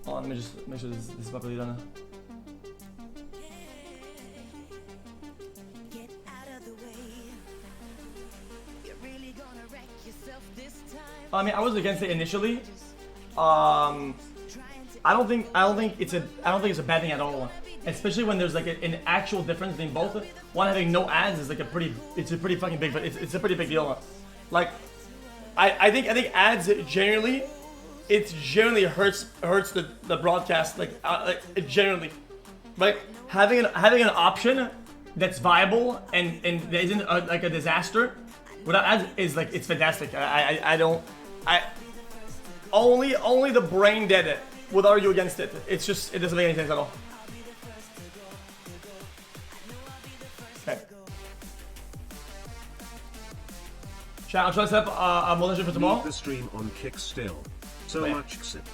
Hold on, let me just make sure this is properly done. I mean, I was against it initially. I don't think it's a bad thing at all. Especially when there's like an actual difference between both. One having no ads is like a pretty fucking big, it's a pretty big deal. Like, I think ads generally, it generally hurts the broadcast. Like it generally, right? Having an option that's viable and that isn't like a disaster without ads is like, it's fantastic. Only the brain dead would argue against it. It's just, it doesn't make any sense at all. Okay. Chat, I'll try to set up a multi for tomorrow. Leave the stream on kick still. So much xip.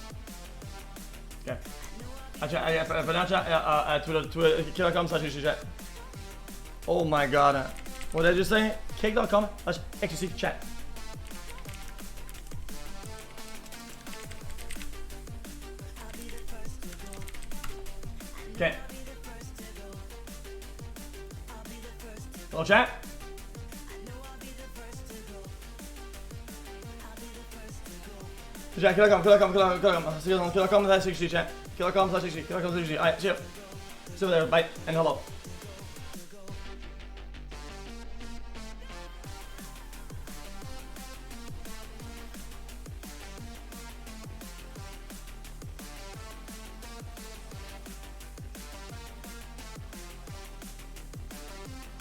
Okay. For now, chat, Twitter.com/xQc. Oh my god. What did I just say? Kick.com/xQc chat. Okay. Hello, chat. Chat, kill.com/xQc chat. Kill.com/xQc. Kill.com/xQc. Alright, see you. See you there. Bye and hello.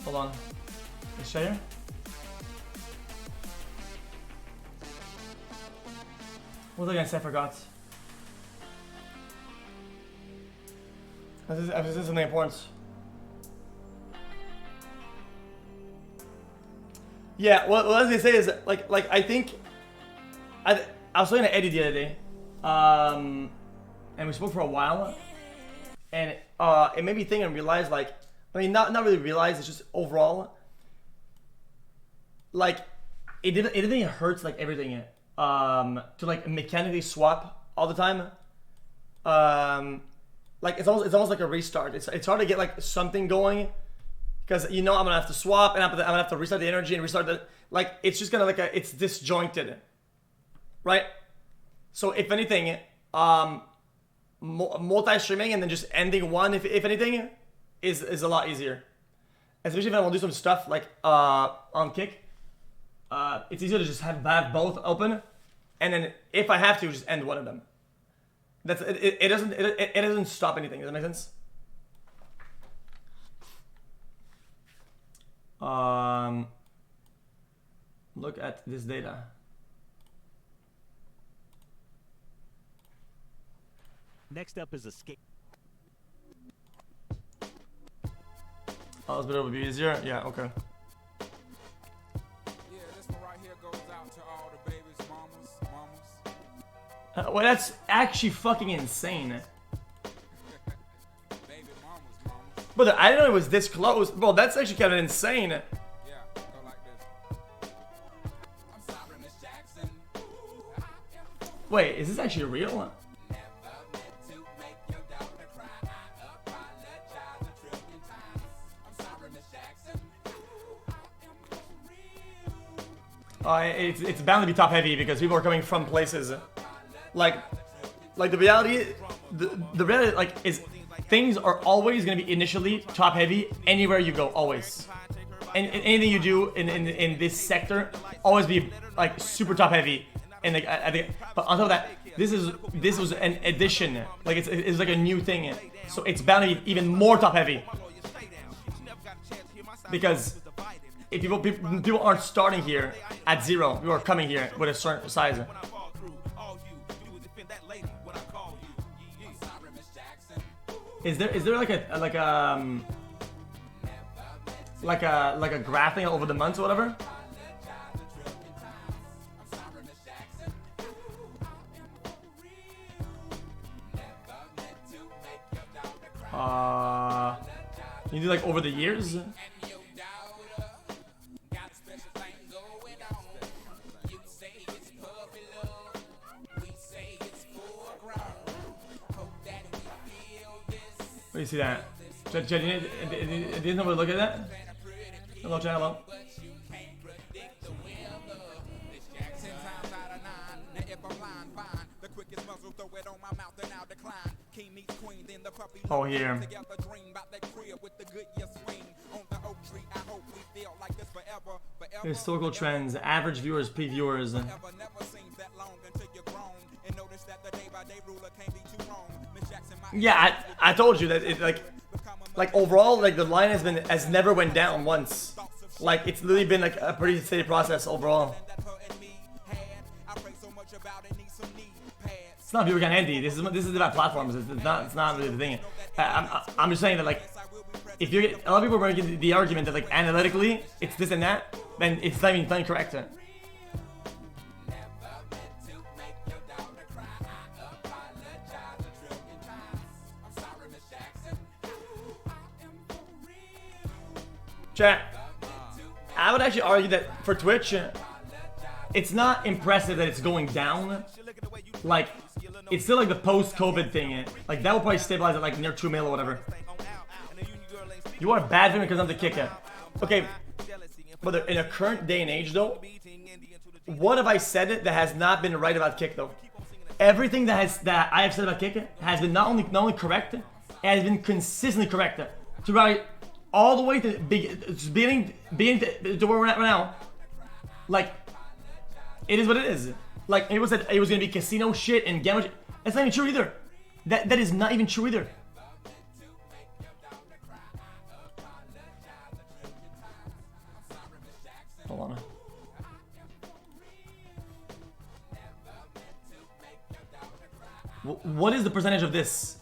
Hold on. Let's share. What was I gonna say? I forgot. This is something important. Yeah, what I was gonna say is like I think I was talking to Eddie the other day, and we spoke for a while, and it made me think and realize, like, I mean, not really realize, it's just overall, like, it didn't hurt like everything to like mechanically swap all the time. Like it's almost like a restart. It's hard to get like something going, because you know I'm gonna have to swap and I'm gonna have to restart the energy and restart the, like, it's just gonna it's disjointed, right? So if anything, multi-streaming and then just ending one, if anything, is a lot easier. Especially if I want to do some stuff like on Kick. It's easier to just have both open, and then if I have to, just end one of them. That's it. It doesn't stop anything. Does that make sense? Look at this data. Next up is escape. Oh, this video would be easier. Yeah. Okay. Well, that's actually fucking insane. But I didn't know it was this close. Bro, that's actually kind of insane. Yeah, go like this. Wait, is this actually real? It's bound to be top heavy because people are coming from places. Like the reality like is things are always gonna be initially top heavy anywhere you go, always. And anything you do in this sector always be like super top heavy. And like I think, but on top of that, this was an addition. Like it's like a new thing. So it's bound to be even more top heavy. Because if people aren't starting here at zero, people are coming here with a certain size. Is there like a graph thing over the months or whatever? You do like over the years? me see that. Chad, you didn't know where to look at that? Hello, Chad, hello. Oh, here. Historical trends, average viewers, peak viewers. Yeah, I told you that it like overall like the line has never went down once. Like it's literally been like a pretty steady process overall. It's not viewer count handy. This is about platforms. It's not really the thing. I'm just saying that like if you a lot of people are making the argument that like analytically it's this and that, then it's not even correct. Chat, I would actually argue that for Twitch, it's not impressive that it's going down. Like, it's still like the post-COVID thing. Like, that will probably stabilize at like near 2 mil or whatever. You are bad for me because I'm the kicker. Okay, but in a current day and age though, what have I said that has not been right about Kick though? Everything that I have said about Kick has been not only correct, it has been consistently correct throughout all the way to beginning to where we're at right now. Like, it is what it is. Like, it was that it was gonna be casino shit and gambling shit. That's not even true either. That is not even true either. Hold on. What is the percentage of this?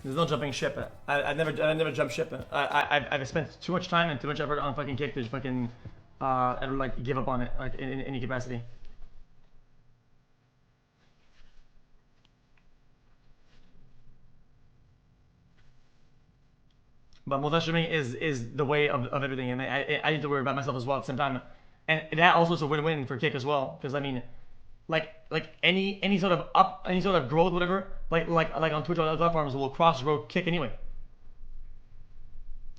There's no jumping ship. I never jump ship. I've spent too much time and too much effort on fucking Kick to just fucking ever like give up on it like in any capacity. But multi-streaming is the way of everything, and I need to worry about myself as well at the same time. And that also is a win-win for Kick as well, because I mean, like any sort of growth, whatever, like on Twitch or other platforms will cross road Kick anyway.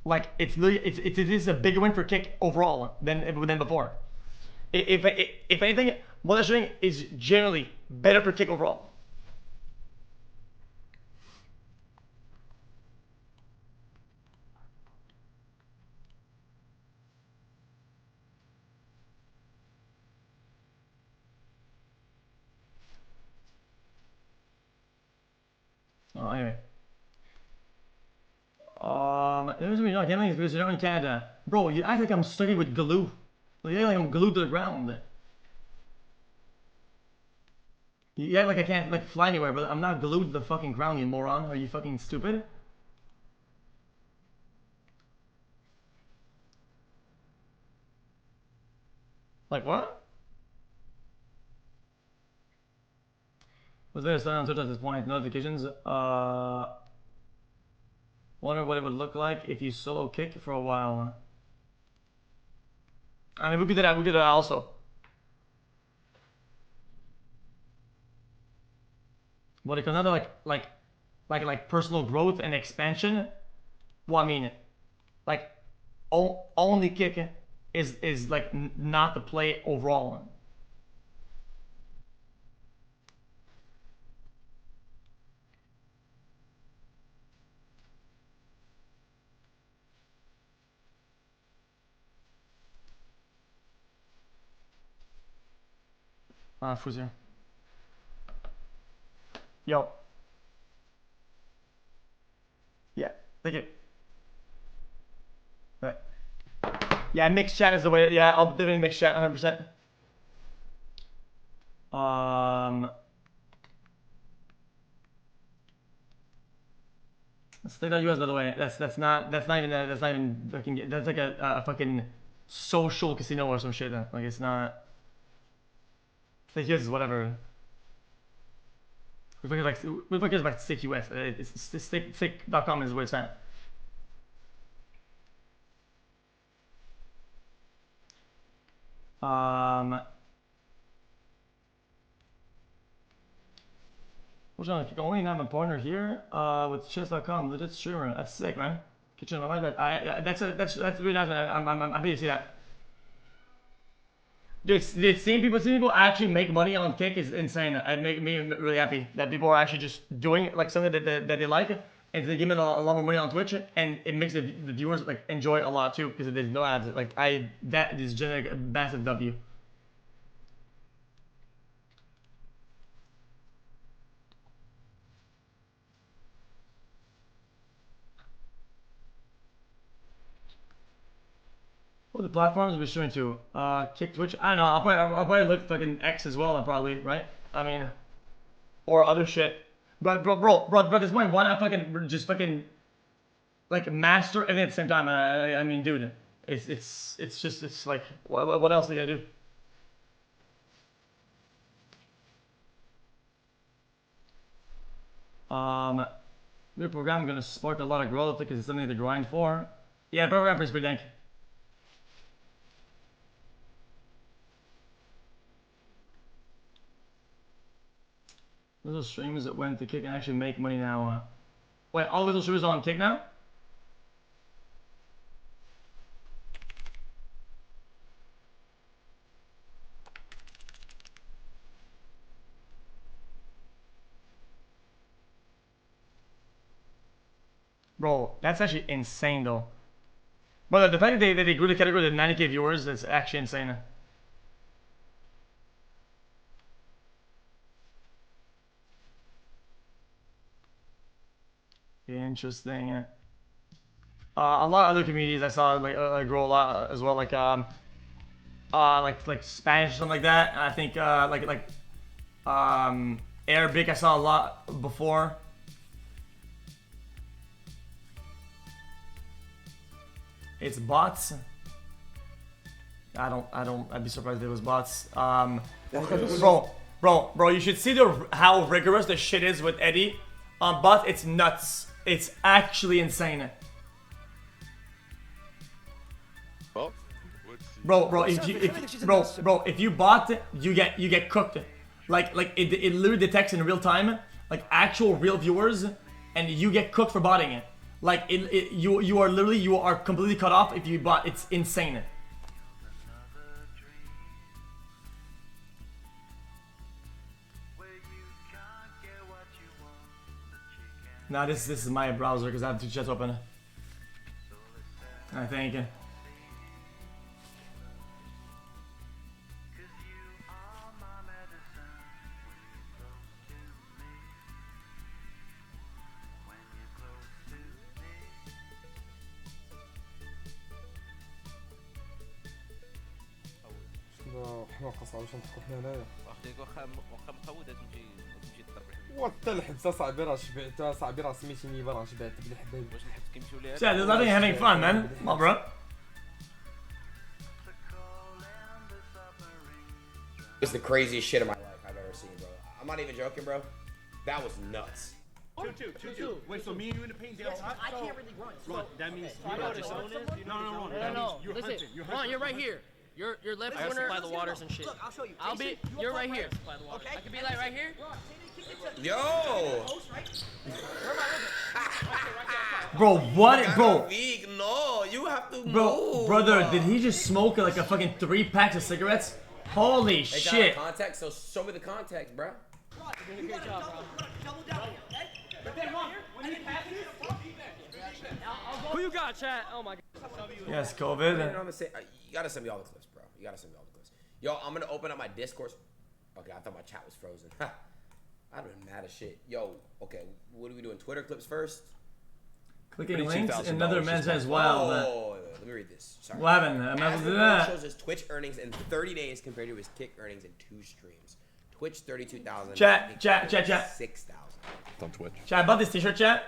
Like it is a bigger win for Kick overall than before. If anything, multi-streaming is generally better for Kick overall. Oh, anyway. There's me not gambling because you're not in Canada. Bro, you act like I'm stuck with glue. You act like I'm glued to the ground. You act like I can't like fly anywhere, but I'm not glued to the fucking ground, you moron. Are you fucking stupid? Like what? Was there a sign on Twitch at this point? Notifications? Wonder what it would look like if you solo Kick for a while. I mean, we could do that also. But it comes down to like personal growth and expansion. Well, I mean, like only Kick is like not the play overall. Who's here? Yo. Yeah, thank you. Right. Yeah, mixed chat is the way. Yeah, I'll definitely mix chat 100%. Let's take that US by the way. That's not even fucking. That's like a fucking social casino or some shit. Like it's not. Stake US is whatever. We fucking like stake US. It's stake.com is where it's at. What's on? Only have a partner here. With chess.com, legit streamer. That's sick, man. Kitchen, I like that. That's really nice. I'm happy to see that. Dude, seeing people actually make money on Kick is insane. It makes me really happy that people are actually just doing like something that they like, and they give it a lot more money on Twitch, and it makes the viewers like enjoy it a lot too because there's no ads. Like that is just like a massive W. What the platforms we're streaming to? Kick, Twitch. I don't know. I'll probably look fucking X as well. Probably, right? I mean, or other shit. But bro, there's point one. I fucking just fucking like master everything at the same time. I mean, dude, it's like what else do you gotta do? Your program gonna support a lot of growth because it's something to grind for. Yeah, program is pretty dank. Those streamers that went to Kick and actually make money now. Wait, all little streamers are on Kick now? Bro, that's actually insane though. But the fact that they grew the category to 90k viewers, that's actually insane. Interesting. A lot of other communities I saw like grow a lot as well, like Spanish or something like that. I think Arabic I saw a lot before. It's bots. I'd be surprised if it was bots. Bro, you should see how rigorous the shit is with Eddie. On bots, it's nuts. It's actually insane. Bro, if you bot, you get cooked. Like it literally detects in real time, like actual real viewers, and you get cooked for botting it. Like you are completely cut off if you bot. It's insane. Nah, this is my browser because I have two chats open. I think. حماقة صعب باش نطلقو حنا هنايا واخديك واخا مقودة تمشي تضرب وحتى الحبسة صاحبي راه شبعتها صاحبي راه سميتيني راه شبعت بالحباب واش الحبس كيمشيو ليها Yeah, there's nothing having fun, man. Come on, bro. It's the craziest shit of my life I've ever seen, bro. I'm not even joking, bro. That was nuts. 2-2. Wait, so me and you in the paint, Dale? I can't really run. Ron, that means you know what your zone is? No. No. You're Listen, hunting. You're Ron, hunting. you're right here. You're left corner. Supply the waters and shit. Look, I'll show you. I'll be. You're right here. Supply the waters. Okay. I can be like right here. Yo! Bro, what? Bro, Weak, no, you have to bro, move. brother, did he just smoke like a fucking 3 packs of cigarettes? Holy They got shit. context, so show me the context, bro. You're doing a great job, bro. Double down, okay? But then Ron, when you pass Who you got, chat? Oh my god. Yes, You know COVID. what I'm gonna say? You gotta send me all the clips, bro. You gotta send me all the clips. Yo, I'm gonna open up my Discord. Okay, I thought my chat was frozen. I'd have been mad as shit. Yo, okay, what are we doing? Twitter clips first? Clicking links, another man says, wow. Oh, let me read this. Sorry. What happened? I'm not gonna do that. Shows his Twitch earnings in 30 days compared to his Kick earnings in 2 streams. Twitch 32,000. Chat. 6,000. On Twitch. Chat, I bought this t-shirt, chat.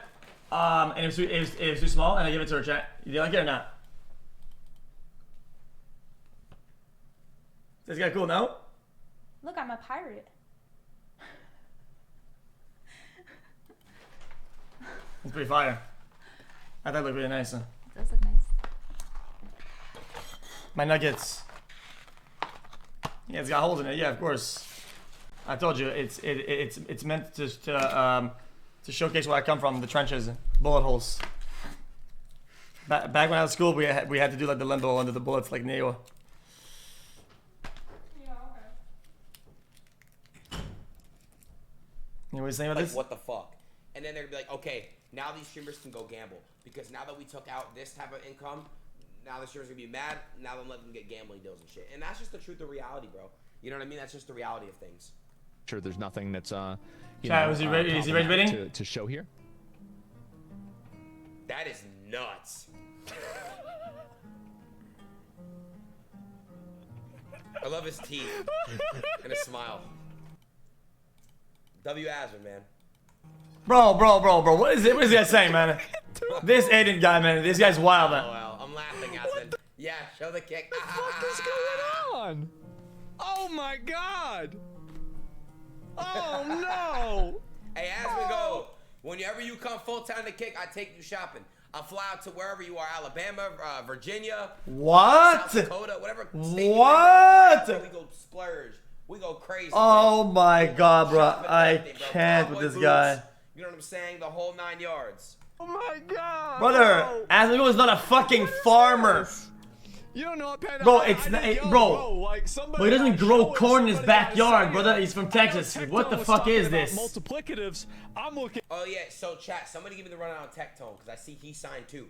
And it was too small, and I gave it to her, chat. Do you like it or not? This guy cool, no? Look, I'm a pirate. It's pretty fire. I thought it looked really nice. Huh? It does look nice. My nuggets. Yeah, it's got holes in it. Yeah, of course. I told you, it's meant to showcase where I come from, the trenches, bullet holes. Back when I was at school, we had to do like the limbo under the bullets, like Neo. You know what you're saying about Like, this? what the fuck? And then they're gonna be like, okay, now these streamers can go gamble because now that we took out this type of income, now the streamers are gonna be mad. Now they'll let them get gambling deals and shit. And that's just the truth of reality, bro. You know what I mean? That's just the reality of things. Sure, there's nothing that's Chat, is he rage baiting? to show here. That is nuts. I love his teeth and his smile. W. Asman, man. Bro, what is it? What is he guy saying, man? This Aiden guy, man. This guy's wild, man. Oh, well, I'm laughing, Asman. Yeah, show the kick. What the fuck is going on? Oh my god! Oh no! Hey, Asman, go. Whenever you come full time to kick, I take you shopping. I'll fly out to wherever you are, Alabama, Virginia, What? South Dakota, whatever. state What? you're in. We go splurge. We go crazy. Oh bro. my god, bro. Shopping I everything, bro. can't Cowboy with this boots, guy. You know what I'm saying? The whole 9 yards. Oh my god! Brother, Asmigo is not a fucking farmer. You don't know what Pat. Bro, it's not, bro. But he doesn't grow corn in his backyard, brother. He's from Texas. What the fuck is this? Multiplicatives. I'm looking. Oh yeah, so chat, somebody give me the rundown on Tech Tone, because I see he signed too.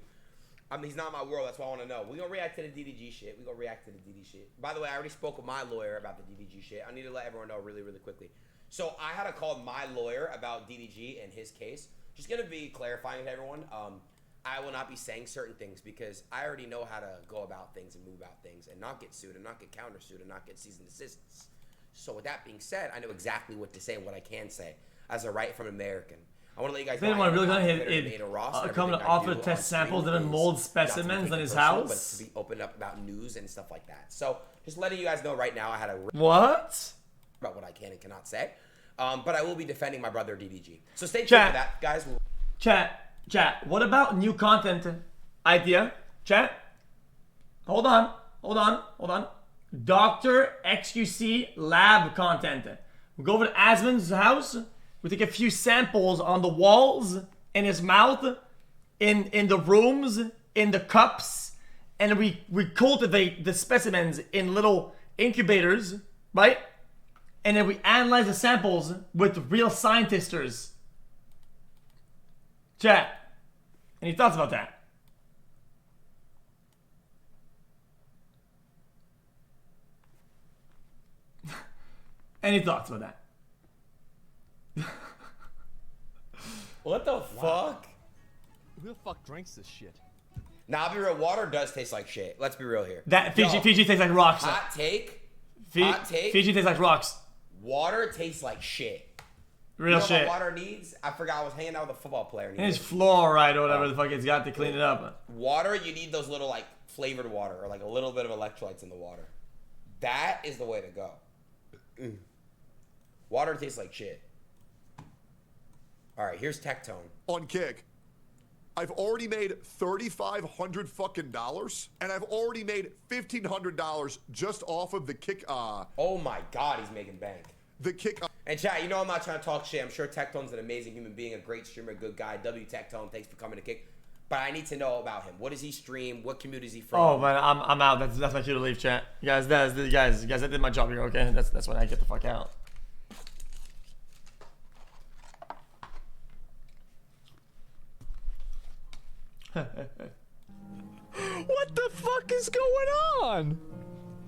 I mean, he's not in my world, that's why I want to know. We're going to react to the DDG shit. We're going to react to the DD shit. By the way, I already spoke with my lawyer about the DDG shit. I need to let everyone know really, really quickly. So I had to call my lawyer about DDG and his case. Just going to be clarifying to everyone. I will not be saying certain things because I already know how to go about things and move about things and not get sued and not get countersued and not get cease and desist. So with that being said, I know exactly what to say and what I can say as a right from an American. I want to let you guys know. They want to really come to offer to to test samples and then mold specimens in his house. But to be open up about news and stuff like that. So just letting you guys know right now, I had a What? about what I can and cannot say. But I will be defending my brother DDG. So stay tuned Chat. for that, guys. Chat. What about new content idea? Chat. Hold on. Dr. xQc lab content. We go over to Asman's house. We take a few samples on the walls, in his mouth, in the rooms, in the cups, and we cultivate the specimens in little incubators, right? And then we analyze the samples with real scientists. Chat, any thoughts about that? Any thoughts about that? What the fuck? Who the fuck drinks this shit? Nah, I'll be real. Water does taste like shit. Let's be real here. That Fiji Yo, tastes like rocks. Hot take. Fiji tastes like rocks. Water tastes like shit. Real you know shit. What water needs? I forgot. I was hanging out with a football player. And his fluoride or whatever the fuck it's got to clean it up. Water, you need those little like flavored water or like a little bit of electrolytes in the water. That is the way to go. Water tastes like shit. All right, here's Tectone. On Kick, I've already made $3,500 fucking dollars, and I've already made $1,500 just off of the Kick. Oh my God, he's making bank. The Kick. And chat, you know I'm not trying to talk shit. I'm sure Tectone's an amazing human being, a great streamer, a good guy. W Tectone, thanks for coming to Kick. But I need to know about him. What does he stream? What community is he from? Oh man, I'm out. That's my cue to leave, chat. You guys, guys, I did my job here. Okay, that's when I get the fuck out. What the fuck is going on?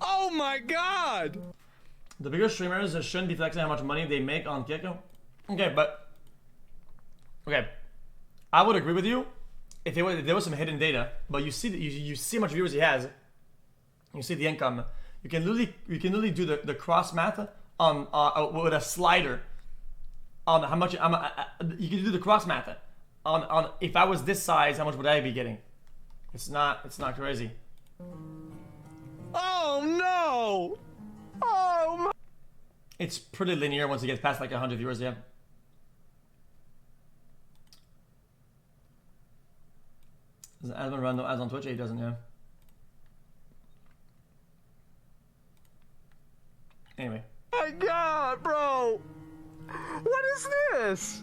Oh my god! The bigger streamers shouldn't be flexing how much money they make on Kick. Okay, but I would agree with you if there was some hidden data. But you see you see how much viewers he has. You see the income. You can literally do the cross math on with a slider on how much. You can do the cross math on if I was this size, how much would I be getting? It's not crazy. Oh no! Oh my! It's pretty linear once it gets past like 100 viewers, yeah. Does Admin run no ads on Twitch? Yeah, he doesn't, yeah. Anyway. My God, bro. What is this?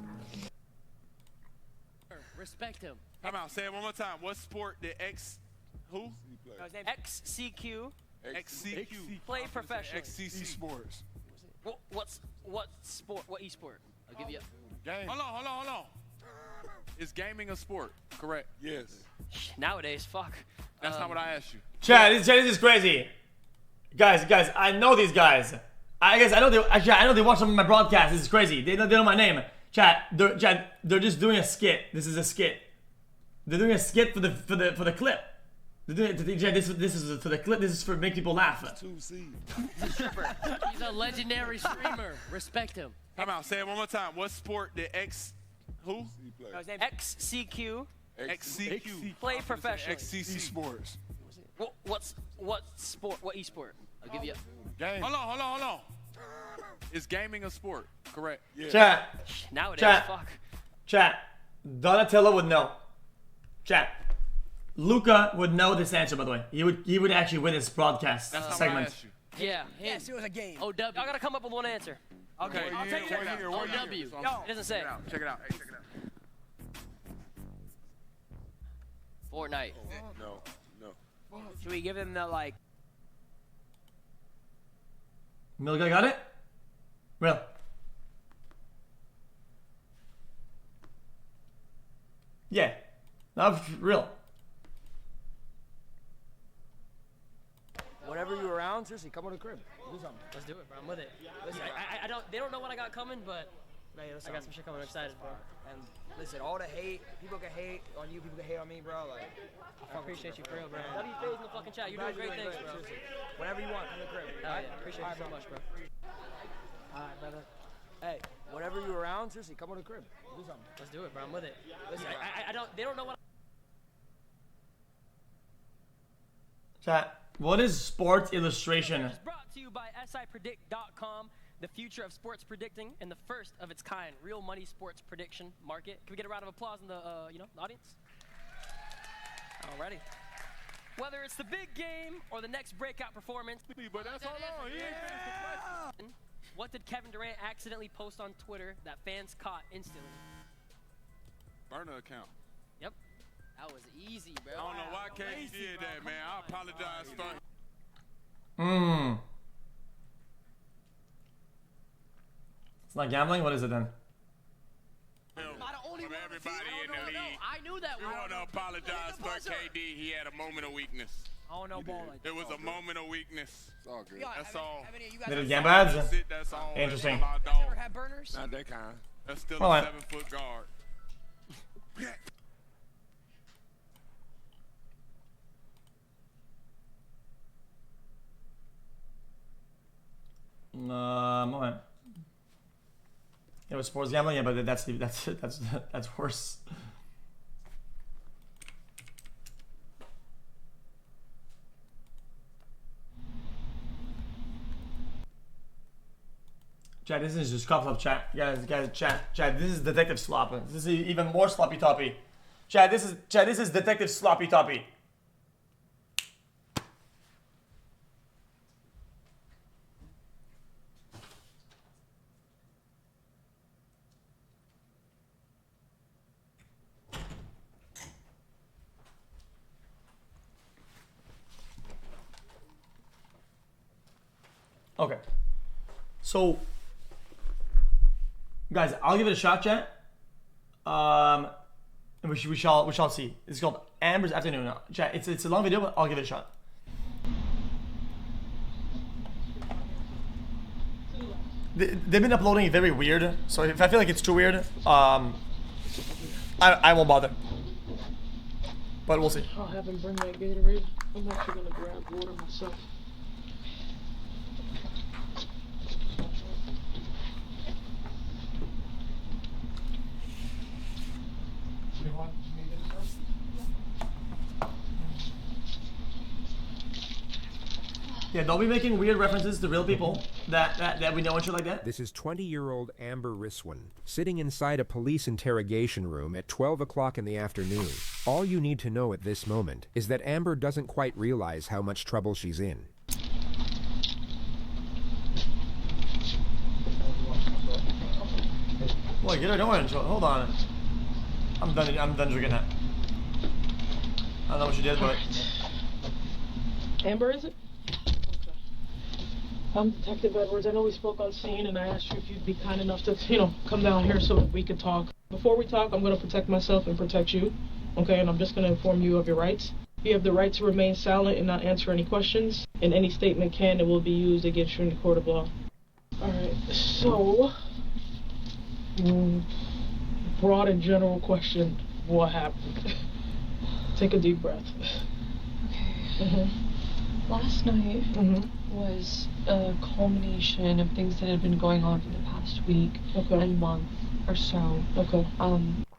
Respect him. Come out. Say it one more time. What sport did who? xCQ. xCQ. Play professionally. xCC sports. What sport? What esport? I'll give you. Game. Hold on. Is gaming a sport? Correct. Yes. Nowadays, fuck. That's not what I asked you. Chat, this is crazy. Guys, I know these guys. I know they watch some of my broadcasts. This is crazy. They know my name. Chat, they're just doing a skit. This is a skit. They're doing a skit for the clip. They're doing this is for the clip. This is for make people laugh. He's a legendary streamer. Respect him. Come out. Say it one more time. What sport did who? xCQ. xCQ. Play professionally. xCC sports. What sport? What esport? I'll give you. Game. Hold on. Is gaming a sport? Correct. Yeah. Chat. Nowadays, fuck. Chat. Donatello would know. Chat. Luca would know this answer, by the way. He would actually win this broadcast That's segment. not what I asked you. Yeah. Yes, it was a game. OW. I gotta come up with one answer. Okay. I'll take Check it. it out. OW. It doesn't say. Check it out. Hey, check it out. Fortnite. No. Should we give him the like? Milga got it? Real. Yeah. Not real. Whenever you're around, seriously, come on the crib. Do something. Let's do it, bro. I'm with it. Listen, I don't. They don't know what I got coming, but I got some shit coming. I'm excited, bro. And listen, all the hate, people can hate on you, people can hate on me, bro. Like, I appreciate you for real, bro. W Phase in the fucking chat. You're doing great things, bro. seriously. Whenever you want, come to the crib. Hell yeah. Appreciate you so much, bro. All right, brother. Hey, whenever you're around, seriously, come on the crib. Do something. Let's do it, bro. I'm with it. Listen, I don't. They don't know what. Chat. What is sports illustration? It's brought to you by sipredict.com, the future of sports predicting and the first of its kind real money sports prediction market. Can we get a round of applause in the audience? Alrighty. Whether it's the big game or the next breakout performance, But that's all on. He ain't finished the question. what did Kevin Durant accidentally post on Twitter that fans caught instantly? Burner account. Yep. That was easy, bro. I don't know why KD did that, man. I apologize for. It's not gambling? What is it then? From everybody in the league. I knew that We one. want to apologize for KD. He had a moment of weakness. I don't know ball like It was a moment of weakness. It's all good. That's all. Did it gamble ads? That's it. That's all. Interesting. That's all I Ever dog. had burners? Not that kind. That's still Well, a I- 7-foot guard. Moment. It was sports gambling, yeah, but that's worse. Chat, this is just cups up chat. Guys, chat, this is Detective Slop. This is even more sloppy toppy. Chat, this is Detective Sloppy Toppy. Okay. So, guys, I'll give it a shot, chat. And we shall see. It's called Amber's Afternoon. Chat, it's a long video, but I'll give it a shot. They've been uploading it very weird, so if I feel like it's too weird, I won't bother. But we'll see. I'll have him bring that Gatorade. I'm actually gonna grab water myself. Yeah, don't be making weird references to real people that we know and shit like that. This is 20-year-old Amber Riswin, sitting inside a police interrogation room at 12 o'clock in the afternoon. All you need to know at this moment is that Amber doesn't quite realize how much trouble she's in. Wait, get her. Don't worry. Hold on. I'm done drinking that. I don't know what she did, but. Amber, is it? Okay. I'm Detective Edwards. I know we spoke on scene, and I asked you if you'd be kind enough to, come down here so that we could talk. Before we talk, I'm going to protect myself and protect you. Okay, and I'm just going to inform you of your rights. You have the right to remain silent and not answer any questions, and any statement can and will be used against you in the court of law. Alright, so, broad and general question, what happened? Take a deep breath. Okay. Last night was a culmination of things that had been going on for the past week and month or so.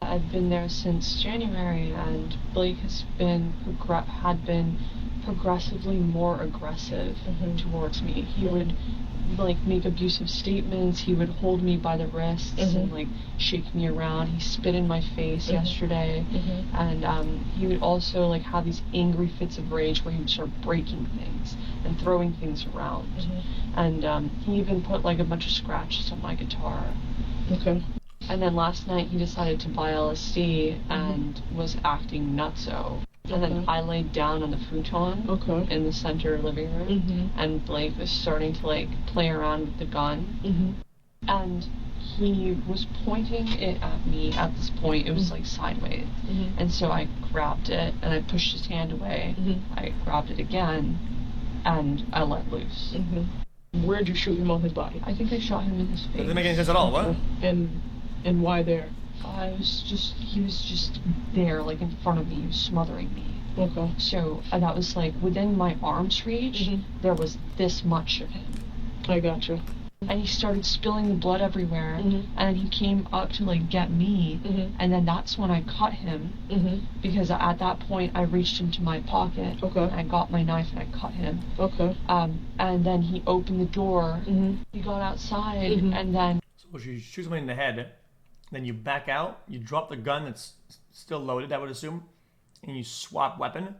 I've been there since January, and Blake has been progressively more aggressive towards me. He would make abusive statements. He would hold me by the wrists and shake me around. He spit in my face yesterday, and he would also have these angry fits of rage where he would start breaking things and throwing things around. And he even put a bunch of scratches on my guitar. And then last night he decided to buy LSD and was acting nutso. And then I laid down on the futon in the center living room, and Blake was starting to play around with the gun. And he was pointing it at me at this point. It was sideways. And so I grabbed it and I pushed his hand away. I grabbed it again and I let loose. Where'd you shoot him on his body? I think I shot him in his face. Doesn't make any sense at all. What? And why there? He was just there, in front of me. He was smothering me. So that was within my arm's reach, there was this much of him. I gotcha. And he started spilling the blood everywhere, and then he came up to get me, and then that's when I cut him, because at that point I reached into my pocket, and I got my knife and I cut him. And then he opened the door, he got outside, and then... So she shoots somebody in the head, then you back out, you drop the gun that's still loaded, I would assume, and you swap weapon,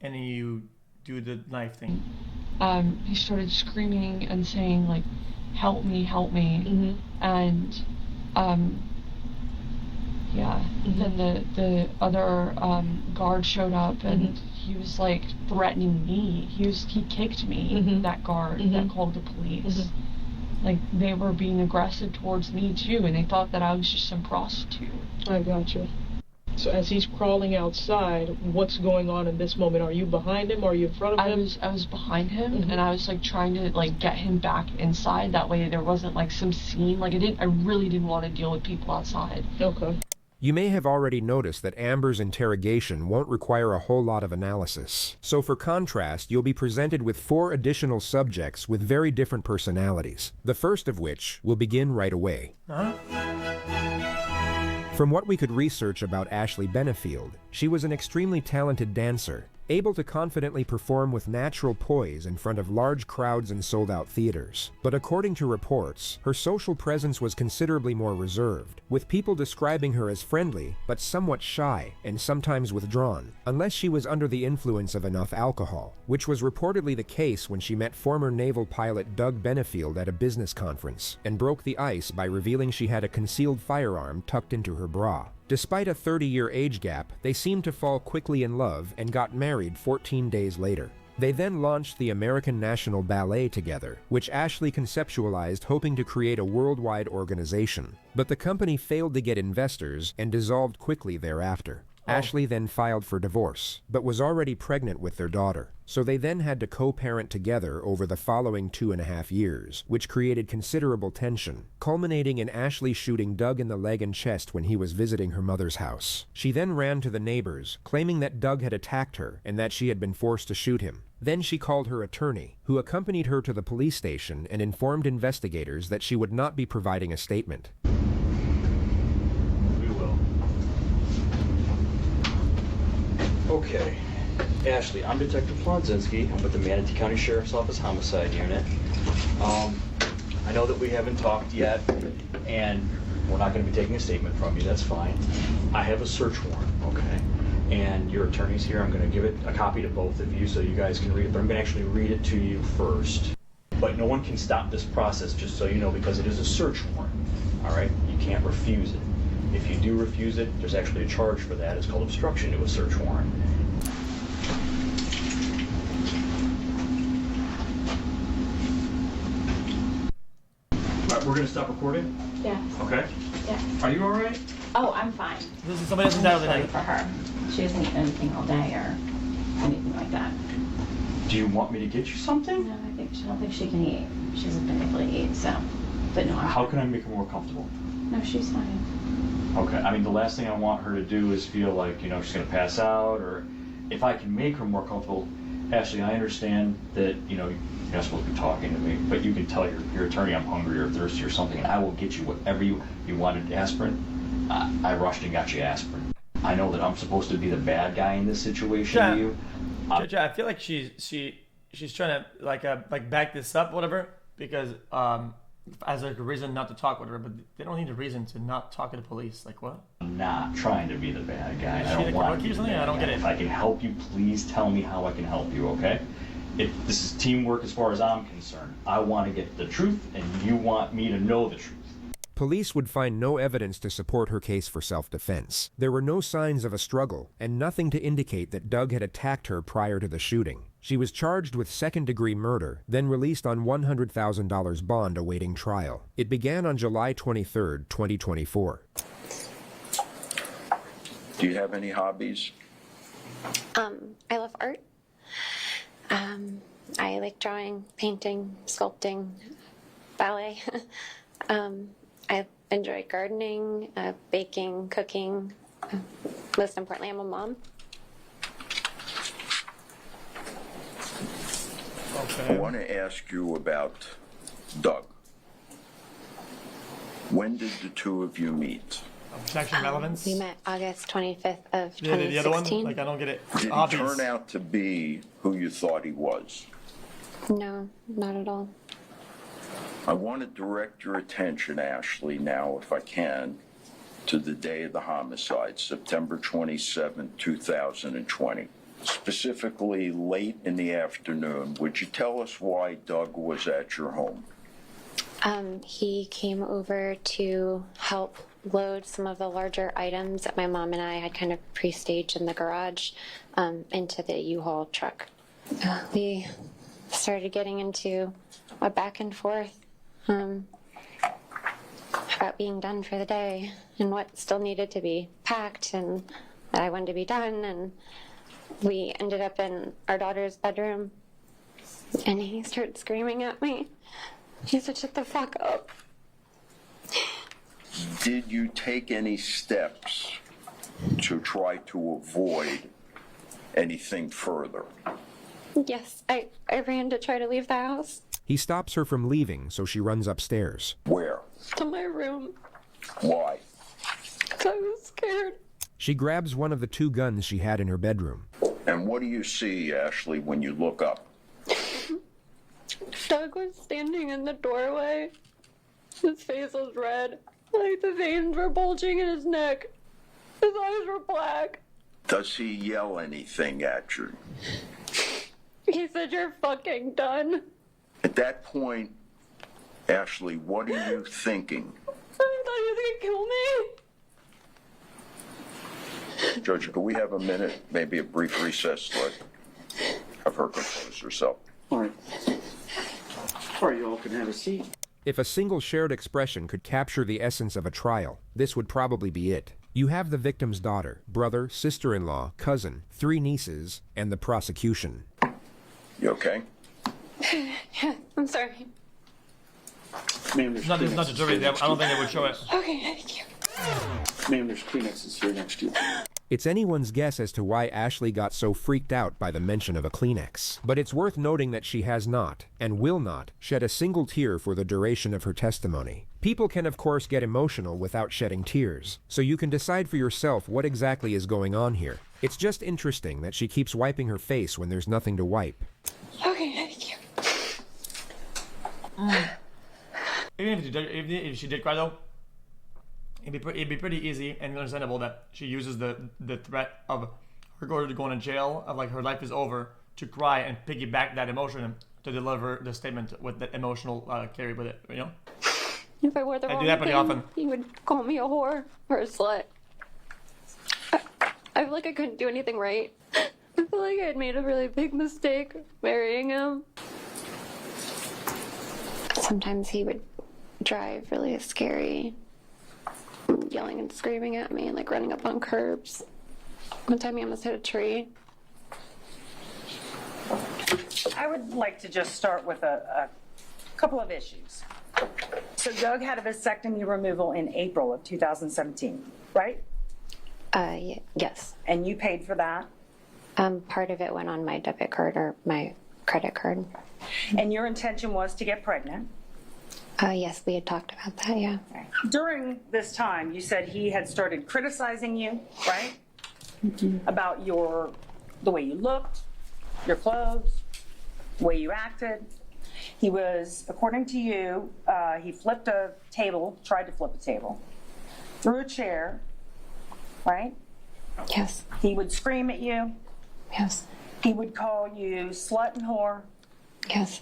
and then you do the knife thing. He started screaming and saying help me, and then the other guard showed up, and he was threatening me. He kicked me, that guard that called the police. They were being aggressive towards me too, and they thought that I was just some prostitute. I gotcha. So as he's crawling outside, what's going on in this moment? Are you behind him? Are you in front of him? I was behind him, and I was trying to get him back inside. That way there wasn't some scene. I really didn't want to deal with people outside. You may have already noticed that Amber's interrogation won't require a whole lot of analysis. So for contrast, you'll be presented with 4 additional subjects with very different personalities. The first of which will begin right away. From what we could research about Ashley Benefield, she was an extremely talented dancer, able to confidently perform with natural poise in front of large crowds and sold-out theaters. But according to reports, her social presence was considerably more reserved, with people describing her as friendly, but somewhat shy and sometimes withdrawn, unless she was under the influence of enough alcohol, which was reportedly the case when she met former naval pilot Doug Benefield at a business conference, and broke the ice by revealing she had a concealed firearm tucked into her bra. Despite a 30-year age gap, they seemed to fall quickly in love and got married 14 days later. They then launched the American National Ballet together, which Ashley conceptualized hoping to create a worldwide organization. But the company failed to get investors and dissolved quickly thereafter. Ashley then filed for divorce, but was already pregnant with their daughter. So they then had to co-parent together over the following 2.5 years, which created considerable tension, culminating in Ashley shooting Doug in the leg and chest when he was visiting her mother's house. She then ran to the neighbors, claiming that Doug had attacked her and that she had been forced to shoot him. Then she called her attorney, who accompanied her to the police station and informed investigators that she would not be providing a statement. We will. Okay. Ashley, I'm Detective Flonzinski. I'm with the Manatee County Sheriff's Office Homicide Unit. I know that we haven't talked yet, and we're not going to be taking a statement from you. That's fine. I have a search warrant, okay? And your attorney's here. I'm going to give it a copy to both of you so you guys can read it, but I'm going to actually read it to you first. But no one can stop this process, just so you know, because it is a search warrant, all right? You can't refuse it. If you do refuse it, there's actually a charge for that. It's called obstruction to a search warrant. All right, we're gonna stop recording? Yes. Okay. Yes. Are you all right? Oh, I'm fine. This is somebody else's dial Sorry tonight. for her. She hasn't eaten anything all day or anything like that. Do you want me to get you something? No, I don't think she can eat. She hasn't been able to eat, so. But no, How can I make her more comfortable? no, she's fine. Okay, I mean, the last thing I want her to do is feel like, she's gonna pass out, or if I can make her more comfortable. Ashley, I understand that, you're not supposed to be talking to me, but you can tell your attorney I'm hungry or thirsty or something, and I will get you whatever you wanted. Aspirin, I rushed and got you aspirin. I know that I'm supposed to be the bad guy in this situation to you. I feel like she's trying to like back this up, whatever, because as like a reason not to talk, whatever. But they don't need a reason to not talk to the police. Like what? I'm not trying to be the bad guy. Is I she don't like want a to be rookie or the something? bad I don't guy. get it. If I can help you, please tell me how I can help you, okay? If this is teamwork as far as I'm concerned, I want to get the truth, and you want me to know the truth. Police would find no evidence to support her case for self-defense. There were no signs of a struggle, and nothing to indicate that Doug had attacked her prior to the shooting. She was charged with second-degree murder, then released on $100,000 bond awaiting trial. It began on July 23, 2024. Do you have any hobbies? I love art. I like drawing, painting, sculpting, ballet. I enjoy gardening, baking, cooking. Most importantly, I'm a mom. I want to ask you about Doug. When did the two of you meet? Objection relevance. We met August 25th of 2016. Yeah, the other one. Like I don't get it. Did he Obvious. turn out to be who you thought he was? No, not at all. I want to direct your attention, Ashley, now, if I can, to the day of the homicide, September 27, 2020. Specifically, late in the afternoon, would you tell us why Doug was at your home? He came over to help load some of the larger items that my mom and I had kind of pre-staged in the garage into the U-Haul truck. We started getting into a back and forth about being done for the day and what still needed to be packed and that I wanted to be done. And we ended up in our daughter's bedroom and he started screaming at me. He said, "Shut the fuck up." Did you take any steps to try to avoid anything further? Yes, I ran to try to leave the house. He stops her from leaving, so she runs upstairs. Where? To my room. Why? 'Cause I was scared. She grabs one of the two guns she had in her bedroom. And what do you see, Ashley, when you look up? Doug was standing in the doorway. His face was red. Like the veins were bulging in his neck. His eyes were black. Does he yell anything at you? He said, "You're fucking done." At that point, Ashley, what are you thinking? I thought he was gonna kill me. Judge, could we have a minute, maybe a brief recess to let have her compose herself? All right. Or you all can have a seat. If a single shared expression could capture the essence of a trial, this would probably be it. You have the victim's daughter, brother, sister-in-law, cousin, 3 nieces, and the prosecution. You okay? Yeah, I'm sorry. Ma'am, It's not a jury. I don't think they would show it. Okay, thank you. Ma'am, there's Kleenexes here next to you. It's anyone's guess as to why Ashley got so freaked out by the mention of a Kleenex. But it's worth noting that she has not, and will not, shed a single tear for the duration of her testimony. People can of course get emotional without shedding tears, so you can decide for yourself what exactly is going on here. It's just interesting that she keeps wiping her face when there's nothing to wipe. Okay, thank you. Even if she did cry though, it'd be pretty easy and understandable that she uses the threat of her going to jail, of like her life is over, to cry and piggyback that emotion to deliver the statement with that emotional carry with it, you know? If I wore the I wrong do that pretty thing, often. he would call me a whore or a slut. I feel like I couldn't do anything right. I feel like I had made a really big mistake marrying him. Sometimes he would drive really scary, yelling and screaming at me and like running up on curbs. One time he almost hit a tree. I would like to just start with a couple of issues. So Doug had a vasectomy removal in April of 2017, right? Yes. And you paid for that? Part of it went on my debit card or my credit card. And your intention was to get pregnant? Yes, we had talked about that, yeah. During this time, you said he had started criticizing you, right? About the way you looked, your clothes, the way you acted. He was, according to you, he flipped a table, tried to flip a table, threw a chair, right? Yes. He would scream at you. Yes. He would call you slut and whore. Yes.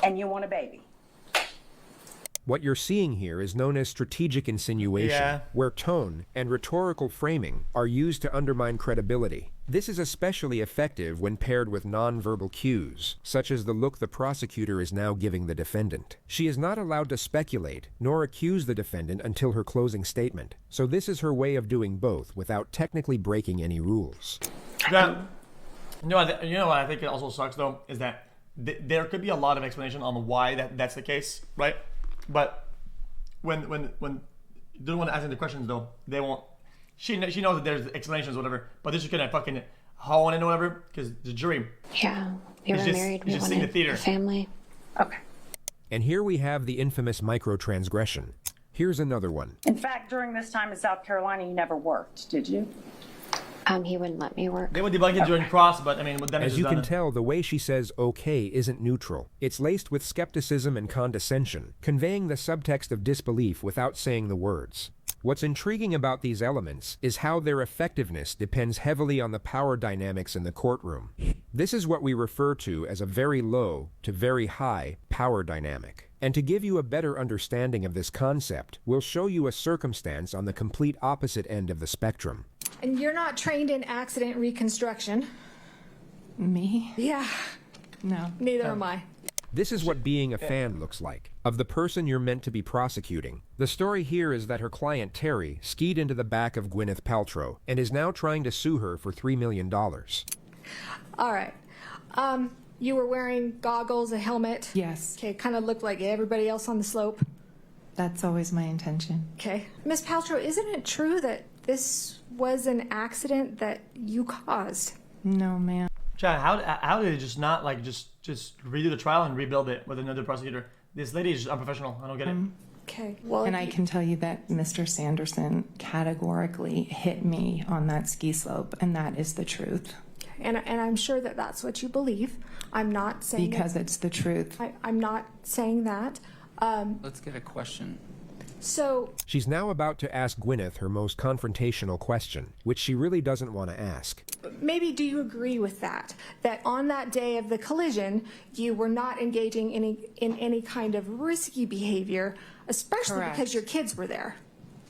And you want a baby. What you're seeing here is known as strategic insinuation, where tone and rhetorical framing are used to undermine credibility. This is especially effective when paired with nonverbal cues, such as the look the prosecutor is now giving the defendant. She is not allowed to speculate nor accuse the defendant until her closing statement, so this is her way of doing both without technically breaking any rules. You know what I think it also sucks though is that there could be a lot of explanation on why that's the case, right? But when the one asking the questions though, they won't. She knows that there's explanations, or whatever. But they're just gonna fucking hone in or whatever, because the jury. Yeah, we were married. We wanted a family. Okay. And here we have the infamous microtransgression. Here's another one. In fact, during this time in South Carolina, you never worked, did you? He wouldn't let me work. They would debug it during cross, but I mean, with them, As you can tell, the way she says okay isn't neutral. It's laced with skepticism and condescension, conveying the subtext of disbelief without saying the words. What's intriguing about these elements is how their effectiveness depends heavily on the power dynamics in the courtroom. This is what we refer to as a very low to very high power dynamic. And to give you a better understanding of this concept, we'll show you a circumstance on the complete opposite end of the spectrum. And you're not trained in accident reconstruction. Me? Yeah. No. Neither am I. This is what being a fan looks like, of the person you're meant to be prosecuting. The story here is that her client Terry skied into the back of Gwyneth Paltrow and is now trying to sue her for $3 million. All right. You were wearing goggles, a helmet. Yes. Okay, kind of looked like everybody else on the slope. That's always my intention. Okay. Miss Paltrow, isn't it true that this was an accident that you caused? No, ma'am. Chad, how did it just not like just redo the trial and rebuild it with another prosecutor? This lady is just unprofessional. I don't get it. Okay. Well, and I can tell you that Mr. Sanderson categorically hit me on that ski slope, and that is the truth. And I'm sure that that's what you believe. I'm not saying because it's the truth. I'm not saying that. Let's get a question. So She's now about to ask Gwyneth her most confrontational question, which she really doesn't want to ask. maybe do you agree with that? That on that day of the collision, you were not engaging in any kind of risky behavior, especially Correct. because your kids were there.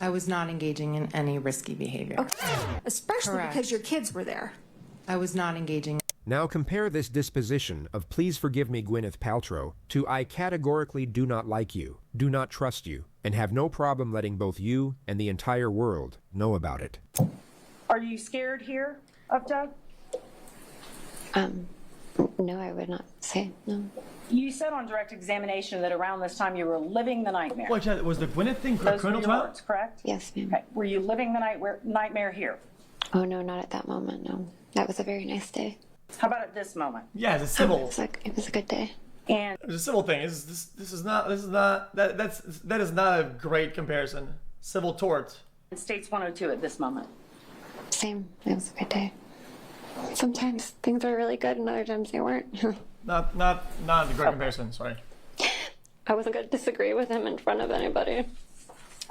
I was not engaging in any risky behavior. Okay. Especially Correct. because your kids were there. I was not engaging. Now compare this disposition of please forgive me Gwyneth Paltrow to I categorically do not like you, do not trust you, and have no problem letting both you and the entire world know about it. Are you scared here of Doug? No, I would not say no. You said on direct examination that around this time you were living the nightmare. Wait, Chad, was the Gwyneth thing Those were criminal your trial? words, correct? Yes, ma'am. Okay. Were you living the nightmare here? Oh, no, not at that moment, no. That was a very nice day. How about at this moment? Yeah, it's a civil. It was a good day. And It's a civil thing. This is not that is not a great comparison. Civil tort. States 102 at this moment. Same. It was a good day. Sometimes things are really good and other times they weren't. Not a great comparison. Sorry. I wasn't going to disagree with him in front of anybody.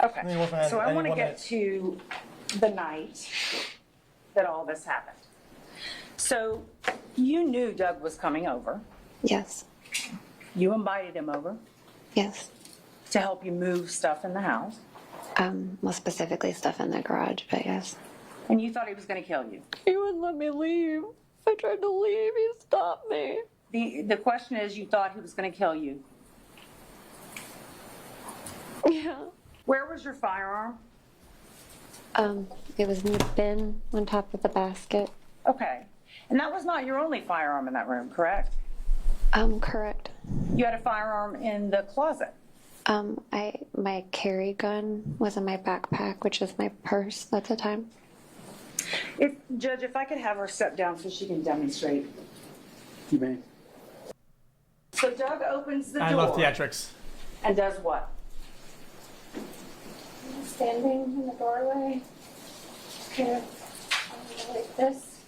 Okay. So I want to get to the night that all this happened. So you knew Doug was coming over. Yes. You invited him over. Yes. To help you move stuff in the house. Well, specifically stuff in the garage, but yes. And you thought he was going to kill you. He wouldn't let me leave. I tried to leave. He stopped me. The question is, you thought he was going to kill you. Yeah. Where was your firearm? It was in the bin on top of the basket. Okay. And that was not your only firearm in that room, correct? Correct. You had a firearm in the closet. My carry gun was in my backpack, which is my purse at the time. Judge, if I could have her step down so she can demonstrate. You may. So Doug opens the door. I love theatrics. And does what? Standing in the doorway, kind of like this.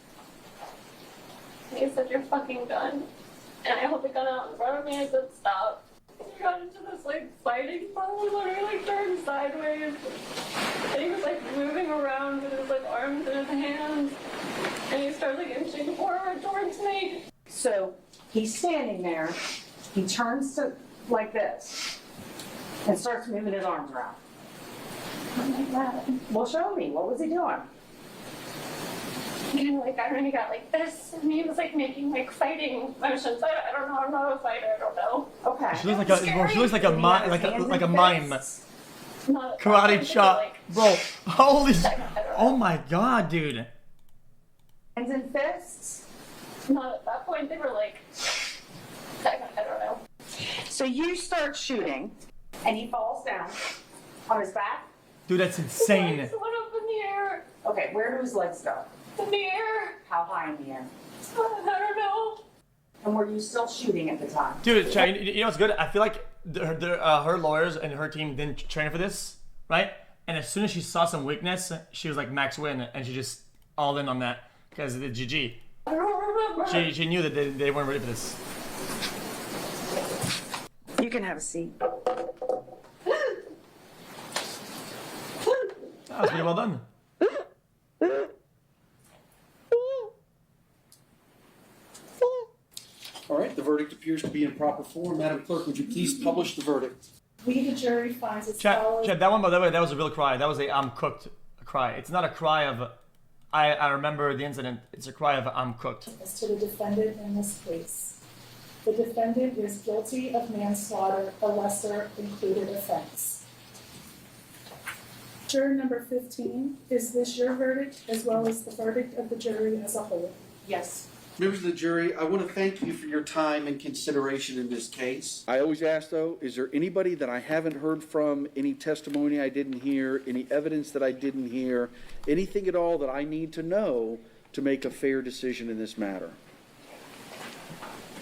He said, "You're fucking done." And I held the gun out in front of me and I said, "Stop." He got into this like fighting pose where he like turned sideways. And he was like moving around with his like arms in his hands. And he started like inching forward towards me. So he's standing there. He turns to like this and starts moving his arms around. Like that. Well, show me. What was he doing? Kind of like, I don't know, he got like this, and he was like making like fighting motions. I don't know, I'm not a fighter, I don't know. Okay. She looks like a mime. Not Karate chop, bro. Holy, oh my god, dude. Hands and fists? Not at that point, they were like, I don't know. So you start shooting, and he falls down on his back? Dude, that's insane. Legs went up in the air. Okay, where do his legs go? In the air. How high in the air? I don't know. And were you still shooting at the time? Dude, Chad, you know what's good? I feel like her lawyers and her team didn't train for this, right? And as soon as she saw some weakness, she was like max win, and she just all in on that because of the GG. I don't remember. She knew that they weren't ready for this. You can have a seat. That was pretty well done. All right, the verdict appears to be in proper form. Madam Clerk, would you please publish the verdict? We, the jury, finds as Chad, follows. that one, by the way, that was a real cry. That was a I'm cooked cry. It's not a cry of I remember the incident. It's a cry of I'm cooked. As to the defendant in this case. The defendant is guilty of manslaughter, a lesser included offense. Juror number 15, is this your verdict as well as the verdict of the jury as a whole? Yes. Members of the jury, I want to thank you for your time and consideration in this case. I always ask, though, is there anybody that I haven't heard from, any testimony I didn't hear, any evidence that I didn't hear, anything at all that I need to know to make a fair decision in this matter?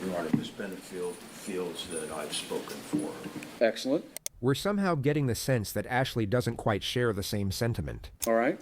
Your Honor, Ms. Benefield feels that I've spoken for her. Excellent. We're somehow getting the sense that Ashley doesn't quite share the same sentiment. All right.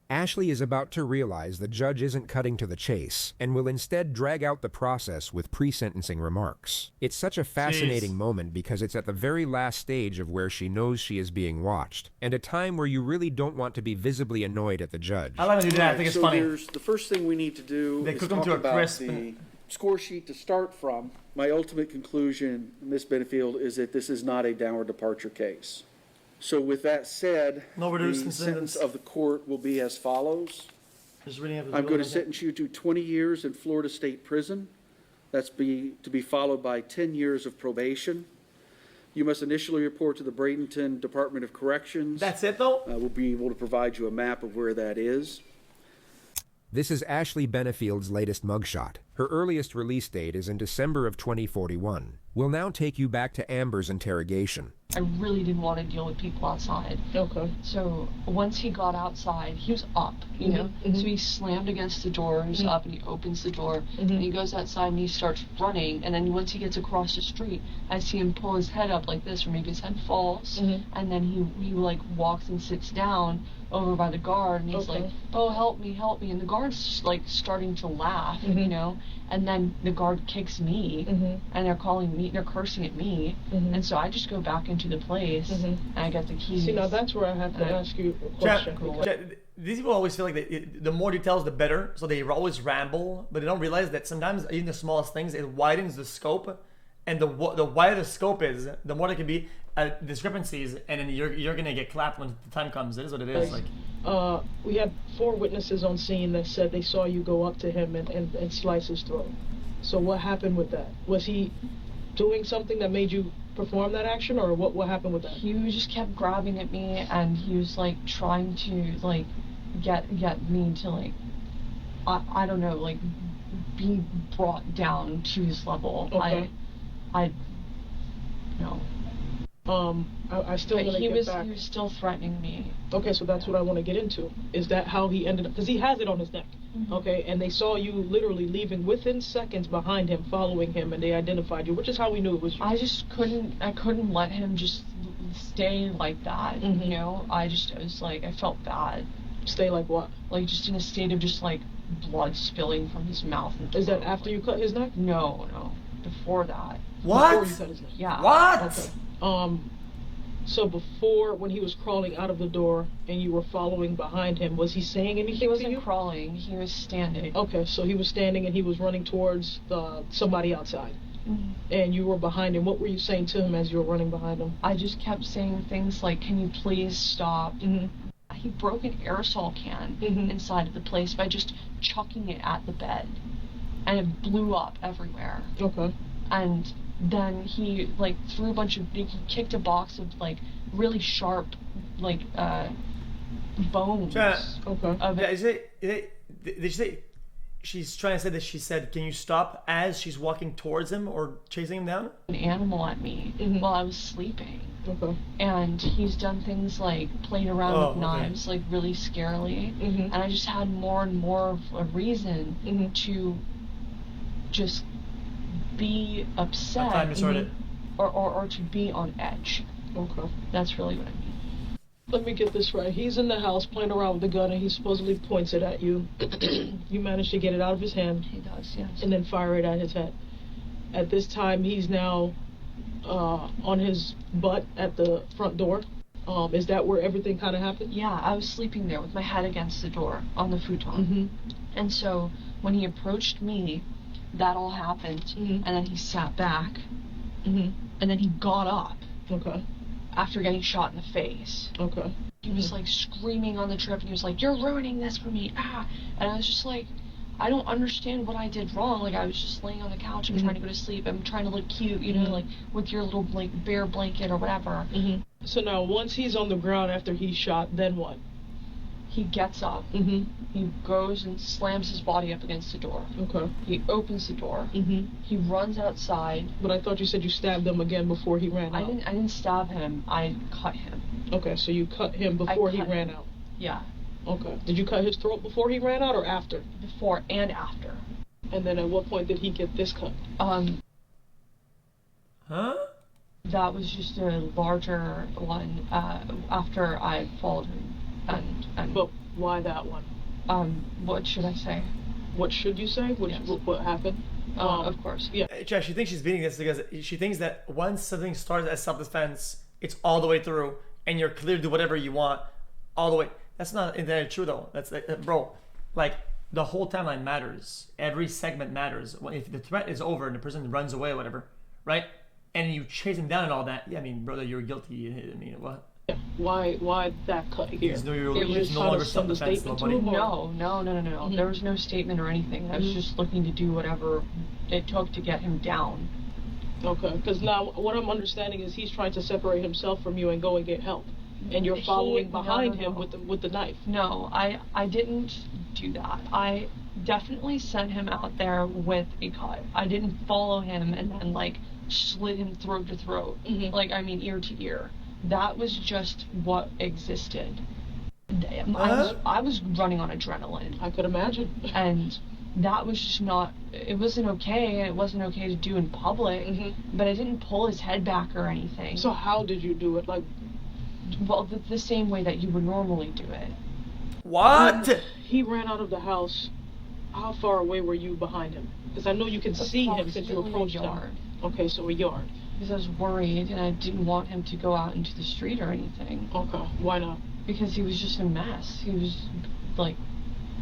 Ashley is about to realize the judge isn't cutting to the chase and will instead drag out the process with pre-sentencing remarks. It's such a fascinating moment because it's at the very last stage of where she knows she is being watched, and a time where you really don't want to be visibly annoyed at the judge. I like to do that. I think it's funny. The first thing we need to do They is cook them talk to a about crisp. the score sheet to start from. My ultimate conclusion, Ms. Benefield, is that this is not a downward departure case. So with that said, the sentence of the court will be as follows. I'm going to sentence you to 20 years in Florida State Prison. That's to be followed by 10 years of probation. You must initially report to the Bradenton Department of Corrections. That's it, though? We'll be able to provide you a map of where that is. This is Ashley Benefield's latest mugshot. Her earliest release date is in December of 2041. We'll now take you back to Amber's interrogation. I really didn't want to deal with people outside. Okay. So once he got outside, he was up, you know? Mhm. So he slammed against the door, he's up, and he opens the door, and he goes outside and he starts running, and then once he gets across the street, I see him pull his head up like this, or maybe his head falls, and then he like walks and sits down over by the guard, and he's like, oh, help me, and the guard's just like starting to laugh, you know? And then the guard kicks me, and they're calling me, they're cursing at me, and so I just go back into the place, and I get the keys. See, now that's where I have to ask you a question. These people always feel like the more details, the better. So they always ramble, but they don't realize that sometimes even the smallest things, it widens the scope and the wider the scope is, the more there can be discrepancies, and then you're gonna get clapped when the time comes. It is what it is. Like, we had 4 witnesses on scene that said they saw you go up to him and slice his throat. So what happened with that? Was he doing something that made you perform that action, or what happened with that? He just kept grabbing at me, and he was like trying to like get me to like I don't know, like be brought down to his level. Okay. I no. I still want to get back. He was still threatening me. Okay, so that's what I want to get into. Is that how he ended up? Because he has it on his neck. Mm-hmm. Okay, and they saw you literally leaving within seconds behind him, following him, and they identified you, which is how we knew it was you. I couldn't let him just stay like that. Mm-hmm. You know, I was like, I felt bad. Stay like what? Like just in a state of just like blood spilling from his mouth. Is that after you cut his neck? No, before that. What? Before you cut his neck. Yeah. What? Okay. So before, when he was crawling out of the door and you were following behind him, was he saying anything to you? He wasn't crawling. He was standing. Okay, so he was standing and he was running towards somebody outside. Mm-hmm. And you were behind him. What were you saying to him as you were running behind him? I just kept saying things like, "Can you please stop?" Mm-hmm. He broke an aerosol can inside of the place by just chucking it at the bed, and it blew up everywhere. Okay. And then he like threw he kicked a box of like really sharp like bones. Okay. Did you say she's trying to say that she said, "Can you stop?" as she's walking towards him or chasing him down? An animal at me while I was sleeping. Okay. And he's done things like played around with knives, like really scarily. And I just had more and more of a reason to just be upset or to be on edge. Okay. That's really what I mean. Let me get this right. He's in the house playing around with the gun and he supposedly points it at you. You manage to get it out of his hand. He does, yes. And then fire it at his head. At this time, he's now on his butt at the front door. Is that where everything kind of happened? Yeah, I was sleeping there with my head against the door on the futon. And so when he approached me, that all happened, and then he sat back, and then he got up. Okay. After getting shot in the face. Okay. He was like screaming on the trip, and he was like, "You're ruining this for me!" And I was just like, I don't understand what I did wrong. Like I was just laying on the couch and trying to go to sleep. I'm trying to look cute, you know, like with your little like bear blanket or whatever. So now, once he's on the ground after he's shot, then what? He gets up. He goes and slams his body up against the door. Okay. He opens the door. He runs outside. But I thought you said you stabbed him again before he ran out. I didn't stab him. I cut him. Okay, so you cut him before he ran out. Yeah. Okay. Did you cut his throat before he ran out or after? Before and after. And then at what point did he get this cut? That was just a larger one after I followed him. But why that one? What should I say? What should you say? What happened? Of course. Yeah. She thinks she's beating this because she thinks that once something starts as self-defense, it's all the way through, and you're clear to do whatever you want, all the way. That's not entirely true though. That's bro, like the whole timeline matters. Every segment matters. If the threat is over and the person runs away or whatever, right? And you chase him down and all that. Yeah, I mean, brother, you're guilty. I mean, what? Yeah. Why that cut here? He's no longer self-defense, buddy. No. There was no statement or anything. I was just looking to do whatever it took to get him down. Okay, because now what I'm understanding is he's trying to separate himself from you and go and get help, and you're following behind him with the knife. No, I didn't do that. I definitely sent him out there with a cut. I didn't follow him and then like slit him throat to throat, like I mean ear to ear. That was just what existed. I was running on adrenaline. I could imagine. And that was just not, it wasn't okay, and it wasn't okay to do in public, but I didn't pull his head back or anything. So how did you do it? Like, well, the same way that you would normally do it. What? He ran out of the house. How far away were you behind him? Because I know you can see him since you approached him. Okay, so a yard. Because I was worried and I didn't want him to go out into the street or anything. Okay, why not? Because he was just a mess. He was like...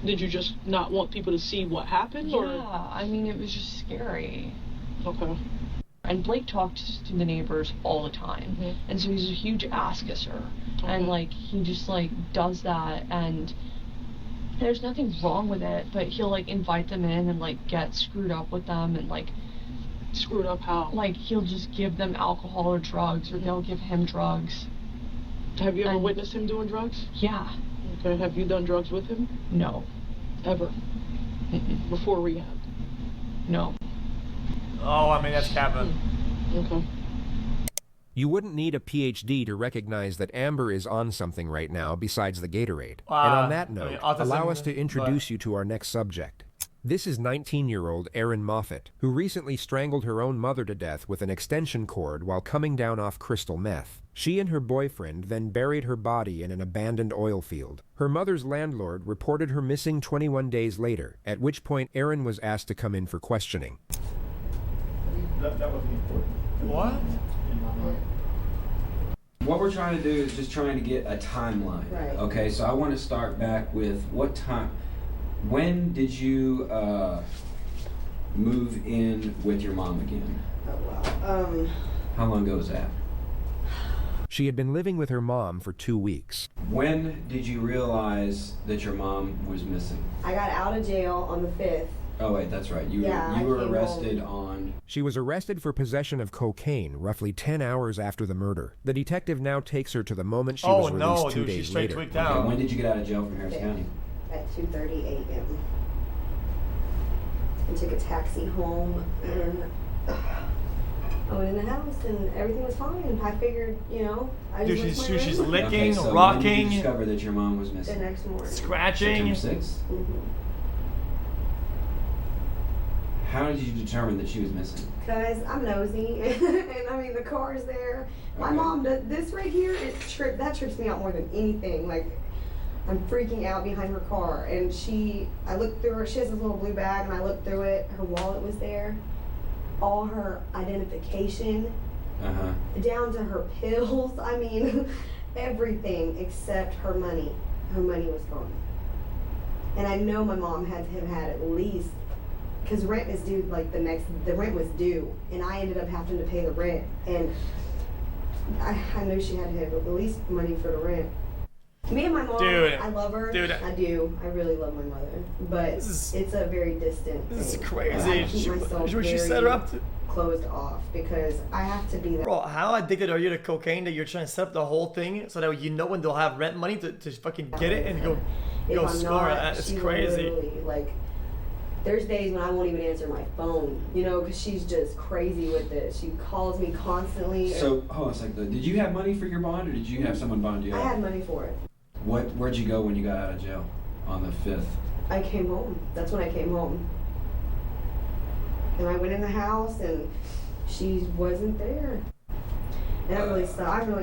Did you just not want people to see what happened? Yeah, or? I mean, it was just scary. Okay. And Blake talks to the neighbors all the time. And so he's a huge ass kisser. And like, he just like does that, and there's nothing wrong with it, but he'll like invite them in and like get screwed up with them, and like, screwed up how? Like, he'll just give them alcohol or drugs, or they'll give him drugs. Have you ever witnessed him doing drugs? Yeah. Okay, have you done drugs with him? No. Ever? Before rehab? No. Oh, I mean, that's capping. Okay. You wouldn't need a PhD to recognize that Amber is on something right now besides the Gatorade. And on that note, allow us to introduce you to our next subject. This is 19-year-old Erin Moffat, who recently strangled her own mother to death with an extension cord while coming down off crystal meth. She and her boyfriend then buried her body in an abandoned oil field. Her mother's landlord reported her missing 21 days later, at which point Erin was asked to come in for questioning. That wasn't important. What? What we're trying to do is just trying to get a timeline. Right. Okay, so I want to start back with what time, when did you move in with your mom again? Oh, wow. How long ago was that? She had been living with her mom for 2 weeks. When did you realize that your mom was missing? I got out of jail on the 5th. Oh wait, that's right. You were arrested on... She was arrested for possession of cocaine roughly 10 hours after the murder. The detective now takes her to the moment she was released 2 days later. Okay, when did you get out of jail from Harris County? At 2:30 a.m. I took a taxi home, and I went in the house, and everything was fine. I figured, you know, I just went to my she's room. licking, So rocking. when did you discover that your mom was missing? The next morning. Scratching. September 6th? How did you determine that she was missing? Because I'm nosy, and I mean, the car's there. My mom, this right here, that trips me out more than anything. Like, I'm freaking out behind her car, and I looked through her, she has this little blue bag, and I looked through it, her wallet was there, all her identification, down to her pills, I mean, everything except her money. Her money was gone. And I know my mom had to have had at least, because rent is due, like the rent was due, and I ended up having to pay the rent, and I knew she had to have at least money for the rent. Me and my mom, I love her. Dude. I do. I really love my mother. But it's a very distant thing. This is crazy. I keep myself She set her up to... closed off because I have to be there. Bro, how addicted are you to cocaine that you're trying to set up the whole thing so that you know when they'll have rent money to fucking get it and go score it? It's crazy. Like, there's days when I won't even answer my phone, you know, because she's just crazy with it. She calls me constantly. So, hold on a second. Did you have money for your bond, or did you have someone bond you out? I had money for it. Where'd you go when you got out of jail on the 5th? I came home. That's when I came home. And I went in the house, and she wasn't there. And I'm really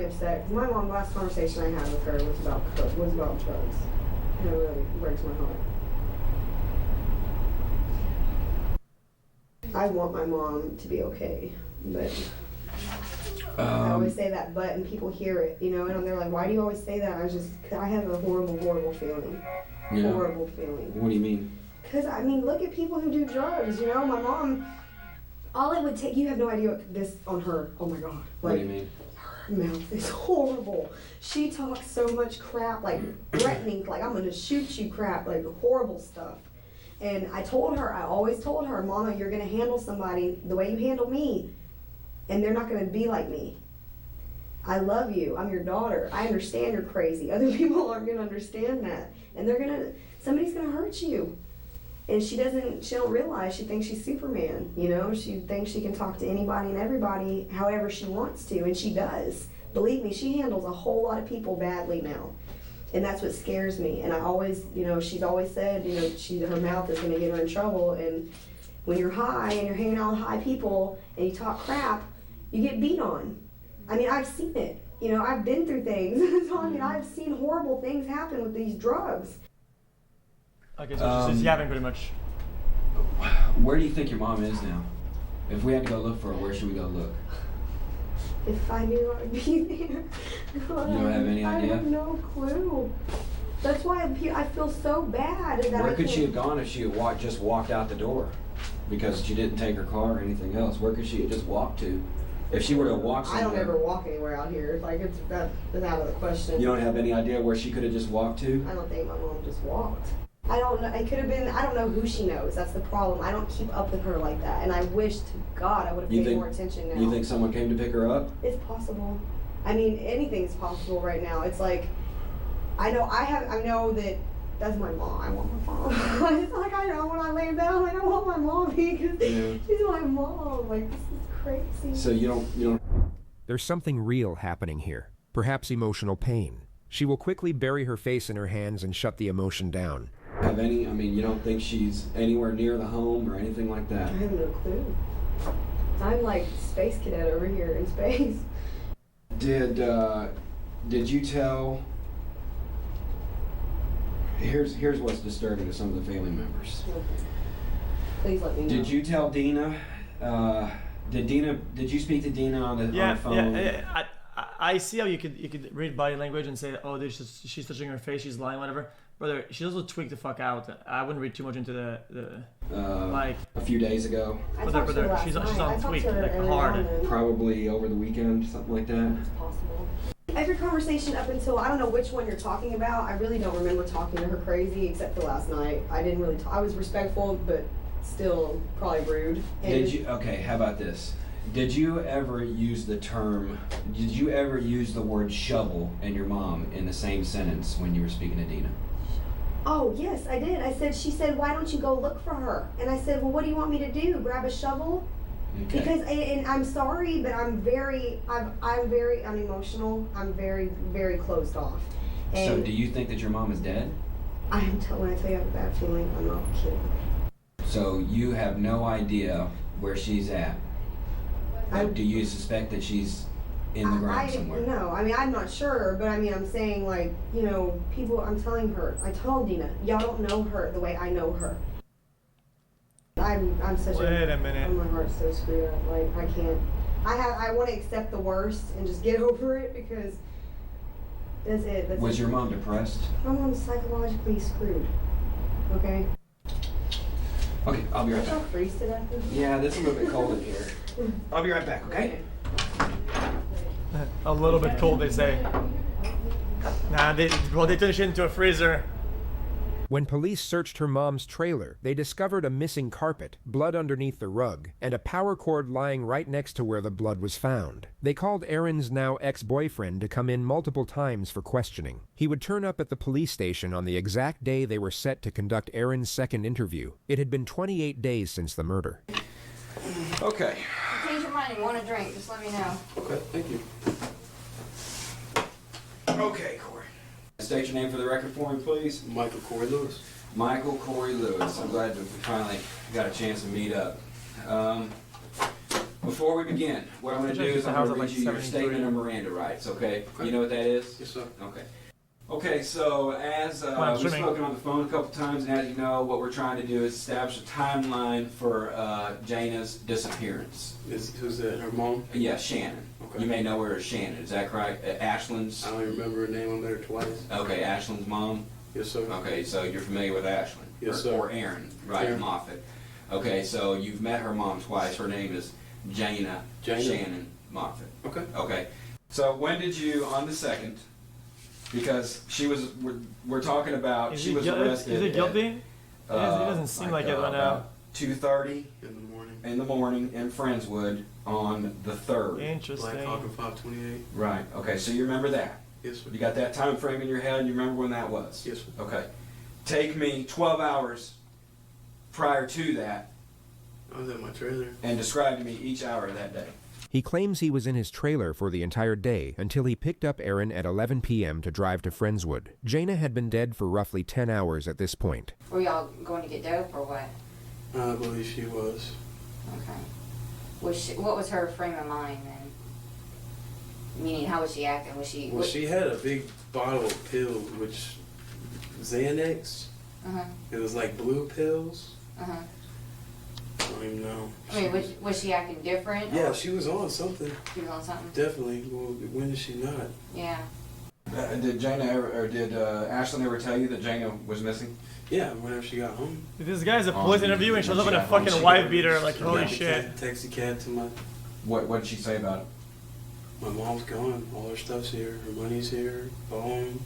upset, because my mom, last conversation I had with her was about drugs. And it really breaks my heart. I want my mom to be okay, but I always say that but, and people hear it, you know, and they're like, why do you always say that? I have a horrible, horrible feeling. Yeah. Horrible feeling. What do you mean? Because, I mean, look at people who do drugs, you know, my mom, all it would take, you have no idea what this on her, oh my God. Like, What do you mean? Her mouth is horrible. She talks so much crap, like threatening, like I'm gonna shoot you crap, like horrible stuff. And I always told her, Mama, you're gonna handle somebody the way you handle me, and they're not gonna be like me. I love you, I'm your daughter. I understand you're crazy. Other people aren't gonna understand that. And somebody's gonna hurt you. And she don't realize, she thinks she's Superman, you know? She thinks she can talk to anybody and everybody however she wants to, and she does. Believe me, she handles a whole lot of people badly now. And that's what scares me. And I always, you know, she's always said, you know, her mouth is gonna get her in trouble. And when you're high and you're hanging out with high people and you talk crap, you get beat on. I mean, I've seen it. You know, I've been through things. So, I mean, I've seen horrible things happen with these drugs. Okay, so she's yapping pretty much. Where do you think your mom is now? If we had to go look for her, where should we go look? If I knew I'd be there. You don't have any idea? I have no clue. That's why I feel so bad that Where I could can't. she have gone if she had just walked out the door? Because she didn't take her car or anything else. Where could she have just walked to? If she were to walk I somewhere. don't ever walk anywhere out here. Like, it's out of the question. You don't have any idea where she could have just walked to? I don't think my mom just walked. I don't know. It could have been. I don't know who she knows. That's the problem. I don't keep up with her like that. And I wish to God I would have paid more attention now. You think someone came to pick her up? It's possible. I mean, anything's possible right now. It's like, I know that that's my mom. I want my mom. It's like, I know when I lay down, like, I want my mom because she's my mom. Like, this is crazy. So you don't. There's something real happening here, perhaps emotional pain. She will quickly bury her face in her hands and shut the emotion down. Have any? I mean, you don't think she's anywhere near the home or anything like that? I have no clue. I'm like space cadet over here in space. Did you tell? Here's what's disturbing to some of the family members. Okay. Please let me know. Did you tell Dina? Did you speak to Dina on the phone? Yeah. I see how you could read body language and say, oh, she's touching her face, she's lying, whatever. Brother, she also tweaked the fuck out. I wouldn't read too much into the like. A few days ago. Brother, she's on tweak, like hard. Probably over the weekend, something like that. It's possible. Every conversation up until, I don't know which one you're talking about. I really don't remember talking to her crazy, except for last night. I didn't really talk. I was respectful, but still probably rude. And Okay, how about this? Did you ever use the word shovel and your mom in the same sentence when you were speaking to Dina? Oh, yes, I did. She said, why don't you go look for her? And I said, well, what do you want me to do? Grab a shovel? Okay. Because, and I'm sorry, but I'm very unemotional. I'm very, very closed off. And So do you think that your mom is dead? when I tell you I have a bad feeling, I'm not kidding. So you have no idea where she's at? Do you suspect that she's in the ground somewhere? No, I mean, I'm not sure, but I mean, I'm saying, like, you know, people, I'm telling her, I told Dina, y'all don't know her the way I know her. I'm such Wait a minute. Oh, my heart's so screwed up. Like, I can't. I want to accept the worst and just get over it because that's it. Was your mom depressed? My mom's psychologically screwed. Okay? Okay, I'll be right Don't y'all back. freeze to death? Yeah, it's a little bit cold in here. I'll be right back, okay? A little bit cold, they say. Nah, they turn shit into a freezer. When police searched her mom's trailer, they discovered a missing carpet, blood underneath the rug, and a power cord lying right next to where the blood was found. They called Aaron's now ex-boyfriend to come in multiple times for questioning. He would turn up at the police station on the exact day they were set to conduct Aaron's second interview. It had been 28 days since the murder. Okay. Change your mind and want a drink, just let me know. Okay, thank you. Okay, Corey. State your name for the record for me, please. Michael Corey Lewis. Michael Corey Lewis. I'm glad that we finally got a chance to meet up. Before we begin, what I'm going to do is I'm going to read you your statement of Miranda rights, okay? You know what that is? Yes, sir. Okay. Okay, so as we've spoken on the phone a couple times, and as you know, what we're trying to do is establish a timeline for Jana's disappearance. Who's that, her mom? Yeah, Shannon. Okay. You may know her as Shannon, is that correct? Ashland's? I don't even remember her name, I met her twice. Okay, Ashland's mom? Yes, sir. Okay, so you're familiar with Ashland? Yes, sir. Or Aaron, right, Aaron. Moffat. Okay, so you've met her mom twice. Her name is Jana Shannon Moffat. Okay. Okay. So when did you, on the 2nd, because we're talking about, she was arrested. Is he guilty? It doesn't seem like it right now. 2:30 in the morning in Friendswood on the 3rd. Interesting. Black Hawk and 528. Right. Okay. So you remember that? Yes, sir. You got that time frame in your head, and you remember when that was? Yes, sir. Okay. Take me 12 hours prior to that. I was at my trailer. And describe to me each hour of that day. He claims he was in his trailer for the entire day until he picked up Aaron at 11 p.m. to drive to Friendswood. Jana had been dead for roughly 10 hours at this point. Were y'all going to get dope or what? I believe she was. Okay. What was her frame of mind then? Meaning, how was she acting? Was she? Well, she had a big bottle of pills, which Xanax. It was like blue pills. I don't even know. I mean, was she acting different? Yeah, or? she was on something. She was on something? Definitely. Well, when is she not? Yeah. Did Jaina ever, or did Ashlyn ever tell you that Jaina was missing? Yeah, whenever she got home. This guy's a police interview and shows up in a fucking wife beater. Like, holy shit. Taxi cab to my. What did she say about it? My mom's gone. All her stuff's here. Her money's here. Phone.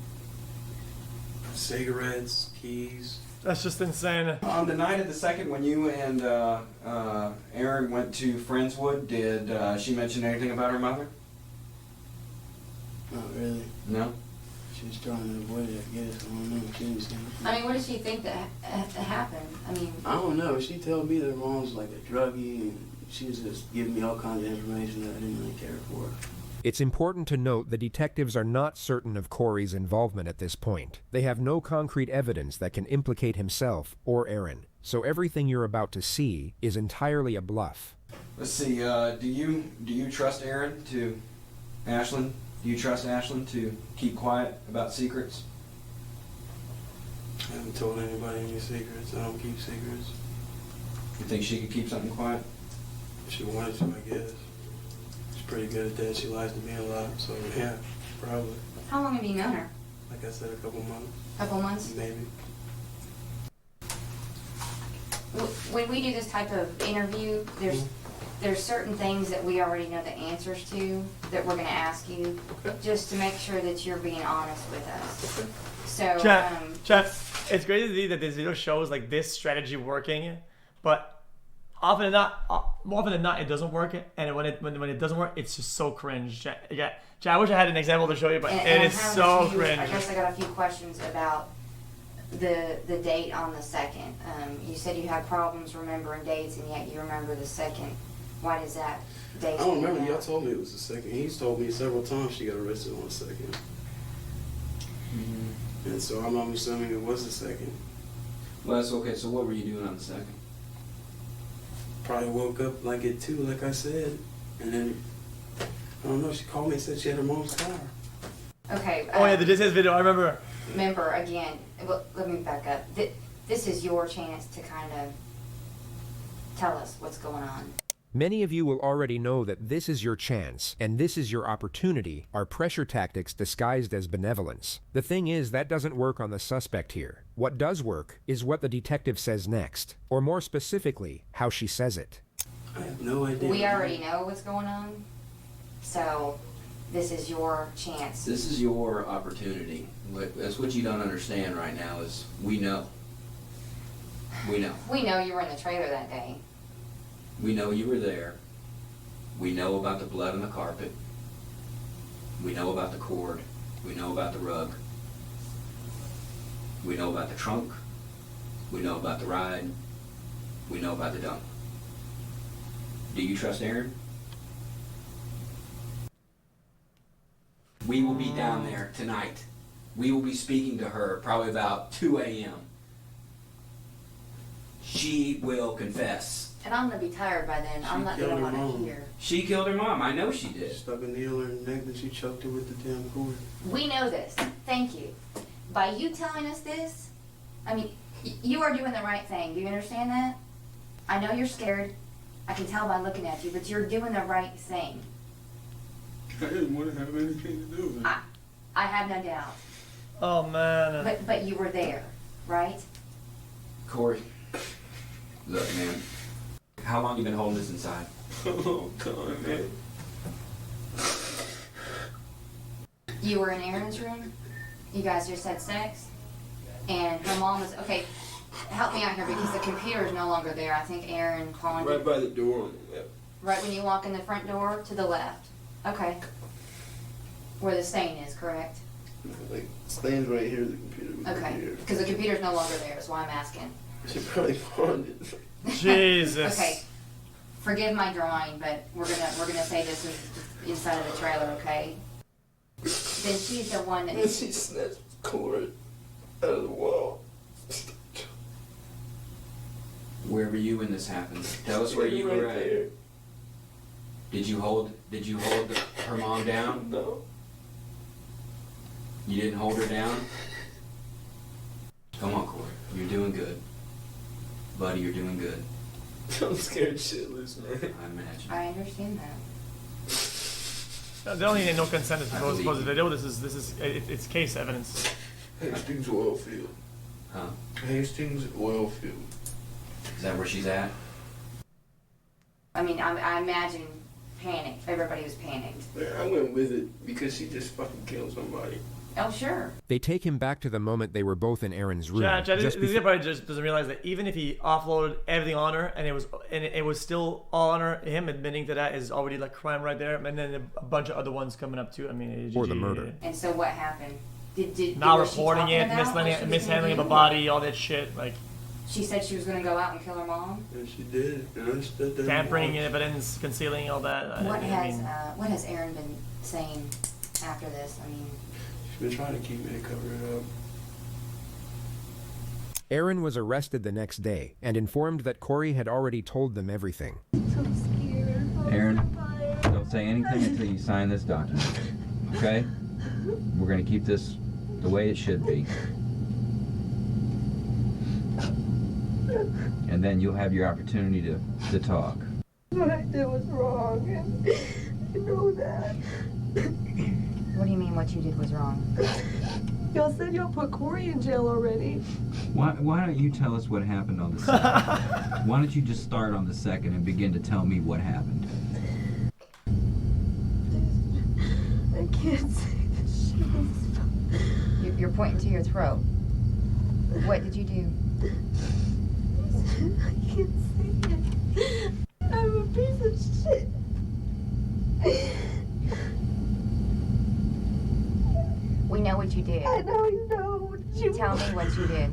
Cigarettes. Keys. That's just insane. On the night of the 2nd, when you and Aaron went to Friendswood, did she mention anything about her mother? Not really. No? She was trying to avoid it, I guess. I don't know. She was I mean, what did she think that happened? I mean, I don't know. She told me that her mom's like a druggie, and she was just giving me all kinds of information that I didn't really care for. It's important to note the detectives are not certain of Corey's involvement at this point. They have no concrete evidence that can implicate himself or Aaron, so everything you're about to see is entirely a bluff. Let's see, do you trust Aaron to Ashlyn? Do you trust Ashlyn to keep quiet about secrets? I haven't told anybody any secrets. I don't keep secrets. You think she could keep something quiet? If she wanted to, I guess. She's pretty good at that. She lies to me a lot, so yeah, probably. how long have you known her? Like I said, a couple months. Couple months? Maybe. When we do this type of interview, there's certain things that we already know the answers to that we're going to ask you, just to make sure that you're being honest with us. So, Jeff, it's great to see that this video shows like this strategy working, but more often than not, it doesn't work. And when it doesn't work, it's just so cringe. Yeah, I wish I had an example to show you, but it is so cringe. I guess I got a few questions about the date on the 2nd. You said you had problems remembering dates, and yet you remember the 2nd. Why does that date? I don't remember. Y'all told me it was the 2nd. He's told me several times she got arrested on the 2nd. Mm-hmm. And so I'm assuming it was the 2nd. Well, that's okay. So what were you doing on the 2nd? Probably woke up like at 2, like I said, and then I don't know. She called me and said she had her mom's car. Okay. Oh yeah, the distance video. I remember. Remember again. Well, let me back up. This is your chance to kind of tell us what's going on. Many of you will already know that this is your chance, and this is your opportunity, are pressure tactics disguised as benevolence. The thing is, that doesn't work on the suspect here. What does work is what the detective says next, or more specifically, how she says it. I have no idea. We already know what's going on, so this is your chance. This is your opportunity. That's what you don't understand right now is we know. We know. We know you were in the trailer that day. We know you were there. We know about the blood on the carpet. We know about the cord. We know about the rug. We know about the trunk. We know about the ride. We know about the dump. Do you trust Aaron? We will be down there tonight. We will be speaking to her probably about 2 a.m. She will confess. And I'm going to be tired by then. I'm not going to want to hear. She killed her mom. I know she did. Stuck a needle in her neck and she choked her with the damn cord. We know this. Thank you. By you telling us this, I mean, you are doing the right thing. Do you understand that? I know you're scared. I can tell by looking at you, but you're doing the right thing. I didn't want to have anything to do with it. I have no doubt. Oh, man. But you were there, right? Corey, look, man. How long you been holding this inside? A long time, man. You were in Aaron's room. You guys just had sex. And her mom was, okay, help me out here because the computer is no longer there. I think Aaron pawned it. Right by the door on the left. Right when you walk in the front door to the left. Okay. Where the stain is, correct? Like, stands right here, the computer. Okay. Because the computer's no longer there, is why I'm asking. She probably pawned it. Jesus. Okay. Forgive my drawing, but we're gonna say this is inside of the trailer, okay? Then she's the one that. And she snatched the cord out of the wall. Where were you when this happened? Tell us where you were at. There. Did you hold her mom down? No. You didn't hold her down? Come on, Corey. You're doing good. Buddy, you're doing good. I'm scared shitless, man. I imagine. I understand that. They don't need no consent to post the video. It's case evidence. Hastings oil field. Huh? Hastings oil field. Is that where she's at? I mean, I imagine panic. Everybody was panicked. I went with it because she just fucking killed somebody. Oh, sure. They take him back to the moment they were both in Erin's room. This guy probably just doesn't realize that even if he offloaded everything on her and it was still all on her, him admitting to that is already like crime right there. And then a bunch of other ones coming up too. I mean, or the murder. And so what happened? Not reporting it, mishandling of a body, all that shit. Like she said she was going to go out and kill her mom. And she did. And I stood there. Tampering evidence, concealing all that. What has Erin been saying after this? I mean. Been trying to keep me to cover it up. Erin was arrested the next day and informed that Corey had already told them everything. So scared. Erin, don't say anything until you sign this document. Okay? We're going to keep this the way it should be. And then you'll have your opportunity to talk. What I did was wrong, and I know that. What do you mean what you did was wrong? Y'all said y'all put Corey in jail already. Why don't you tell us what happened on the 2nd? Why don't you just start on the 2nd and begin to tell me what happened? I can't say this shit. You're pointing to your throat. What did you do? I can't say it. I'm a piece of shit. We know what you did. I know you know. You tell me what you did.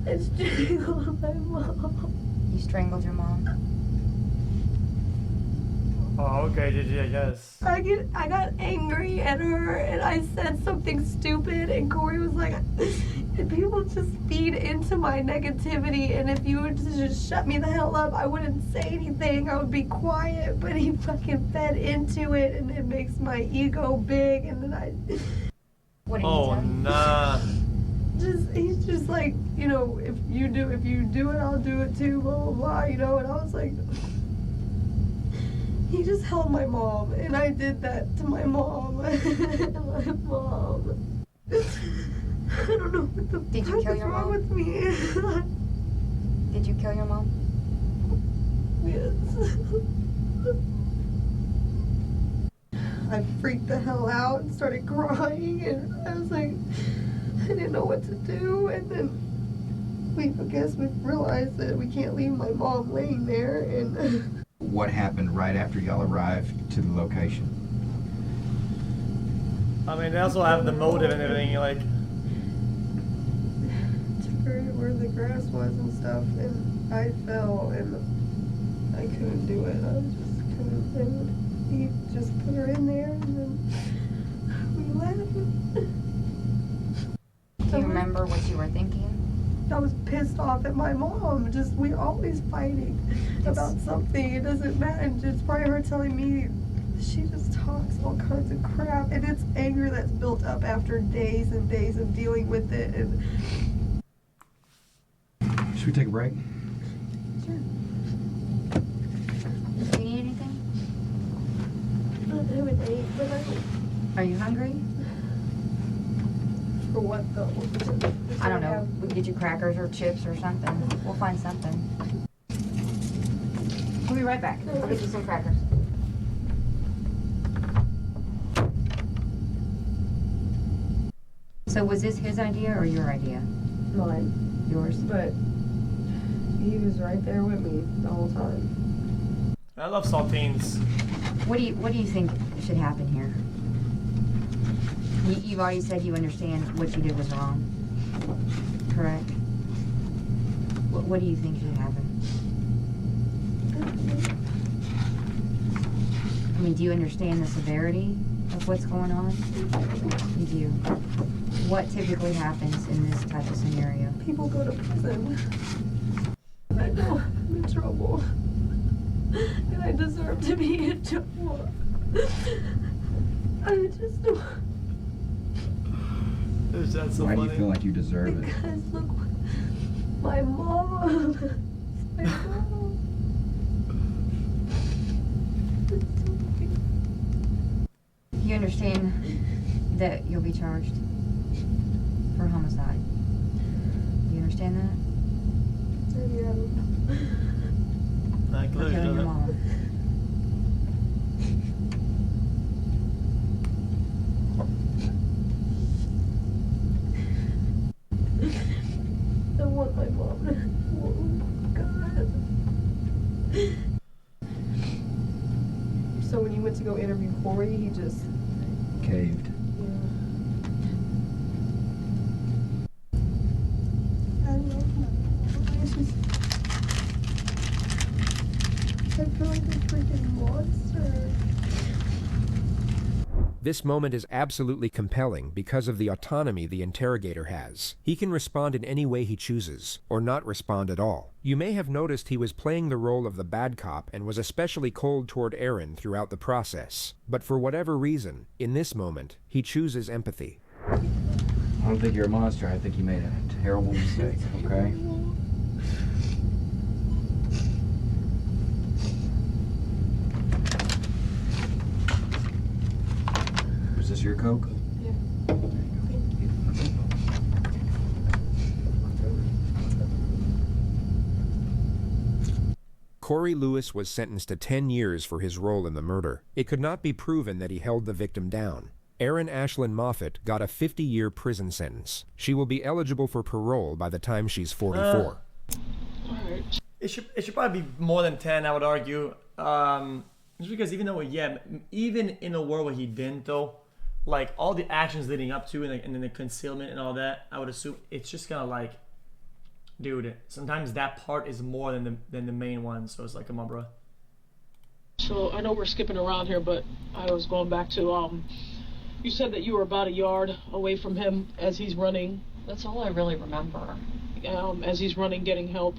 I strangled my mom. You strangled your mom? Oh, okay, did you? I guess. I got angry at her and I said something stupid and Corey was like, people just feed into my negativity and if you would just shut me the hell up, I wouldn't say anything. I would be quiet, but he fucking fed into it and it makes my ego big and then I... What did he tell you? Nah. He's just like, you know, if you do it, I'll do it too, blah, blah, blah, you know, and I was like... He just held my mom, and I did that to my mom. My mom. I don't know what the fuck is wrong with me. Did you kill your mom? Yes. I freaked the hell out and started crying, and I was like, I didn't know what to do, and then I guess we realized that we can't leave my mom laying there, and... What happened right after y'all arrived to the location? I mean, they also have the motive and everything, like... Took her to where the grass was and stuff, and I fell, and I couldn't do it. I just couldn't, and he just put her in there, and then we left. Do you remember what you were thinking? I was pissed off at my mom. Just, we're always fighting about something. It doesn't matter. It's probably her telling me she just talks all kinds of crap. And it's anger that's built up after days and days of dealing with it. And Should we take a break? Sure. Do you need anything? I haven't ate, but I... Are you hungry? For what though? I don't know. We can get you crackers or chips or something. We'll find something. We'll be right back. I'll get you some crackers. So was this his idea or your idea? Mine. Yours? But he was right there with me the whole time. I love saltines. What do you think should happen here? You've already said you understand what you did was wrong, correct? What do you think should happen? I mean, do you understand the severity of what's going on? You do. What typically happens in this type of scenario? People go to prison. I know I'm in trouble. And I deserve to be in trouble. I just don't... Why do you feel like you deserve it? Because look, my mom. My mom. understand that you'll be charged for homicide? Do you understand that? Maybe I don't know. I clearly Telling your don't. mom. I want my mom to. Oh, God. So when you went to go interview Corey, he just. Caved. I love my mom. I feel like a freaking monster. This moment is absolutely compelling because of the autonomy the interrogator has. He can respond in any way he chooses, or not respond at all. You may have noticed he was playing the role of the bad cop and was especially cold toward Aaron throughout the process. But for whatever reason, in this moment, he chooses empathy. I don't think you're a monster. I think you made a terrible mistake, okay? Was this your Coke? Yeah. Corey Lewis was sentenced to 10 years for his role in the murder. It could not be proven that he held the victim down. Erin Ashlyn Moffat got a 50-year prison sentence. She will be eligible for parole by the time she's 44. It should probably be more than 10, I would argue. Just because even though, yeah, even in a world where he didn't, though, like all the actions leading up to and then the concealment and all that, I would assume it's just kind of like, dude, sometimes that part is more than the main one. So it's like, come on, bro. So I know we're skipping around here, but I was going back to you said that you were about a yard away from him as he's running. That's all I really remember. As he's running, getting help.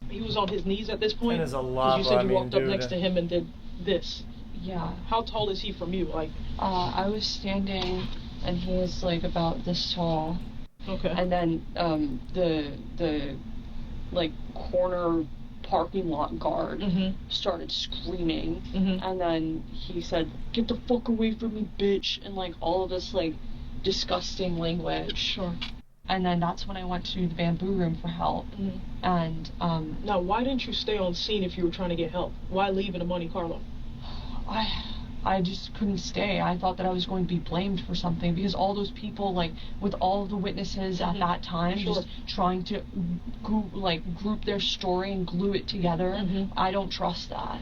He was on his knees at this point. And there's a lot. You said you walked up next to him and did this. Yeah. How tall is he from you? Like, I was standing, and he was like about this tall. Okay. And then the like corner parking lot guard started screaming, and then he said, "Get the fuck away from me, bitch!" and like all of this like disgusting language. Sure. And then that's when I went to the bamboo room for help. And now, why didn't you stay on scene if you were trying to get help? Why leave in a Monte Carlo? I just couldn't stay. I thought that I was going to be blamed for something because all those people, like, with all of the witnesses at that time, just trying to group their story and glue it together. I don't trust that.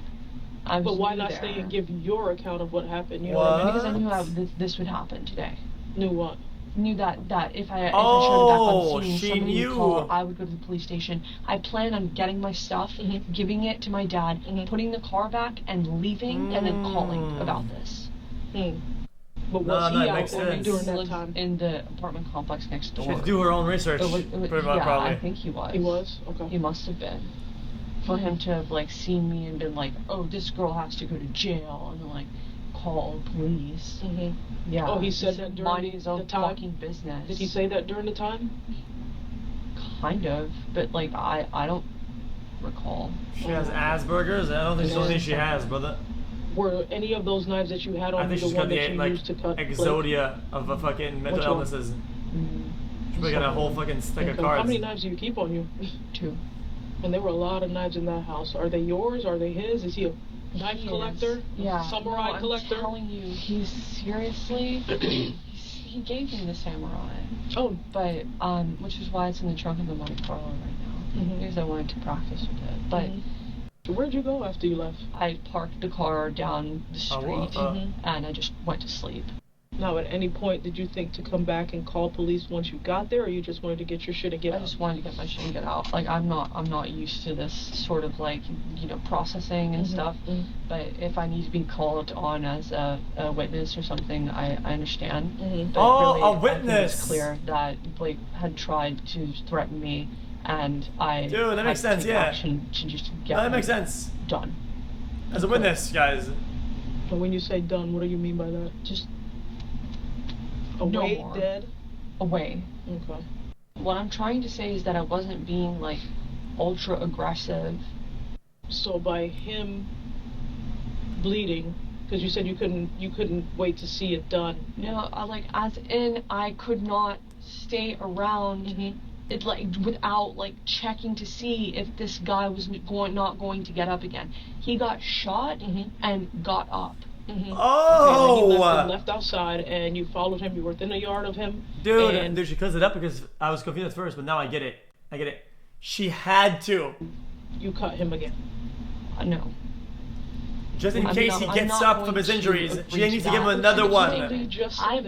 But why not stay and give your account of what happened? You know what I mean? Because I knew how this would happen today. Knew what? Knew that if I showed back on scene, she somebody knew. would call, I would go to the police station. I planned on getting my stuff, giving it to my dad, putting the car back, and leaving, and then calling about this. But was he out during that time? In the apartment complex next door. She'd do her own research. Yeah, probably. I think he was. He was? Okay. He must have been. For him to have like seen me and been like, oh, this girl has to go to jail, and then like call police. Yeah. Oh, he said that during minding his own the time? fucking business. Did he say that during the time? Kind of, but like I don't recall. She has Asperger's? I don't think she has, brother. Were any of those knives that you had on you the one that you used to cut? Exodia of a fucking mental illnesses. She probably got a whole fucking stack of cards. How many knives do you keep on you? 2. And there were a lot of knives in that house. Are they yours? Are they his? Is he a knife collector? Yeah. Samurai collector? I'm telling you, he's seriously. He gave me the samurai. Oh. But which is why it's in the trunk of the Monte Carlo right now. Because I wanted to practice with it. But. Where'd you go after you left? I parked the car down the street and I just went to sleep. Now, at any point, did you think to come back and call police once you got there, or you just wanted to get your shit and get out? I just wanted to get my shit and get out. Like, I'm not used to this sort of like, processing and stuff. But if I need to be called on as a witness or something, I understand. But really, a witness! I think it's clear that Blake had tried to threaten me. And I that makes sense, yeah. Action to just get that makes sense. Done. As a witness, guys. But when you say done, what do you mean by that? Just away, dead? Away. Okay. What I'm trying to say is that I wasn't being like ultra aggressive. So by him bleeding, Because you said you couldn't wait to see it done. No, I could not stay around it without checking to see if this guy was not going to get up again. He got shot and got up. Oh! Okay, he left outside, and you followed him. You were within a yard of him. Dude, she closed it up because I was confused at first, but now I get it. She had to. You cut him again. No. Just in case he gets up from his injuries, she needs to give him another one.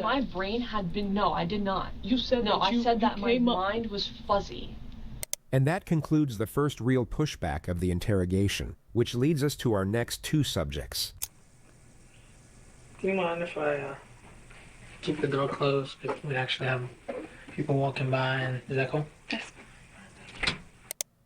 My brain had been, no, I did not. You said no, that I said that my came up. mind was fuzzy. And that concludes the first real pushback of the interrogation, which leads us to our next two subjects. Do you mind if I keep the door closed if we actually have people walking by? And is that cool? Yes.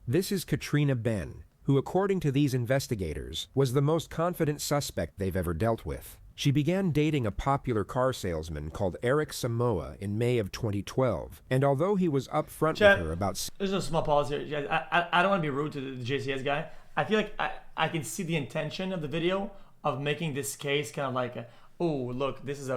This is Katrina Ben, who, according to these investigators, was the most confident suspect they've ever dealt with. She began dating a popular car salesman called Eric Samoa in May of 2012, and although he was upfront with her about... There's a small pause here. Guys, I don't want to be rude to the JCS guy. I feel like I can see the intention of the video of making this case kind of like, oh, look, this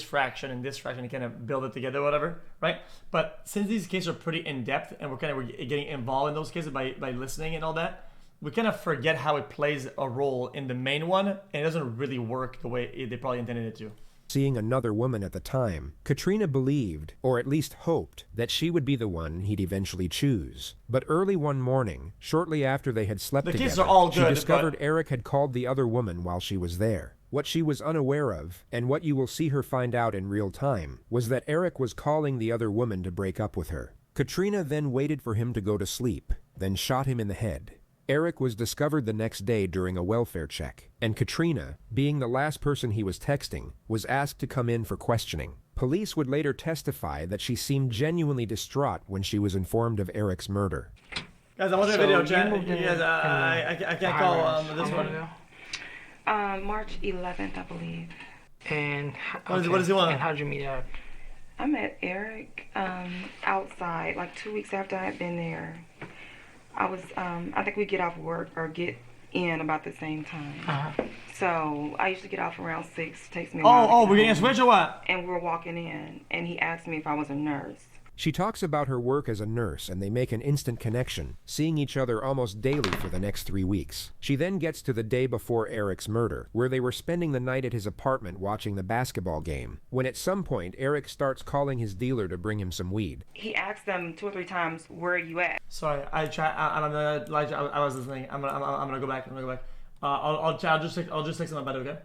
fraction and this fraction, and kind of build it together, whatever, right? But since these cases are pretty in-depth, and we're getting involved in those cases by listening and all that, we kind of forget how it plays a role in the main one, and it doesn't really work the way they probably intended it to. Seeing another woman at the time, Katrina believed, or at least hoped, that she would be the one he'd eventually choose. But early one morning, shortly after they had slept together, cases are all she good, discovered Eric had called the other woman while she was there. What she was unaware of, and what you will see her find out in real time, was that Eric was calling the other woman to break up with her. Katrina then waited for him to go to sleep, then shot him in the head. Eric was discovered the next day during a welfare check, and Katrina, being the last person he was texting, was asked to come in for questioning. Police would later testify that she seemed genuinely distraught when she was informed of Eric's murder. Guys, I want a video chat. Guys, I can't call this one. March 11th, I believe. And what does he want? And how'd you meet up? I met Eric outside, like 2 weeks after I had been there. I think we get off work or get in about the same time. So I usually get off around 6. Takes me a while. We're getting a switch or what? And we're walking in, and he asked me if I was a nurse. She talks about her work as a nurse, and they make an instant connection, seeing each other almost daily for the next 3 weeks. She then gets to the day before Eric's murder, where they were spending the night at his apartment watching the basketball game, when at some point Eric starts calling his dealer to bring him some weed. He asked them 2 or 3 times, "Where are you at?" Sorry, I was listening. I'm gonna go back. I'll just text him about it, okay?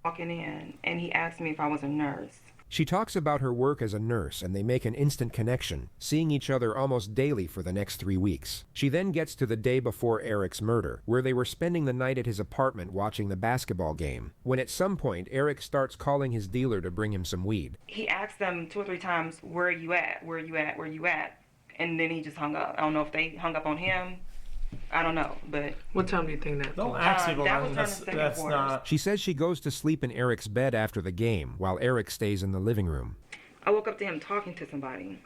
Walking in, and he asked me if I was a nurse. She talks about her work as a nurse, and they make an instant connection, seeing each other almost daily for the next 3 weeks. She then gets to the day before Eric's murder, where they were spending the night at his apartment watching the basketball game, when at some point Eric starts calling his dealer to bring him some weed. He asked them 2 or 3 times, "Where are you at? Where are you at? Where are you at?" And then he just hung up. I don't know if they hung up on him. I don't know, but... What time do you think that? Don't ask people, man. That's not... She says she goes to sleep in Eric's bed after the game, while Eric stays in the living room. I woke up to him talking to somebody,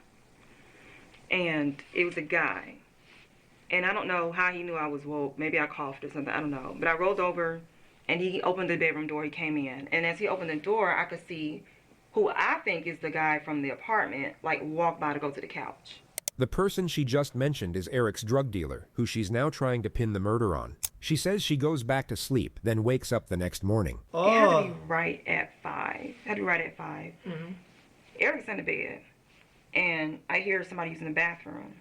and it was a guy. And I don't know how he knew I was woke. Maybe I coughed or something. I don't know. But I rolled over, and he opened the bedroom door. He came in. And as he opened the door, I could see who I think is the guy from the apartment, walk by to go to the couch. The person she just mentioned is Eric's drug dealer, who she's now trying to pin the murder on. She says she goes back to sleep, then wakes up the next morning. It had to be right at 5. Mm-hmm. Eric's in the bed, and I hear somebody using the bathroom.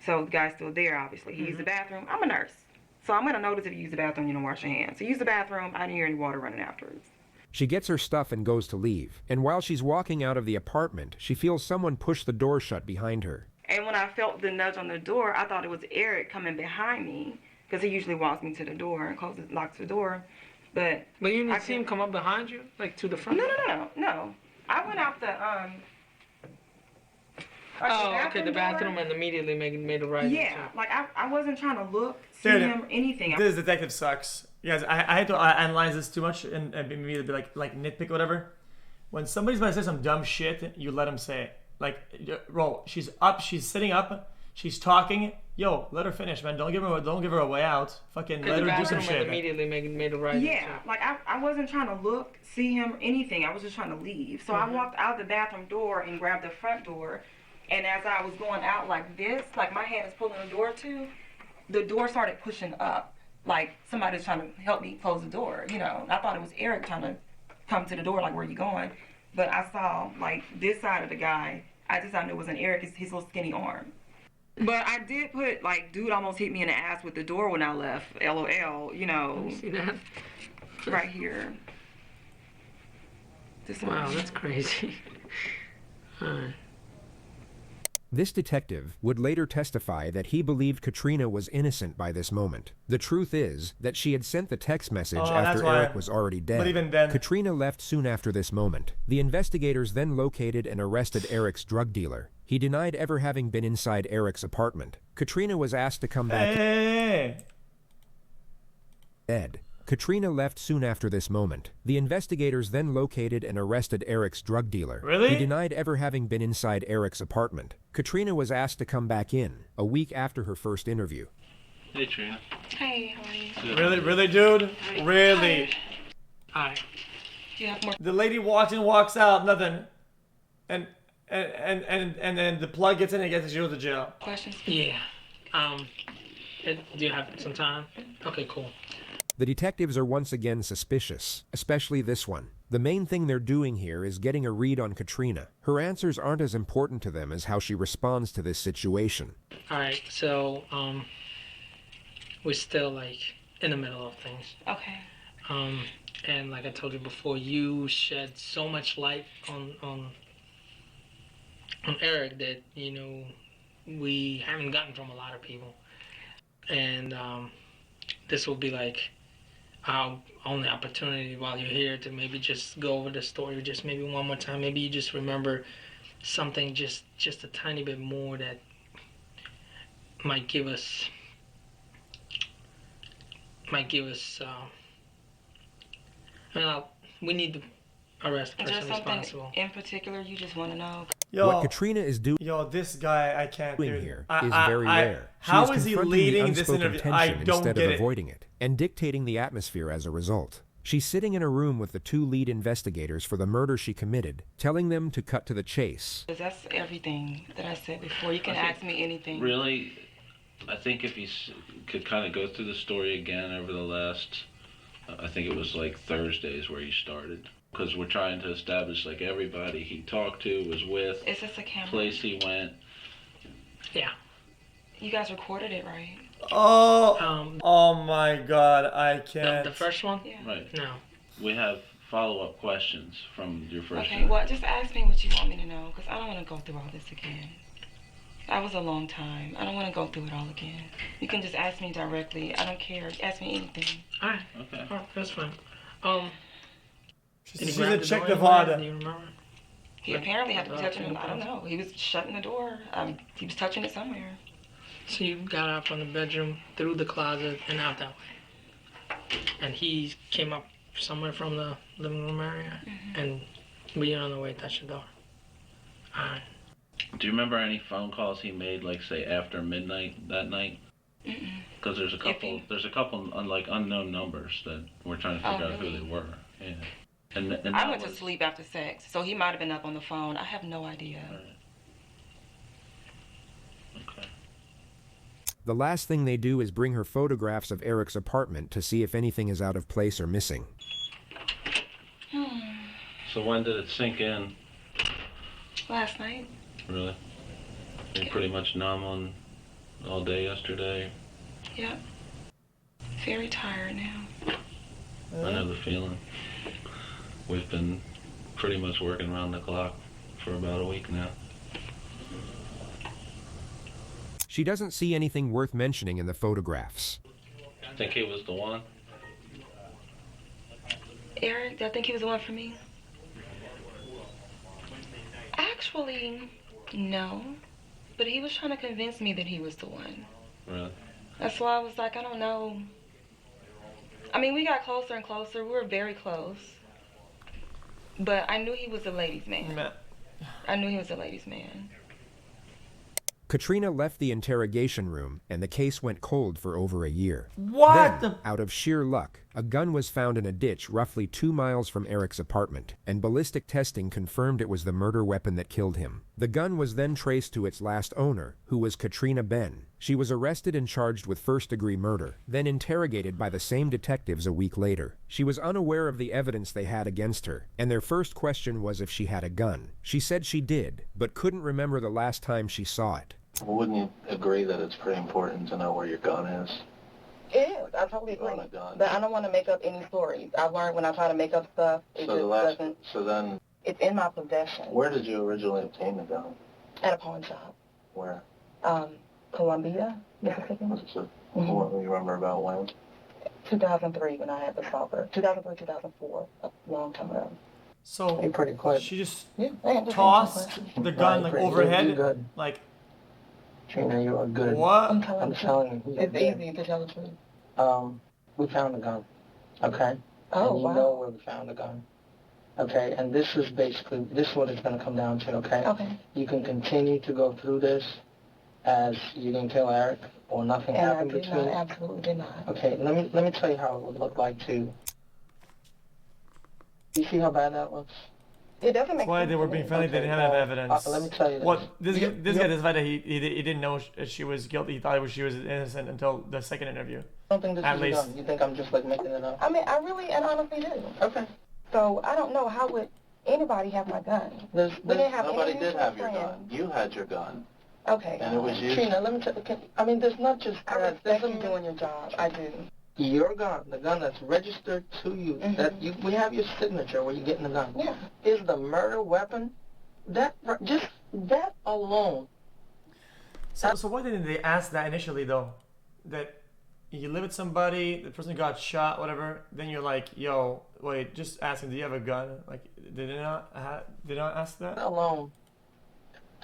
So the guy's still there, obviously. He used the bathroom. I'm a nurse, so I'm going to notice if you use the bathroom, you don't wash your hands. So use the bathroom. I didn't hear any water running afterwards. She gets her stuff and goes to leave, and while she's walking out of the apartment, she feels someone push the door shut behind her. And when I felt the nudge on the door, I thought it was Eric coming behind me, because he usually walks me to the door and locks the door. But you didn't see him come up behind you, to the front? No. I went out the the bathroom and immediately made a right. Yeah, I wasn't trying to look, see him, anything. This detective sucks. Guys, I had to analyze this too much and maybe be like nitpick or whatever. When somebody's about to say some dumb shit, you let them say it. Bro, she's up, she's sitting up, she's talking, Yo, let her finish, man. Don't give her a way out. Fucking let her do some shit. Immediately made a right. Yeah, like I wasn't trying to look, see him, anything. I was just trying to leave. So I walked out the bathroom door and grabbed the front door. And as I was going out like this, like my hand is pulling the door too, the door started pushing up. Like somebody's trying to help me close the door, you know. I thought it was Eric trying to come to the door, like, where you going? But I saw like this side of the guy. I just knew it wasn't Eric, his little skinny arm. But I did put, like, dude almost hit me in the ass with the door when I left. LOL, you know. You see that? Right here. Wow, that's crazy. This detective would later testify that he believed Katrina was innocent by this moment. The truth is that she had sent the text message after Eric was already dead. But even then... Katrina left soon after this moment. The investigators then located and arrested Eric's drug dealer. He denied ever having been inside Eric's apartment. Katrina was asked to come back dead. Katrina left soon after this moment. The investigators then located and arrested Eric's drug dealer. Really? He denied ever having been inside Eric's apartment. Katrina was asked to come back in a week after her first interview. Hey, Trina. Hey, how are you? Really, dude? Really? Hi. The lady walks in, walks out, nothing. And then the plug gets in and gets you to jail. Questions? Yeah. Do you have some time? Okay, cool. The detectives are once again suspicious, especially this one. The main thing they're doing here is getting a read on Katrina. Her answers aren't as important to them as how she responds to this situation. Alright, so, we're still, like, in the middle of things. Okay. And like I told you before, you shed so much light on Eric that, you know, we haven't gotten from a lot of people. And this will be like our only opportunity while you're here to maybe just go over the story just maybe one more time. Maybe you just remember something just a tiny bit more that might give us we need to arrest the Is there person something responsible. in particular you just want to know? What Katrina is doing this guy, I can't do here is very rare. How is he leading this unspoken interview? I tension don't instead get of it. avoiding it, and dictating the atmosphere as a result. She's sitting in a room with the two lead investigators for the murder she committed, telling them to cut to the chase. That's everything that I said before. You can ask me anything. Really, I think if he could kind of go through the story again over the last, I think it was like Thursdays where he started. Because we're trying to establish like everybody he talked to, was with, Is this a camera? place he went. Yeah. You guys recorded it, right? Oh my God, I can't. The first one? Yeah. Right. No. We have follow-up questions from your first Okay, well, just ask me what you want me to know, because I don't want to go through all this again. That was a long time. I don't want to go through it all again. You can just ask me directly. I don't care. Ask me anything. Alright. Okay. Alright, that's fine. She's a Czech Nevada. Do you remember? He apparently had to be touching it. I don't know. He was shutting the door. He was touching it somewhere. So you got out from the bedroom, through the closet, and out that way. And he came up somewhere from the living room area, and we were on the way to touch the door. Alright. Do you remember any phone calls he made, like say after midnight that night? Because there's a couple like unknown numbers that we're trying to figure out who they were. Yeah. And I went to sleep after sex, so he might have been up on the phone. I have no idea. Okay. The last thing they do is bring her photographs of Eric's apartment to see if anything is out of place or missing. So when did it sink in? Last night. Really? You're pretty much numb on all day yesterday. Yep. Very tired now. I know the feeling. We've been pretty much working around the clock for about a week now. She doesn't see anything worth mentioning in the photographs. I think he was the one. Eric, do I think he was the one for me? Actually, no. But he was trying to convince me that he was the one. Really? That's why I was like, I don't know. I mean, we got closer and closer. We were very close. But I knew he was a ladies' man. I knew he was a ladies' man. Katrina left the interrogation room, and the case went cold for over a year. What? Then, out of sheer luck, a gun was found in a ditch roughly 2 miles from Eric's apartment, and ballistic testing confirmed it was the murder weapon that killed him. The gun was then traced to its last owner, who was Katrina Ben. She was arrested and charged with first-degree murder, then interrogated by the same detectives a week later. She was unaware of the evidence they had against her, and their first question was if she had a gun. She said she did, but couldn't remember the last time she saw it. Well, wouldn't you agree that it's pretty important to know where your gun is? It is. I totally agree. But I don't want to make up any stories. I've learned when I try to make up stuff, it just doesn't. So then, It's in my possession. where did you originally obtain the gun? At a pawn shop. Where? Columbia, Mississippi. So, what do you remember about when? 2003 when I had the stalker. 2003, 2004. A long time ago. So pretty quick. she just Yeah, tossed the gun like overhead, good. like Trina, you are good. what? I'm telling you. It's easy to tell the truth. We found the gun. Okay? Oh, and you wow. know where we found the gun. Okay, and this is what it's going to come down to, okay? Okay. You can continue to go through this as you didn't kill Eric, or nothing And I happened did between. not, absolutely did not. Okay, let me tell you how it would look like too. You see how bad that looks? It doesn't make That's why sense they were to being me. friendly. They didn't have evidence. Let me tell you this. What this guy testified that he didn't know she was guilty. He thought she was innocent until the second interview. I don't think this At is least. a gun. You think I'm just like making it up? I mean, I really and honestly do. Okay. So I don't know how would anybody have my gun. We didn't have Nobody any did mutual have your friends. gun. You had your gun. Okay. And it was used. Trina, let me tell you. I mean, there's not just I that. There's respect you doing your job. I do. Your gun, the gun that's registered to you, that we have your signature where you're getting the gun. Yeah. Is the murder weapon? Just that alone. So why didn't they ask that initially though? That you live with somebody, the person got shot, whatever. Then you're like, yo, wait, just ask him, do you have a gun? Like, did they not ask that? Alone.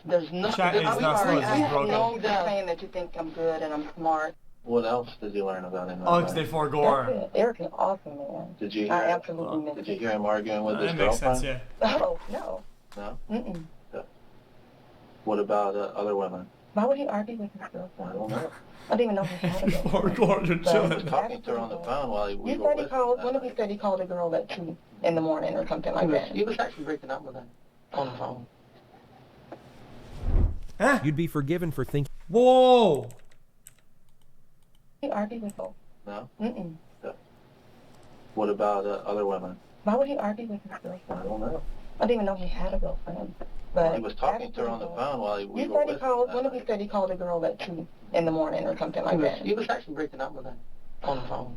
There's no. Chat is not slow, it's just broken. No doubt. Saying that you think I'm good and I'm smart. What else did you learn about him? Oh, because they forgore. That's it. Eric's an awesome man. Did you? I absolutely miss Did you hear him arguing with his That makes girlfriend? sense, yeah. Oh, no. No. Mm-mm. What about other women? Why would he argue with his girlfriend? I don't know. I didn't even know he had a girlfriend. Forgore, you're He was chilling. talking to her on the phone while we You were said he with called, him. one of you said he called a girl at 2 in the morning or something like that. He was actually breaking up with her on the phone. Huh? You'd be forgiven for thinking. Whoa! He argued with her. No? Mm-mm. What about other women? Why would he argue with his girlfriend? I don't know. I didn't even know he had a girlfriend. But He was talking to her on the phone while we you were said with he him. called, one of you said he called a girl at 2 in the morning or something like that. He was actually breaking up with her on the phone.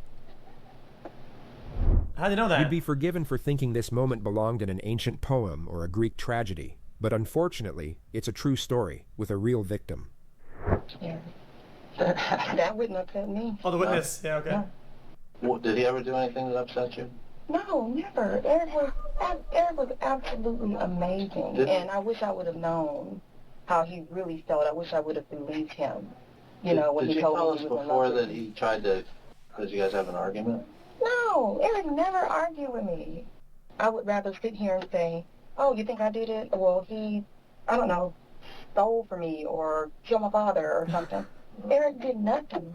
How do you know that? You'd be forgiven for thinking this moment belonged in an ancient poem or a Greek tragedy. But unfortunately, it's a true story with a real victim. Yeah. That wouldn't upset me. Oh, the witness. Yeah, okay. Did he ever do anything that upset you? No, never. Eric was absolutely amazing, and I wish I would have known how he really felt. I wish I would have believed him. You know, when Did he you told tell me us he was in before love with that me. he tried to, because you guys have an argument? No, Eric never argued with me. I would rather sit here and say, "Oh, you think I did it? Well, he, I don't know, stole from me or killed my father or something." Eric did nothing.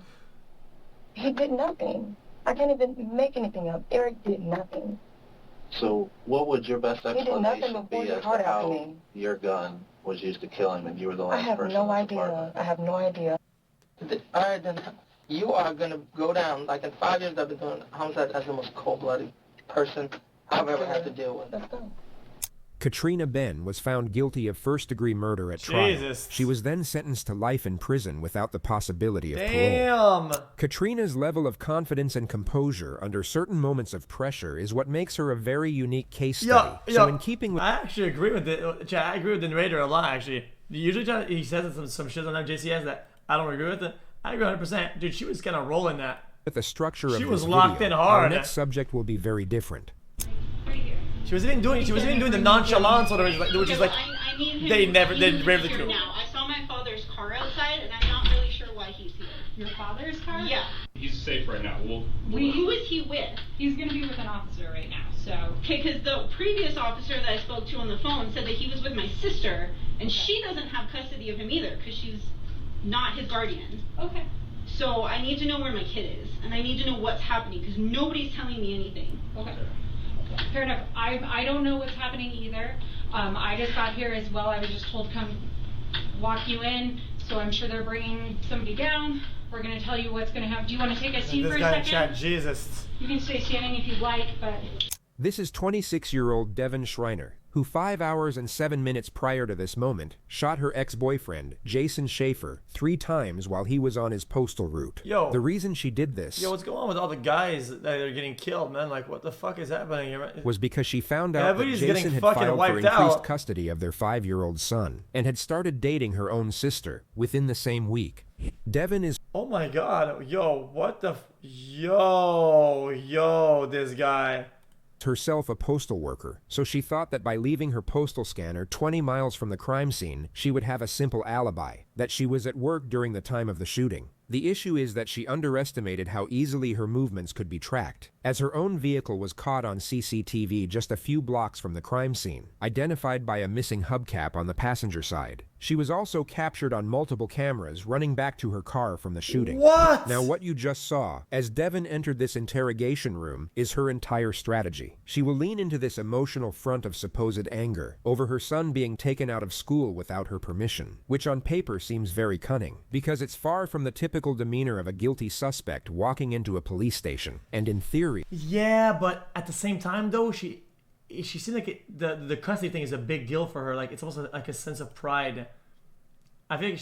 He did nothing. I can't even make anything up. Eric did nothing. So what would your best He did nothing explanation before be he as caught to out to how me. your gun was used to kill him and you were the I last have person no in his idea. apartment? I have no idea. All right, then you are going to go down, like in 5 years I've been doing homicide as the most cold-blooded person I've ever had to deal with. Let's go. Katrina Ben was found guilty of first-degree murder at trial. Jesus. She was then sentenced to life in prison without the possibility of parole. Damn! Katrina's level of confidence and composure under certain moments of pressure is what makes her a very unique case study. So in keeping with... I actually agree with it. Chad, I agree with the narrator a lot, actually. Usually, Chad, he says some shit on JCS that I don't agree with it. I agree 100%. Dude, she was kind of rolling that. With the structure of She this was locked video, in hard. Our next subject will be very different. She wasn't even doing the nonchalance or whatever, which is like I need him. they He's rarely here do. now. I saw my father's car outside, and I'm not really sure why he's here. Your father's car? Yeah. He's safe right now. Who is he with? He's gonna be with an officer right now, so. Okay, because the previous officer that I spoke to on the phone said that he was with my sister, and she doesn't have custody of him either, because she's not his guardian. Okay. So I need to know where my kid is, and I need to know what's happening because nobody's telling me anything. Okay. Fair enough. I don't know what's happening either. I just got here as well. I was just told to come walk you in, so I'm sure they're bringing somebody down. We're going to tell you what's going to happen. Do you want to take a seat for a second? This guy in chat, Jesus. You can stay standing if you'd like, but... This is 26-year-old Devin Schreiner, who 5 hours and 7 minutes prior to this moment shot her ex-boyfriend, Jason Schaefer, 3 times while he was on his postal route. Yo. The reason she did this What's going on with all the guys that are getting killed, man? Like, what the fuck is happening here? was because she found out that Everybody's Jason getting had fucking filed for wiped increased out. custody of their 5-year-old son and had started dating her own sister within the same week. Devin is... Oh my god. Yo, what the... Yo, this guy. herself a postal worker, so she thought that by leaving her postal scanner 20 miles from the crime scene, she would have a simple alibi, that she was at work during the time of the shooting. The issue is that she underestimated how easily her movements could be tracked, as her own vehicle was caught on CCTV just a few blocks from the crime scene, identified by a missing hubcap on the passenger side. She was also captured on multiple cameras running back to her car from the shooting. What? Now what you just saw, as Devin entered this interrogation room, is her entire strategy. She will lean into this emotional front of supposed anger over her son being taken out of school without her permission, which on paper seems very cunning, because it's far from the typical demeanor of a guilty suspect walking into a police station, and in theory... Yeah, but at the same time, though, she seemed like the custody thing is a big deal for her. Like, it's almost like a sense of pride. I feel like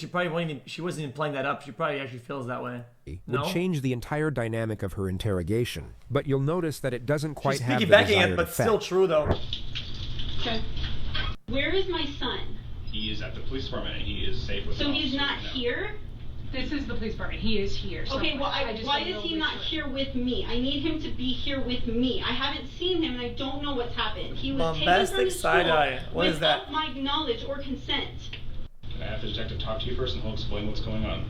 she wasn't even playing that up. She probably actually feels that way. would change the entire dynamic of her interrogation, but you'll notice that it doesn't quite She's have the piggybacking desired it, but effect. still true, though. Okay. Where is my son? He is at the police department and he is safe with So he's not here? This is the police department. He is here. So Okay, well, why is he not here with me? I need him to be here with me. I haven't seen him and I don't know what's happened. He was taken from Bombastic the school side-eye. What is that? without my knowledge or consent. Can I have the detective talk to you first and he'll explain what's going on?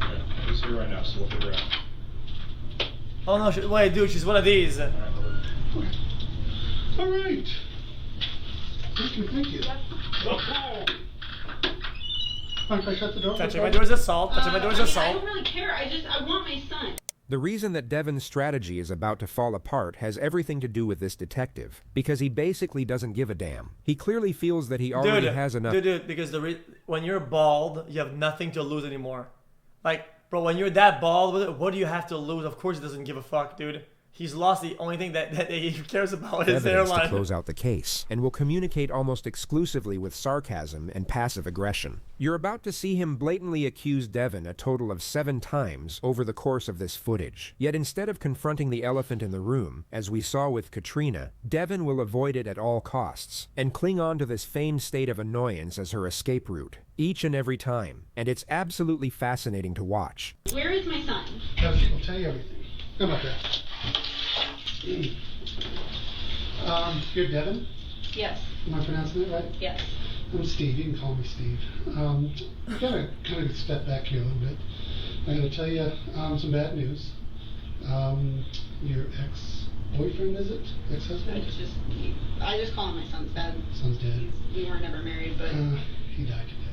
Okay, he's here right now, so we'll figure it out. Oh no, wait, dude, she's one of these. All right. Thank you. Mind if I shut the door? Touching my door's assault. Touching my door's I assault. don't really care. I want my son. The reason that Devin's strategy is about to fall apart has everything to do with this detective, because he basically doesn't give a damn. He clearly feels that he already has enough... Dude, because when you're bald, you have nothing to lose anymore. Like, bro, when you're that bald, what do you have to lose? Of course he doesn't give a fuck, dude. He's lost the only thing that he cares about is evidence airline. to close out the case, and will communicate almost exclusively with sarcasm and passive aggression. You're about to see him blatantly accuse Devin a total of 7 times over the course of this footage. Yet instead of confronting the elephant in the room, as we saw with Katrina, Devin will avoid it at all costs, and cling on to this feigned state of annoyance as her escape route, each and every time, and it's absolutely fascinating to watch. Where is my son? I'll tell you everything. How about that? You're Devin? Yes. Am I pronouncing it right? Yes. I'm Steve. You can call me Steve. I gotta kind of step back here a little bit. I gotta tell you some bad news. Your ex-boyfriend, is it? Ex-husband? I just call him my son's dad. Son's dead. We were never married, but He died today.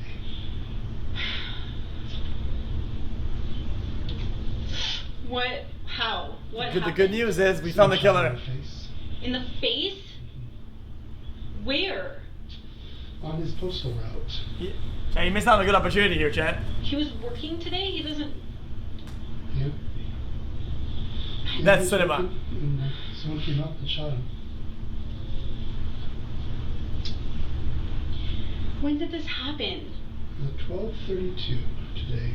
what? How? What happened? The good news is we found the killer. In the face? Where? On his postal route. Yeah, you missed out on a good opportunity here, Chad. He was working today? He doesn't... Yeah. That's cinema. And someone came up and shot him. When did this happen? 12:32 today.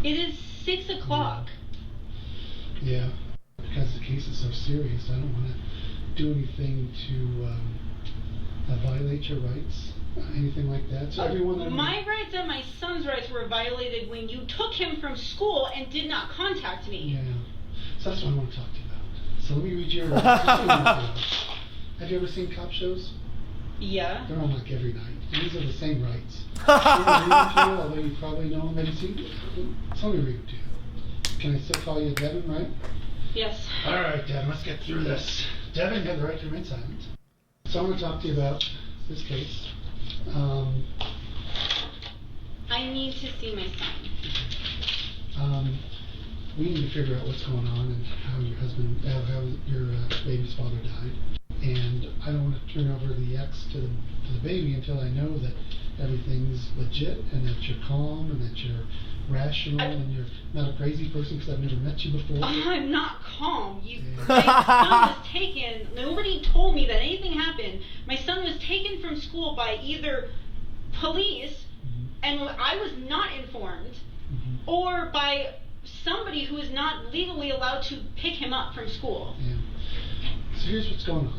It is 6 o'clock. Yeah, because the case is so serious, I don't want to do anything to violate your rights, anything like that. So everyone that My rights and my son's rights were violated when you took him from school and did not contact me. Yeah, so that's what I want to talk to you about. So let me read your rights. Have you ever seen cop shows? Yeah. They're on like every night. These are the same rights. I'm gonna read them to you, although you probably know them. Have you seen? So let me read it to you. Can I still call you Devin, right? Yes. All right, Devin, let's get through this. Devin had the right to remain silent. So I want to talk to you about this case. I need to see my son. We need to figure out what's going on and how your husband, how your baby's father died. And I don't want to turn over the ex to the baby until I know that everything's legit and that you're calm and that you're rational and you're not a crazy person, because I've never met you before. I'm not calm. My son was taken. Nobody told me that anything happened. My son was taken from school by either police, and I was not informed, or by somebody who is not legally allowed to pick him up from school. Yeah. So here's what's going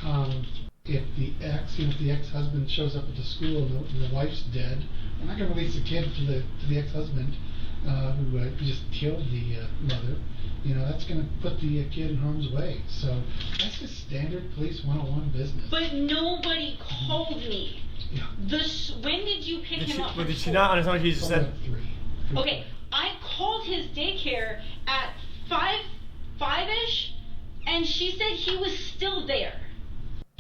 on. If the ex-husband shows up at the school and the wife's dead, we're not going to release the kid to the ex-husband who just killed the mother. That's going to put the kid in harm's way. So that's just standard police 101 business. But nobody called me. Yeah. When did you pick him up from Did she school? not understand what you just said? Okay, I called his daycare at 5-ish, and she said he was still there.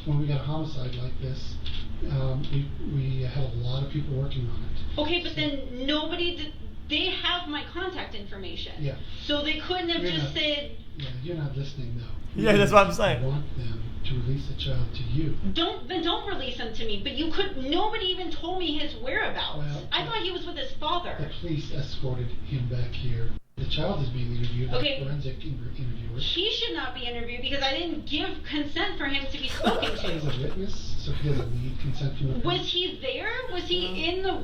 When we got a homicide like this, we had a lot of people working on it. Okay, but then nobody did. They have my contact information. Yeah. So they couldn't have said. Yeah, you're not listening though. Yeah, that's what I'm saying. I want them to release the child to you. Don't release him to me. But you could. Nobody even told me his whereabouts. Well, I thought he was with his father. The police escorted him back here. The child is being interviewed by forensic interviewers. He should not be interviewed because I didn't give consent for him to be spoken to. He's a witness, so he doesn't need consent from the police. Was he there? Was he in the?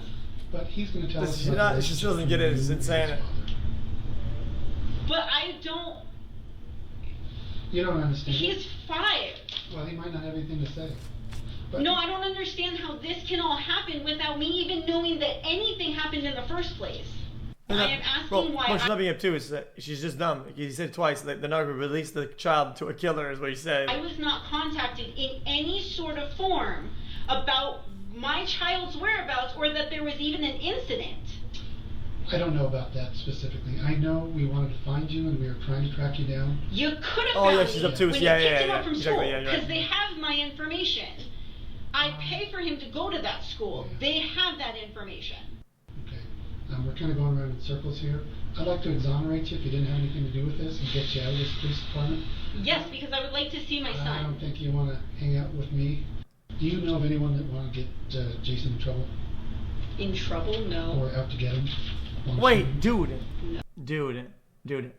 But he's going to tell us. She still doesn't get it. It's insane. But I don't. You don't understand. He's 5. Well, he might not have anything to say. But no, I don't understand how this can all happen without me even knowing that anything happened in the first place. I am asking why. She's not being up too. Is that she's just dumb. He said twice that they're not going to release the child to a killer, is what he said. I was not contacted in any sort of form about my child's whereabouts or that there was even an incident. I don't know about that specifically. I know we wanted to find you and we were trying to track you down. You could have found me she's up too. when Yeah, you picked him up from exactly, school because right. they have my information. I pay for him to go to that school. They have that information. We're kind of going around in circles here. I'd like to exonerate you if you didn't have anything to do with this and get you out of this police department. Yes, because I would like to see my son. I don't think you want to hang out with me. Do you know of anyone that want to get Jason in trouble? In trouble? No. Or out to get him? Wait, dude. No. Dude.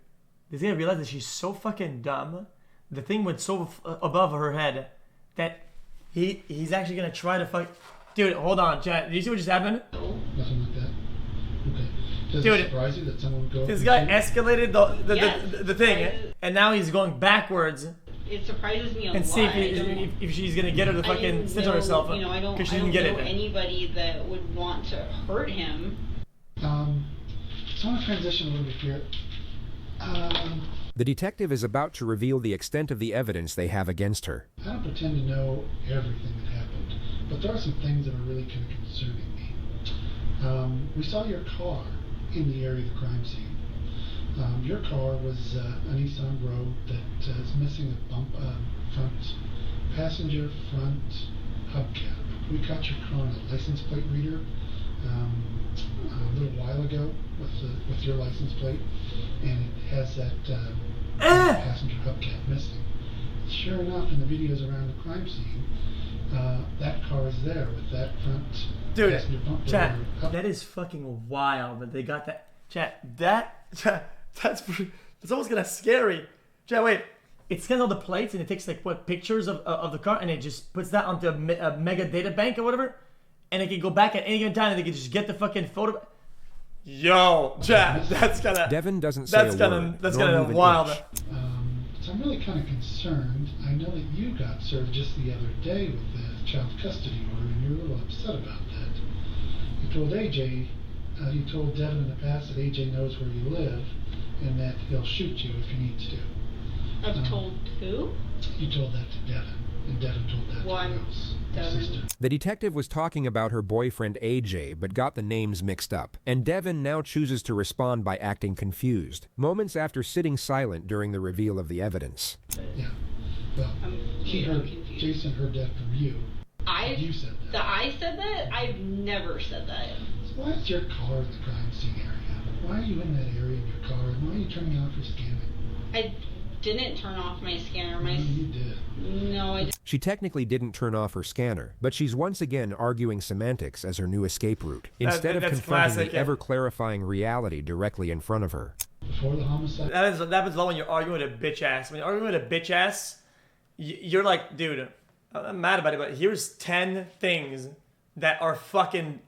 Does he realize that she's so fucking dumb? The thing went so above her head that he's actually going to try to fuck... Dude, hold on, chat. Did you see what just happened? No. Nothing like that. Okay. Does Dude, it surprise you that someone would go... This guy escalated the thing, and now he's going backwards. It surprises me a lot. And see if she's gonna get her to fucking snitch on herself. I don't know anybody that would want to hurt him. So I want to transition a little bit here. The detective is about to reveal the extent of the evidence they have against her. I don't pretend to know everything that happened, but there are some things that are really kind of concerning me. We saw your car in the area of the crime scene. Your car was a Nissan Rogue that is missing a passenger front hubcap. We caught your car on a license plate reader a little while ago with your license plate, and it has that passenger hubcap missing. Sure enough, in the videos around the crime scene, that car is there with that front passenger bumper. Chat, that is fucking wild that they got that. Chat, that's almost kind of scary. Chat, wait. It scans all the plates and it takes like pictures of the car and it just puts that onto a mega data bank or whatever, and it can go back at any given time and they can just get the fucking photo. Yo, chat, that's kind of. Devin doesn't say a word. That's kind of wild. So I'm really kind of concerned. I know that you got served just the other day with the child custody order, and you're a little upset about that. You told AJ, you told Devin in the past that AJ knows where you live, and that he'll shoot you if he needs to. I've told who? You told that to Devin, and Devin told that to Rose, your sister. The detective was talking about her boyfriend AJ, but got the names mixed up, and Devin now chooses to respond by acting confused, moments after sitting silent during the reveal of the evidence. Yeah, well, Jason heard that from you. You said that. I said that? I've never said that. Why is your car in the crime scene area? Why are you in that area in your car? And why are you turning off your scanning? I didn't turn off my scanner. No, you did. No, I didn't. She technically didn't turn off her scanner, but she's once again arguing semantics as her new escape route, instead of confronting classic, the ever-clarifying reality directly in front of her. Before the homicide. That happens a lot when you're arguing with a bitch ass. When you're arguing with a bitch ass, you're like, dude, I'm mad about it, but here's 10 things that are fucking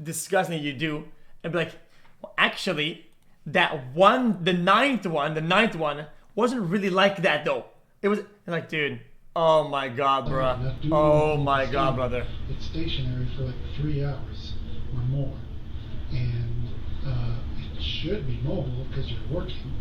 disgusting you do. And be like, well, actually, that one, the ninth one, wasn't really like that though. It was like, dude, oh my god, bro. Oh my god, brother. It's stationary for like 3 hours or more. And it should be mobile because you're working,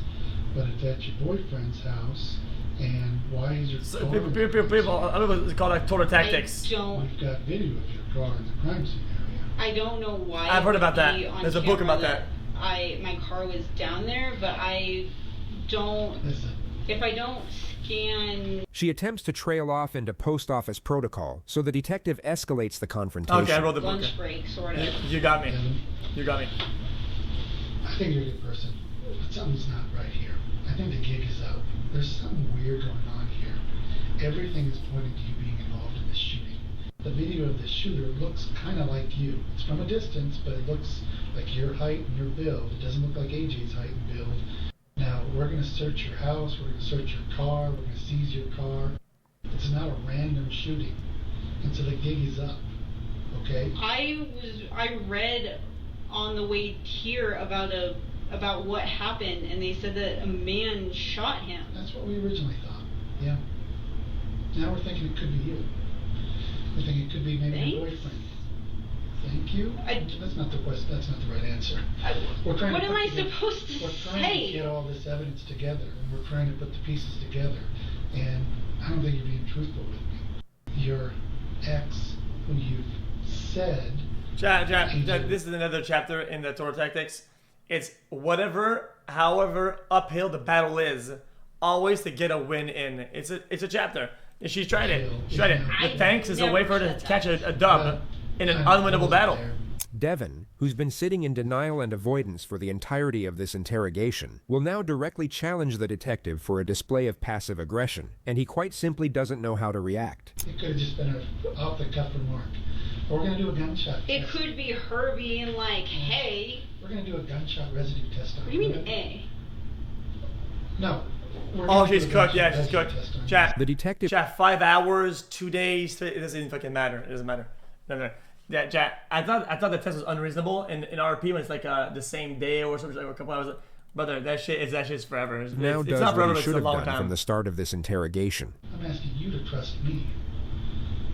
but it's at your boyfriend's house. And why is your car... People, I don't know, it's called like total tactics. We've got video of your car in the crime scene area. I don't know why. I've heard about that. There's a book about that. My car was down there, but I don't. Listen. If I don't scan. She attempts to trail off into post office protocol, so the detective escalates the confrontation. Okay, I wrote the book. Lunch break, sort of. You got me. You got me. I think you're a good person, but something's not right here. I think the gig is up. There's something weird going on here. Everything is pointing to you being involved in this shooting. The video of the shooter looks kind of like you. It's from a distance, but it looks like your height and your build. It doesn't look like AJ's height and build. Now, we're going to search your house, we're going to search your car, we're going to seize your car. It's not a random shooting. And so the gig is up, okay? I read on the way here about what happened, and they said that a man shot him. That's what we originally thought, yeah. Now we're thinking it could be you. We're thinking it could be maybe your boyfriend. Thank you? That's not the question. That's not the right answer. What am I supposed to say? We're trying to get all this evidence together, and we're trying to put the pieces together. And I don't think you're being truthful with me. Your ex, who you've said... This is another chapter in the Total Tactics. It's however uphill the battle is, always to get a win in. It's a chapter. She's tried it. The thanks is a way for her to catch a dub in an unwinnable battle. Devin, who's been sitting in denial and avoidance for the entirety of this interrogation, will now directly challenge the detective for a display of passive aggression, and he quite simply doesn't know how to react. It could have just been an off-the-cuff remark. We're going to do a gunshot test. It could be her being like, hey. We're going to do a gunshot residue test on her. What do you mean, A? No. Oh, she's cooked. Yeah, she's cooked. Chat. The detective. Chat. 5 hours, 2 days. It doesn't even fucking matter. It doesn't matter. No. Yeah, chat. I thought the test was unreasonable in RP when it's like the same day or something, like a couple hours. Brother, that shit's forever. It's Now it's does not forever. what he It's should a have long done time. from the start of this interrogation. I'm asking you to trust me.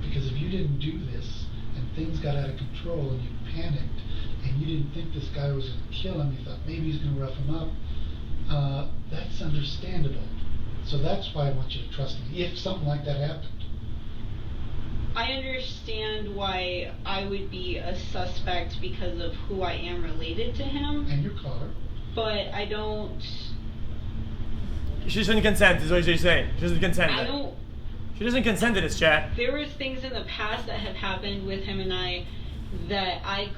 Because if you didn't do this, and things got out of control, and you panicked, and you didn't think this guy was going to kill him, you thought maybe he's going to rough him up, that's understandable. So that's why I want you to trust me, if something like that happened. I understand why I would be a suspect because of who I am related to him. And your car. But I don't... She doesn't consent, is what she's saying. She doesn't consent. She doesn't consent to this, chat. There was things in the past that have happened with him and I that I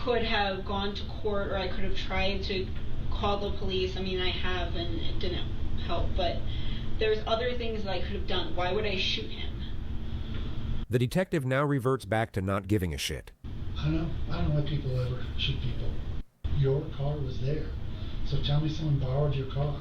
could have gone to court, or I could have tried to call the police. I mean, I have, and it didn't help. But there's other things that I could have done. Why would I shoot him? The detective now reverts back to not giving a shit. I don't know why people ever shoot people. Your car was there. So tell me someone borrowed your car.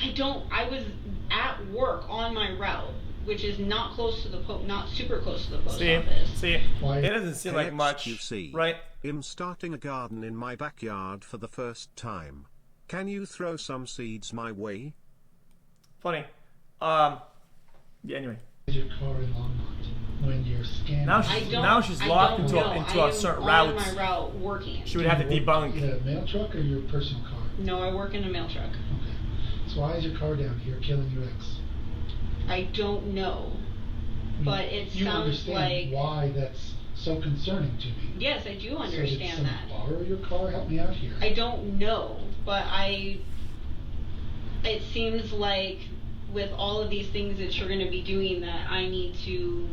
I was at work on my route, which is not close to the not super close to the post office. See, it doesn't seem like much, right? I'm starting a garden in my backyard for the first time. Can you throw some seeds my way? Funny. Yeah, anyway. Your car in Longmont when you're scanning. Now she's locked into a certain route. On my route working. She would have to debunk. You have a mail truck or your personal car? No, I work in a mail truck. Okay. So why is your car down here killing your ex? I don't know. But it sounds like... You understand why that's so concerning to me? Yes, I do understand that. Borrow your car? Help me out here. I don't know, but it seems like with all of these things that you're going to be doing that I need to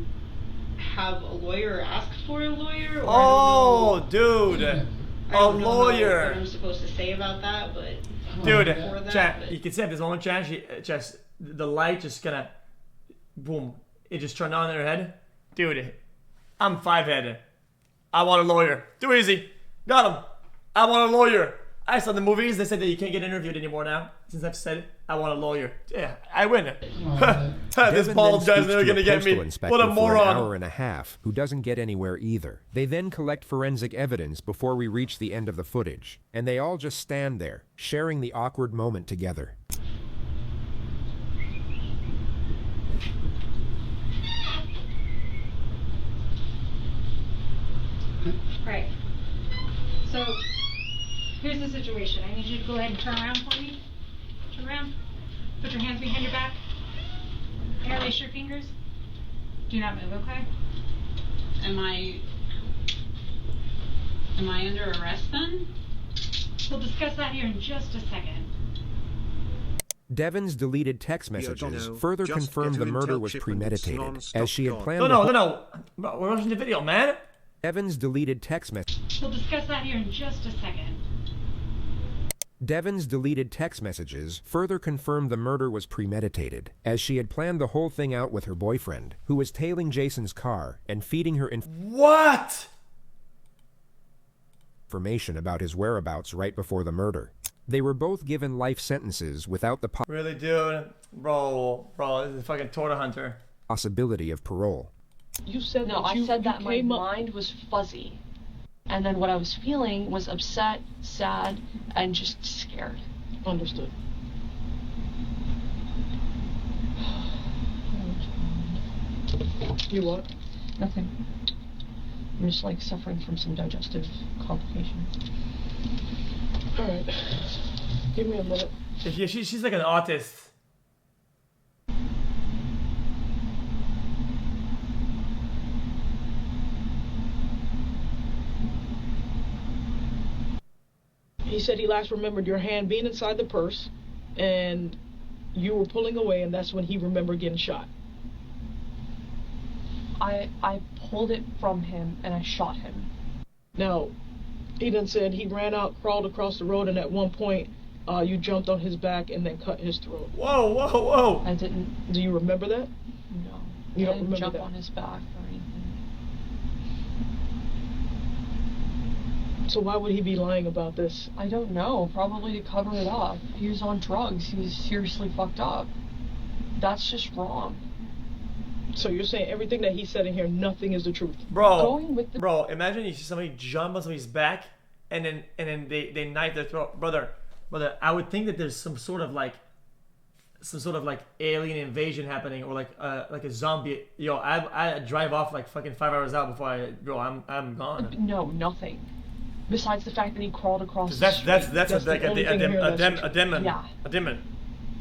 have a lawyer or ask for a lawyer? Or oh, dude. don't know lawyer. what I'm supposed to say about that, but Dude, before that, chat, you can see at this moment, chat, the light just gonna, boom, it just turned on in her head. Dude, I'm 5-headed. I want a lawyer. Too easy. Got him. I want a lawyer. I saw the movies, they said that you can't get interviewed anymore now. Since I've said I want a lawyer. Yeah, I win. This bald guy's never gonna get me. What a moron. For an hour and a half, who doesn't get anywhere either. They then collect forensic evidence before we reach the end of the footage. And they all just stand there, sharing the awkward moment together. Right. So, here's the situation. I need you to go ahead and turn around for me. Turn around. Put your hands behind your back. Interlace your fingers. Do not move, okay? Am I under arrest then? We'll discuss that here in just a second. Devon's deleted text messages further confirmed the murder was premeditated, as she had planned. No. We're watching the video, man. Devon's deleted text messages. We'll discuss that here in just a second. Devon's deleted text messages further confirmed the murder was premeditated, as she had planned the whole thing out with her boyfriend, who was tailing Jason's car and feeding her information about his whereabouts right before the murder. They were both given life sentences without the Really, dude? Bro, this is a fucking torta hunter. Possibility of parole. You said no, I said that my mind was fuzzy. And then what I was feeling was upset, sad, and just scared. Understood. You what? Nothing. I'm just like suffering from some digestive complications. Alright. Give me a minute. Yeah, she's like an autist. He said he last remembered your hand being inside the purse, and you were pulling away, and that's when he remembered getting shot. I pulled it from him, and I shot him. Now, he then said he ran out, crawled across the road, and at one point, you jumped on his back and then cut his throat. Whoa! I didn't. Do you remember that? No. You don't I didn't remember jump that? on his back or anything. So why would he be lying about this? I don't know. Probably to cover it up. He was on drugs. He was seriously fucked up. That's just wrong. So you're saying everything that he said in here, nothing is the truth? Bro, imagine you see somebody jump on somebody's back and then they knife their throat. Brother, I would think that there's some sort of like alien invasion happening, or like a zombie. Yo, I drive off like fucking 5 hours out before I'm gone. No, nothing. Besides the fact that he crawled across the street. That's like a demon. Yeah. A demon.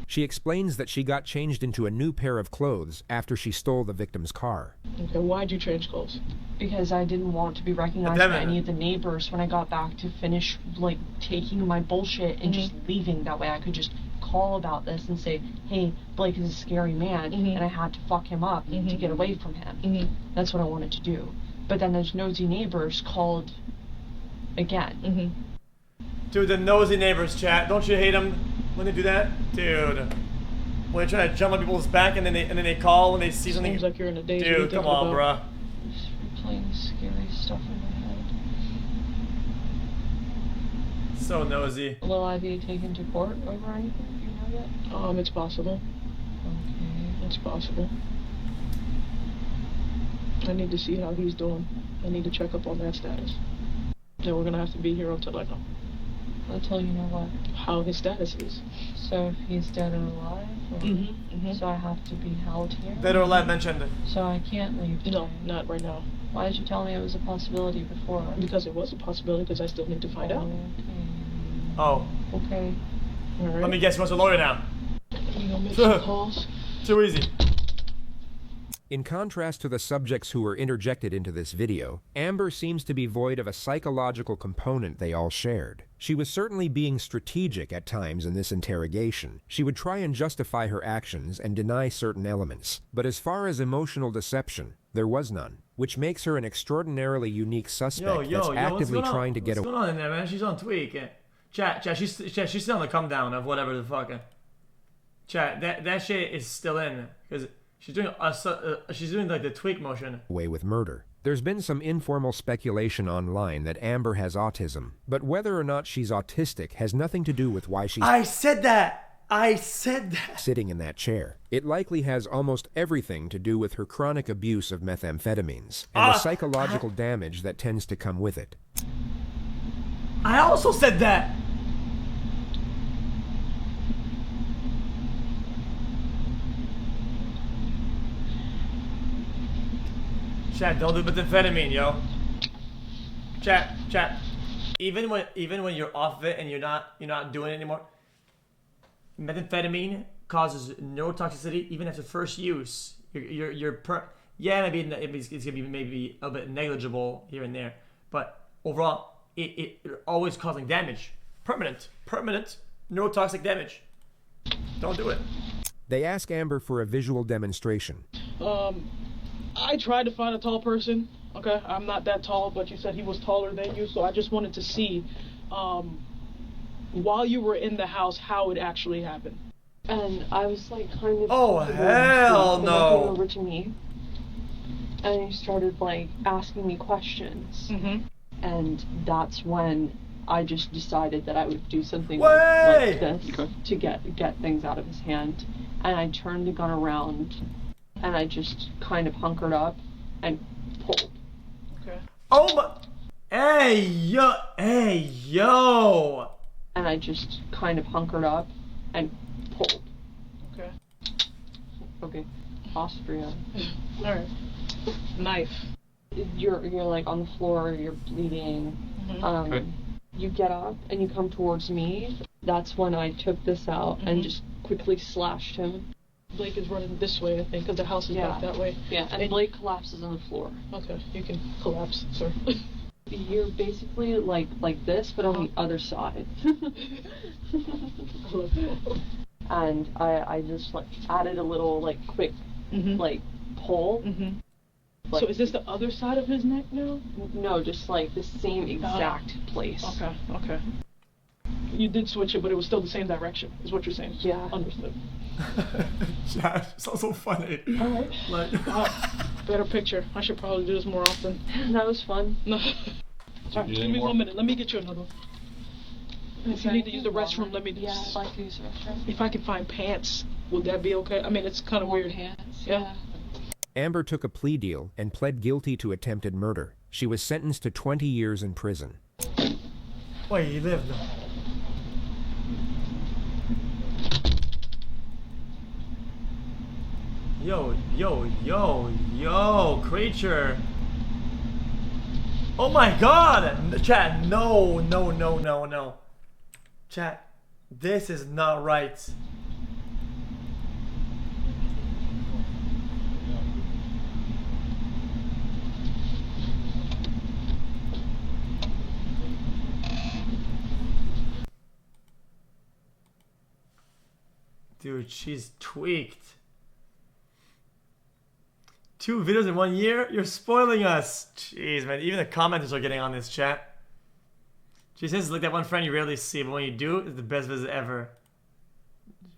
She explains that she got changed into a new pair of clothes after she stole the victim's car. Okay, why'd you change clothes? Because I didn't want to be recognized by any of the neighbors when I got back to finish, like, taking my bullshit and just leaving. That way I could just call about this and say, hey, Blake is a scary man, and I had to fuck him up to get away from him. That's what I wanted to do. But then those nosy neighbors called again. Dude, the nosy neighbors, chat. Don't you hate them when they do that? Dude. When they try to jump on people's back and then they call when they see something. Seems like you're in a daze. Dude, come on, bruh. Just replaying scary stuff in my head. So nosy. Will I be taken to court over anything? Do you know yet? It's possible. Okay. It's possible. I need to see how he's doing. I need to check up on that status. And we're gonna have to be here until I know. Until you know what? How his status is. So if he's dead or alive? Or so I have to be held here? Dead or alive mentioned. So I can't leave today? No, not right now. Why did you tell me it was a possibility before? Because it was a possibility, because I still need to find out. Oh. Okay. Alright. Let me guess, what's a lawyer now? You gonna make some calls? Too easy. In contrast to the subjects who were interjected into this video, Amber seems to be void of a psychological component they all shared. She was certainly being strategic at times in this interrogation. She would try and justify her actions and deny certain elements. But as far as emotional deception, there was none. which makes her an extraordinarily unique suspect that's actively trying to get away. What's going on in there, man? She's on tweak. Chat, she's still on the come down of whatever the fuck. Chat, that shit is still in because she's doing like the tweak motion. Away with murder. There's been some informal speculation online that Amber has autism, but whether or not she's autistic has nothing to do with why she's I said that! Sitting in that chair. It likely has almost everything to do with her chronic abuse of methamphetamines and the psychological damage that tends to come with it. I also said that! Chat, don't do methamphetamine, yo. Chat. Even when you're off it and you're not doing it anymore, methamphetamine causes neurotoxicity even after first use. Maybe it's gonna be maybe a bit negligible here and there, but overall, it always causing damage, permanent neurotoxic damage. Don't do it. They ask Amber for a visual demonstration. I tried to find a tall person. Okay, I'm not that tall, but you said he was taller than you, so I just wanted to see, while you were in the house, how it actually happened. And I was like kind of... Oh, hell no! He came over to me, and he started like asking me questions. And that's when I just decided that I would do something like this to get things out of his hand. And I turned the gun around, and I just kind of hunkered up and pulled. Okay. Oh my! Hey yo! And I just kind of hunkered up and pulled. Okay. Okay. Austria. All right. Knife. You're like on the floor. You're bleeding. Okay. You get up and you come towards me. That's when I took this out and just quickly slashed him. Blake is running this way, I think, because the house is back that way. Yeah, and Blake collapses on the floor. Okay, you can collapse, sir. You're basically like this, but on the other side. And I just like added a little like quick like pull. Like, so is this the other side of his neck now? No, just like the same exact place. Okay. You did switch it, but it was still the same direction, is what you're saying. Yeah. Understood. Chat, it's also funny. Alright. Like, better picture. I should probably do this more often. That was fun. No. Alright, give me 1 minute. Let me get you another one. If you need to use the restroom, let me do I'd like to use the restroom. If I can find pants, would that be okay? I mean, it's kind of weird. Pants? Yeah. Amber took a plea deal and pled guilty to attempted murder. She was sentenced to 20 years in prison. Wait, you lived though. Yo, creature. Oh my god! Chat, no. Chat, this is not right. Dude, she's tweaked. 2 videos in 1 year? You're spoiling us. Jeez, man. Even the commenters are getting on this chat. She says, like that one friend you rarely see, but when you do, it's the best visit ever.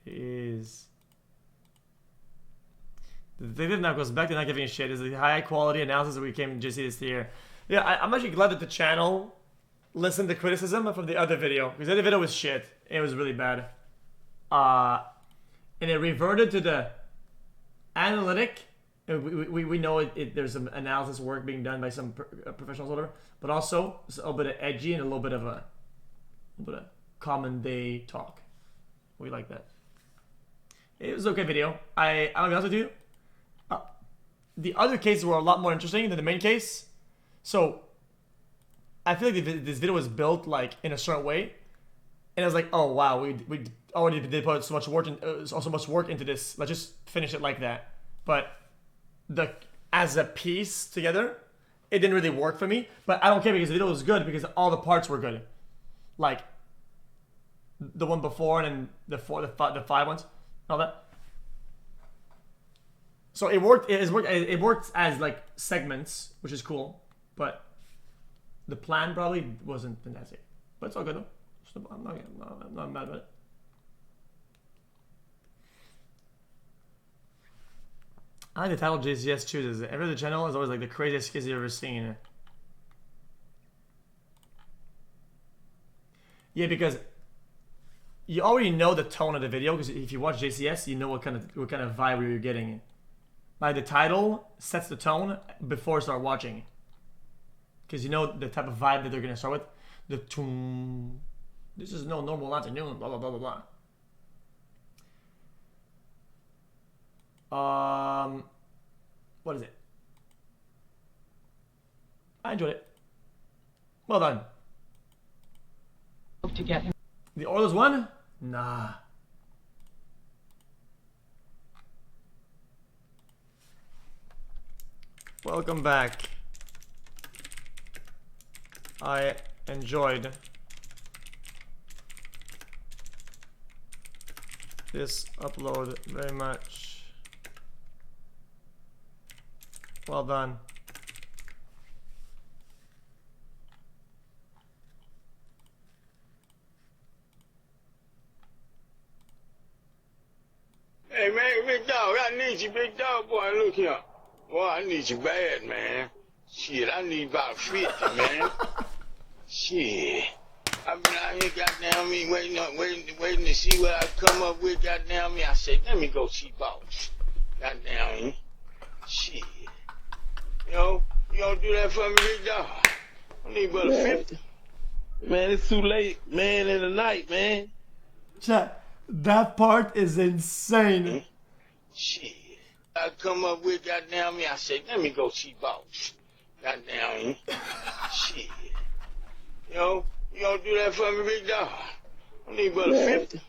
Jeez. The thing that now goes back to not giving a shit is the high quality analysis that we came to see this year. Yeah, I'm actually glad that the channel listened to criticism from the other video, because the other video was shit. It was really bad. And it reverted to the analytic. We know there's some analysis work being done by some professionals or whatever, but also it's a little bit of edgy and a little bit of common day talk. We like that. It was an okay video. I'll be honest with you. The other cases were a lot more interesting than the main case. So I feel like this video was built like in a certain way, and I was like, oh wow, we already did put so much work into this. Let's just finish it like that. But as a piece together, it didn't really work for me. But I don't care because the video was good because all the parts were good. Like the one before and then the 5 ones, all that. So it worked. It worked as like segments, which is cool. But the plan probably wasn't fantastic. But it's all good though. I'm not mad about it. I like the title JCS chooses. Every other channel is always like the craziest skits you've ever seen. Yeah, because you already know the tone of the video. Because if you watch JCS, you know what kind of vibe you're getting. Like the title sets the tone before you start watching. Because you know the type of vibe that they're gonna start with. The toom. This is no normal afternoon. Blah blah blah blah blah. What is it? I enjoyed it. Well done. To get him. The Oilers won? Nah. Welcome back. I enjoyed this upload very much. Well done. Hey man, big dog, I need you, big dog, boy. Look here. Boy, I need you bad, man. Shit, I need about 50, man. Shit. I've been out here, goddamn me, waiting to see what I come up with, goddamn me. I said, let me go see boss. Goddamn me. Shit. You know, you don't do that for me, big dog. I need about 50. Man, it's too late, man, in the night, man. Chat, that part is insane. Shit. I come up with, goddamn me, I said, let me go see boss. Goddamn me. Shit. You know, you don't do that for me, big dog. I need about 50.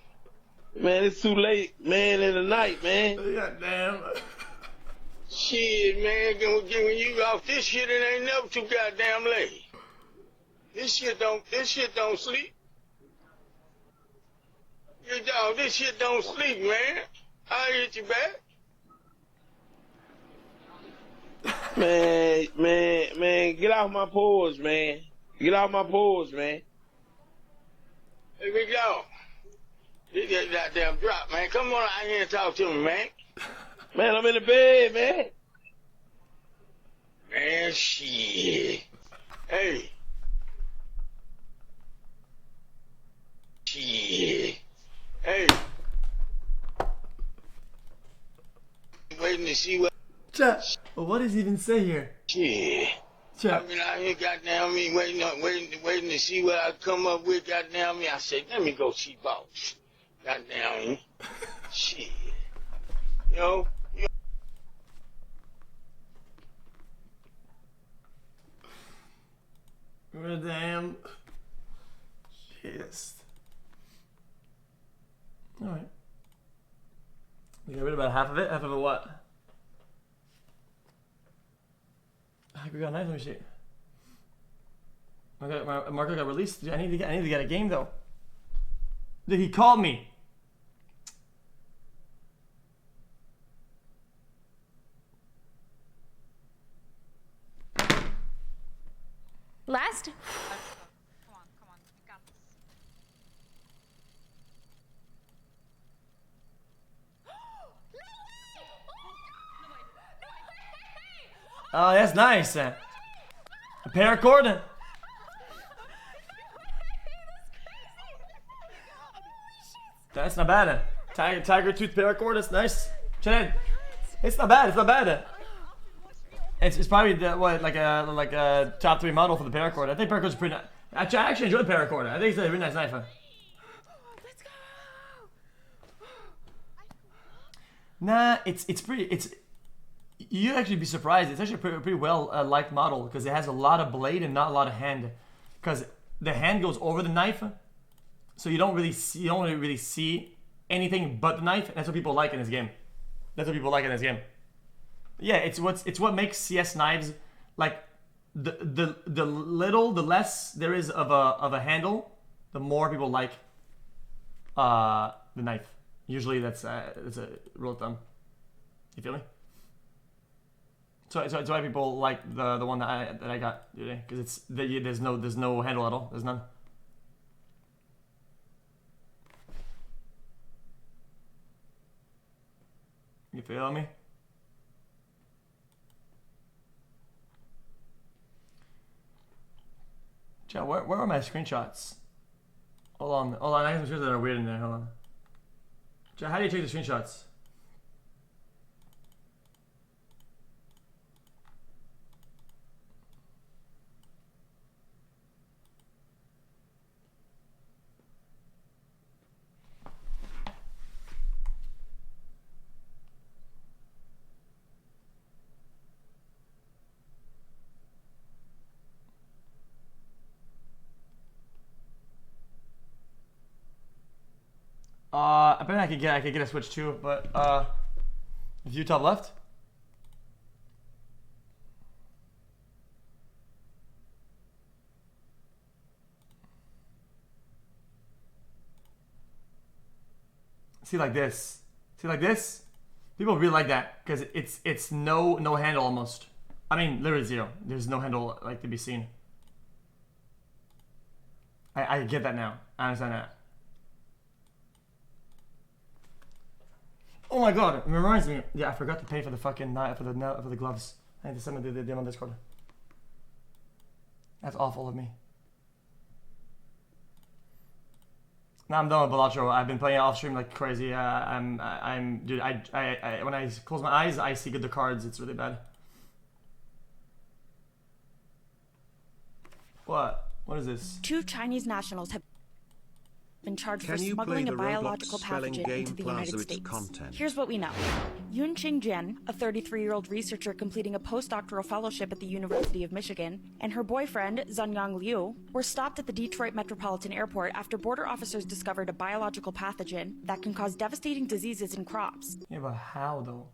Man, it's too late, man, in the night, man. Goddamn. Shit, man, when you off this shit, it ain't never too goddamn late. This shit don't sleep. Big dog, this shit don't sleep, man. I'll hit you back. Man, get off my paws, man. Get off my paws, man. Hey, big dog. This goddamn drop, man. Come on out here and talk to me, man. Man, I'm in the bed, man. Man, shit. Hey. Shit. Hey. Waiting to see what... Chat, what does he even say here? Shit. Chat. I mean, out here, goddamn me, waiting to see what I come up with, goddamn me. I said, let me go see boss. Goddamn me. Shit. You know? Damn. Yes. Alright. You got rid of about half of it? Half of it what? We got a nice, let me see. Marco got released. Dude, I need to get a game though. Dude, he called me. Last? Oh, that's nice. A paracord. That's not bad. Tiger tooth paracord. That's nice. Check it. It's not bad. It's not bad. It's probably like a top 3 model for the paracord. I think paracord's pretty nice. I actually enjoy the paracord. I think it's a really nice knife. Nah, it's pretty. You'd actually be surprised. It's actually a pretty well liked model because it has a lot of blade and not a lot of hand. Because the hand goes over the knife, so you don't really see anything but the knife. And that's what people like in this game. Yeah, it's what makes CS knives like the less there is of a handle, the more people like the knife. Usually that's a rule of thumb. You feel me? So why people like the one that I got today? Because it's there's no handle at all. There's none. You feel me? Chat, where are my screenshots? Hold on. I have some screenshots that are weird in there. Hold on. Chat, how do you take the screenshots? I bet I could get a Switch too, but is YouTube left? See like this. People really like that because it's no handle almost. I mean literally zero. There's no handle like to be seen. I get that now. I understand that. Oh my god, it reminds me. Yeah, I forgot to pay for the fucking for the gloves. I need to send the DM on Discord. That's awful of me. Now I'm done with Balatro. I've been playing off stream like crazy. Dude. When I close my eyes, I see the cards. It's really bad. What? What is this? 2 Chinese nationals have been charged for smuggling a biological pathogen into the United States. Here's what we know. Yunqing Jian, a 33-year-old researcher completing a postdoctoral fellowship at the University of Michigan, and her boyfriend, Zhenyang Liu, were stopped at the Detroit Metropolitan Airport after border officers discovered a biological pathogen that can cause devastating diseases in crops. Yeah, but how though?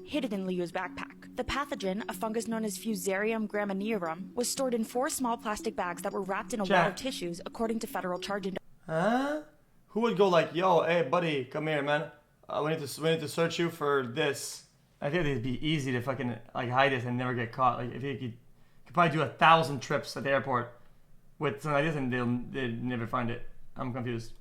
Hidden in Liu's backpack. The pathogen, a fungus known as Fusarium graminearum, was stored in 4 small plastic bags that were wrapped in a wad of tissues, according to federal charge indictments. Huh? Who would go like, yo, hey buddy, come here, man. We need to search you for this. I think it'd be easy to fucking like hide this and never get caught. Like if you could probably do 1,000 trips at the airport with something like this and they'd never find it. I'm confused.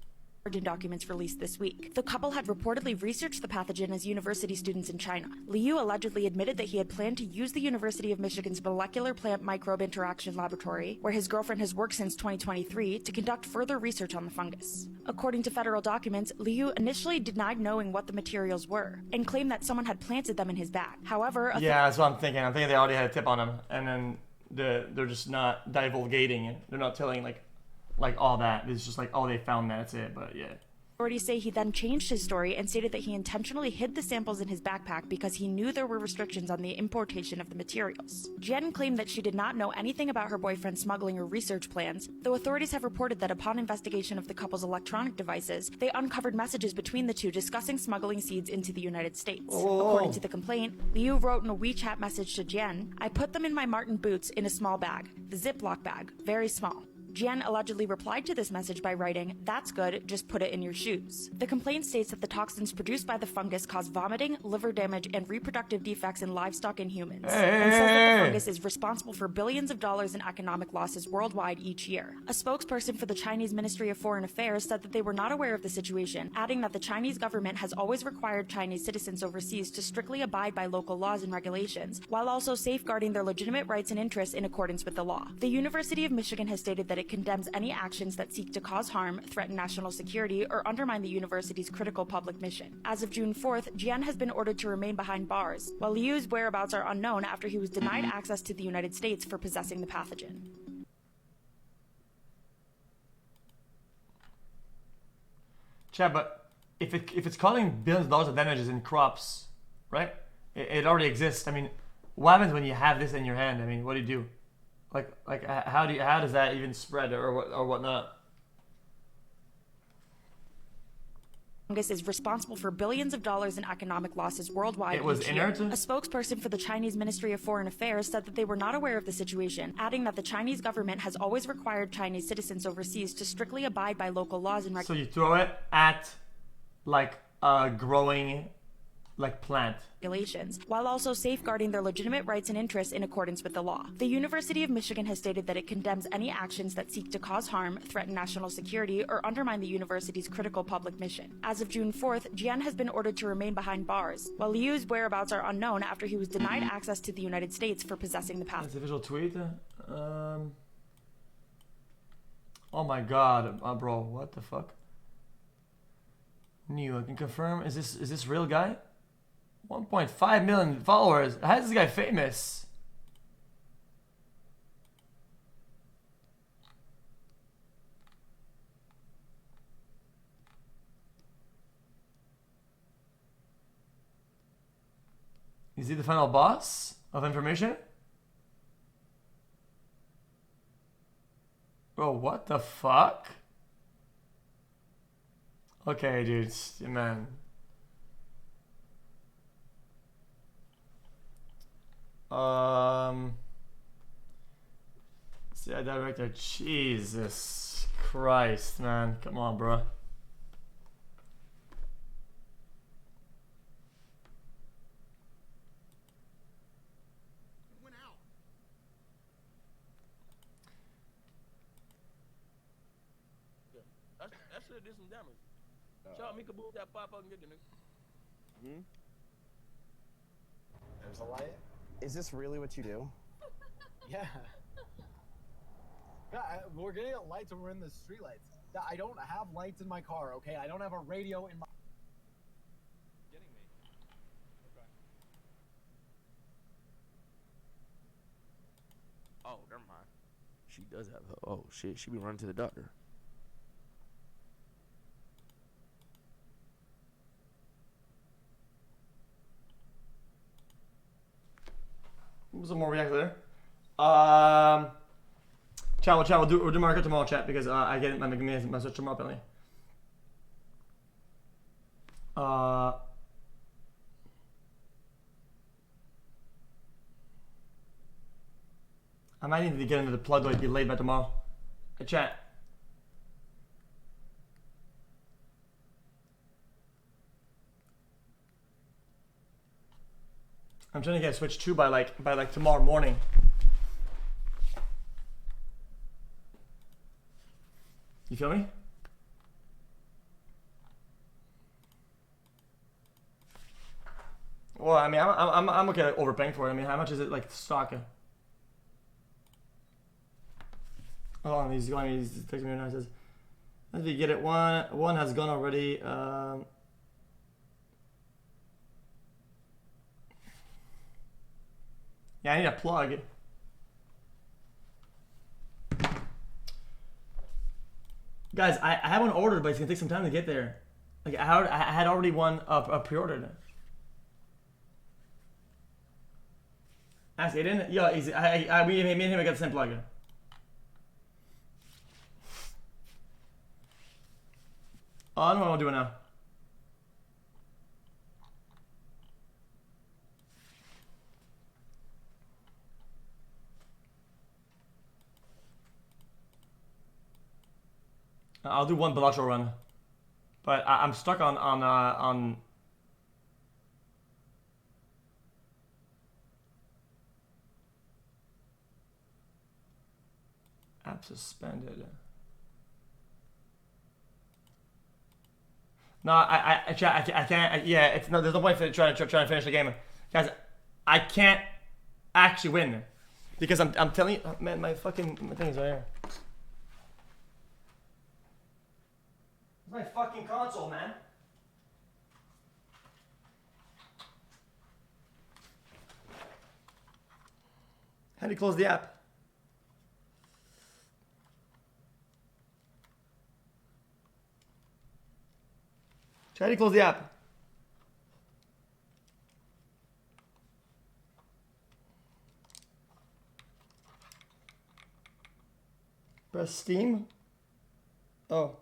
Documents released this week. The couple had reportedly researched the pathogen as university students in China. Liu allegedly admitted that he had planned to use the University of Michigan's molecular plant microbe interaction laboratory, where his girlfriend has worked since 2023, to conduct further research on the fungus. According to federal documents, Liu initially denied knowing what the materials were and claimed that someone had planted them in his bag. However, yeah, that's what I'm thinking. I'm thinking they already had a tip on him, and then they're just not divulgating it. They're not telling like all that. It's just like, oh, they found that, that's it. But yeah. Authorities say he then changed his story and stated that he intentionally hid the samples in his backpack because he knew there were restrictions on the importation of the materials. Jen claimed that she did not know anything about her boyfriend's smuggling or research plans, though authorities have reported that upon investigation of the couple's electronic devices, they uncovered messages between the two discussing smuggling seeds into the United States. Oh. According to the complaint, Liu wrote in a WeChat message to Jen, "I put them in my Martin boots in a small bag, the Ziploc bag, very small." Jian allegedly replied to this message by writing, "That's good, just put it in your shoes." The complaint states that the toxins produced by the fungus cause vomiting, liver damage, and reproductive defects in livestock and humans, and says that the fungus is responsible for billions of dollars in economic losses worldwide each year. A spokesperson for the Chinese Ministry of Foreign Affairs said that they were not aware of the situation, adding that the Chinese government has always required Chinese citizens overseas to strictly abide by local laws and regulations, while also safeguarding their legitimate rights and interests in accordance with the law. The University of Michigan has stated that it condemns any actions that seek to cause harm, threaten national security, or undermine the university's critical public mission. As of June 4th, Jian has been ordered to remain behind bars, while Liu's whereabouts are unknown after he was denied access to the United States for possessing the pathogen. Chad, but if it's causing billions of dollars of damages in crops, right? It already exists. I mean, what happens when you have this in your hand? I mean, what do you do? Like how does that even spread or whatnot? Fungus is responsible for billions of dollars in economic losses worldwide. It was each year. inert? A spokesperson for the Chinese Ministry of Foreign Affairs said that they were not aware of the situation, adding that the Chinese government has always required Chinese citizens overseas to strictly abide by local laws and So you throw it at like a growing like plant. Regulations, while also safeguarding their legitimate rights and interests in accordance with the law. The University of Michigan has stated that it condemns any actions that seek to cause harm, threaten national security, or undermine the university's critical public mission. As of June 4th, Jian has been ordered to remain behind bars, while Liu's whereabouts are unknown after he was denied access to the United States for possessing the passport. That's the official tweet. Oh my god, bro, what the fuck? New, I can confirm. Is this real guy? 1.5 million followers. How is this guy famous? Is he the final boss of information? Bro, what the fuck? Okay, dude, man. See, director. Jesus Christ, man. Come on, bro. That should did some damage. Chop me kaboom that pop up and get the nigga. There's a light. Is this really what you do? Yeah. We're gonna get lights when we're in the street lights. I don't have lights in my car, okay? I don't have a radio in my... Getting me. Okay. Oh, never mind. She does have her. Oh, shit. She be running to the doctor. Some more react there. Chat, we'll do market tomorrow, chat, because I get my message tomorrow, apparently. I might need to get into the plug, like, be late by tomorrow. Hey, chat. I'm trying to get Switch 2 by like tomorrow morning. You feel me? Well, I mean, I'm okay like, overpaying for it. I mean, how much is it like stock? Hold on, he's texting me now. He says, "If you get it, one has gone already." Yeah, I need a plug. Guys, I have one ordered, but it's gonna take some time to get there. Like I had already one pre-ordered. Ask Aiden. Yeah, easy. Me and him got the same plug. Oh, I don't know what I'm doing now. I'll do one bilateral run, but I'm stuck on app suspended. No, I can't. Yeah, it's no. There's no point in trying to finish the game, guys. I can't actually win because I'm telling you, man, my thing is right here. My fucking console, man. How do you close the app? How do you close the app? Press Steam. Oh.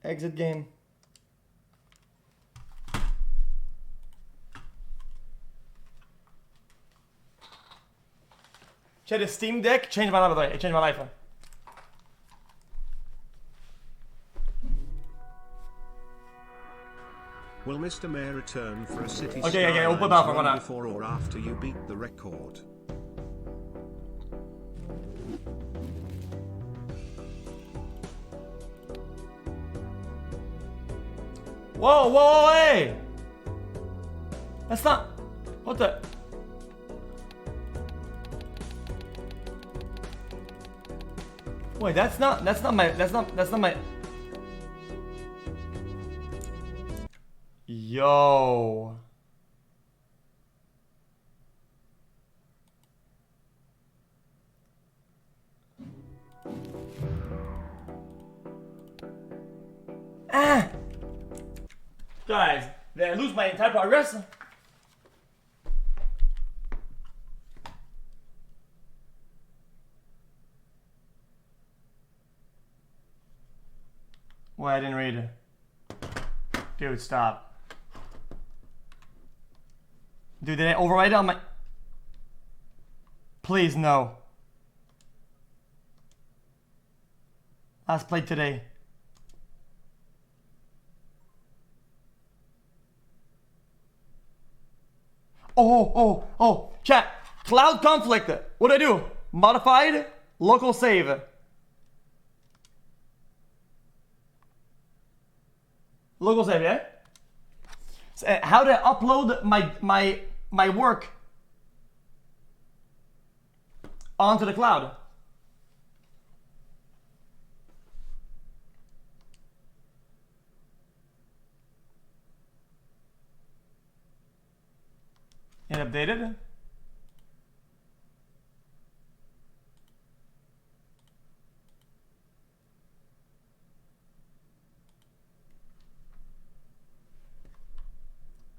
Exit game. Check the Steam Deck. Changed my life. It changed my life. Mr. Mayor return for a city Okay, open up, skyline before or after you beat the record? Whoa, whoa, hey! That's not. What the? Wait, that's not my. Yo. Ah! Guys, did I lose my entire progress? Well, I didn't read it. Dude, stop. Dude, did I overwrite it on my... Please, no. Last played today. Oh, chat. Cloud conflict. What do I do? Modified, local save. Local save, yeah? So, how do I upload my work onto the cloud? It updated.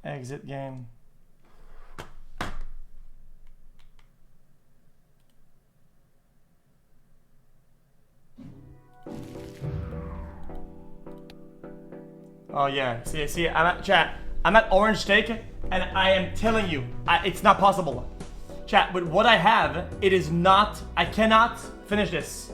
Exit game. Oh yeah, see, I'm at chat. I'm at orange steak, and I am telling you, it's not possible. Chat, but what I have, it is not. I cannot finish this.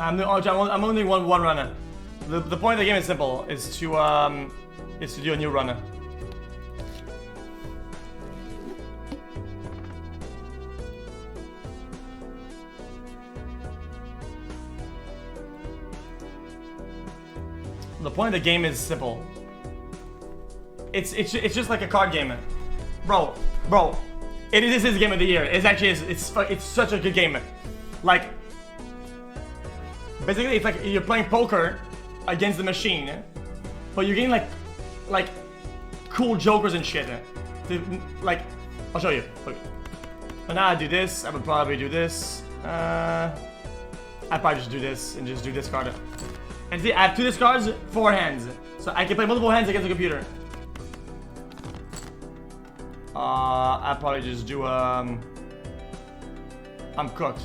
I'm only one runner. The point of the game is simple: is to do a new runner. The point of the game is simple. It's just like a card game, bro. It is his game of the year. It's such a good game, like. Basically, it's like you're playing poker against the machine, but you're getting like cool jokers and shit. Like, I'll show you. Okay. But now I do this. I would probably do this. I'd probably just do this and just do this card. And see, I have 2 discards, 4 hands, so I can play multiple hands against the computer. I'd probably just do I'm cooked.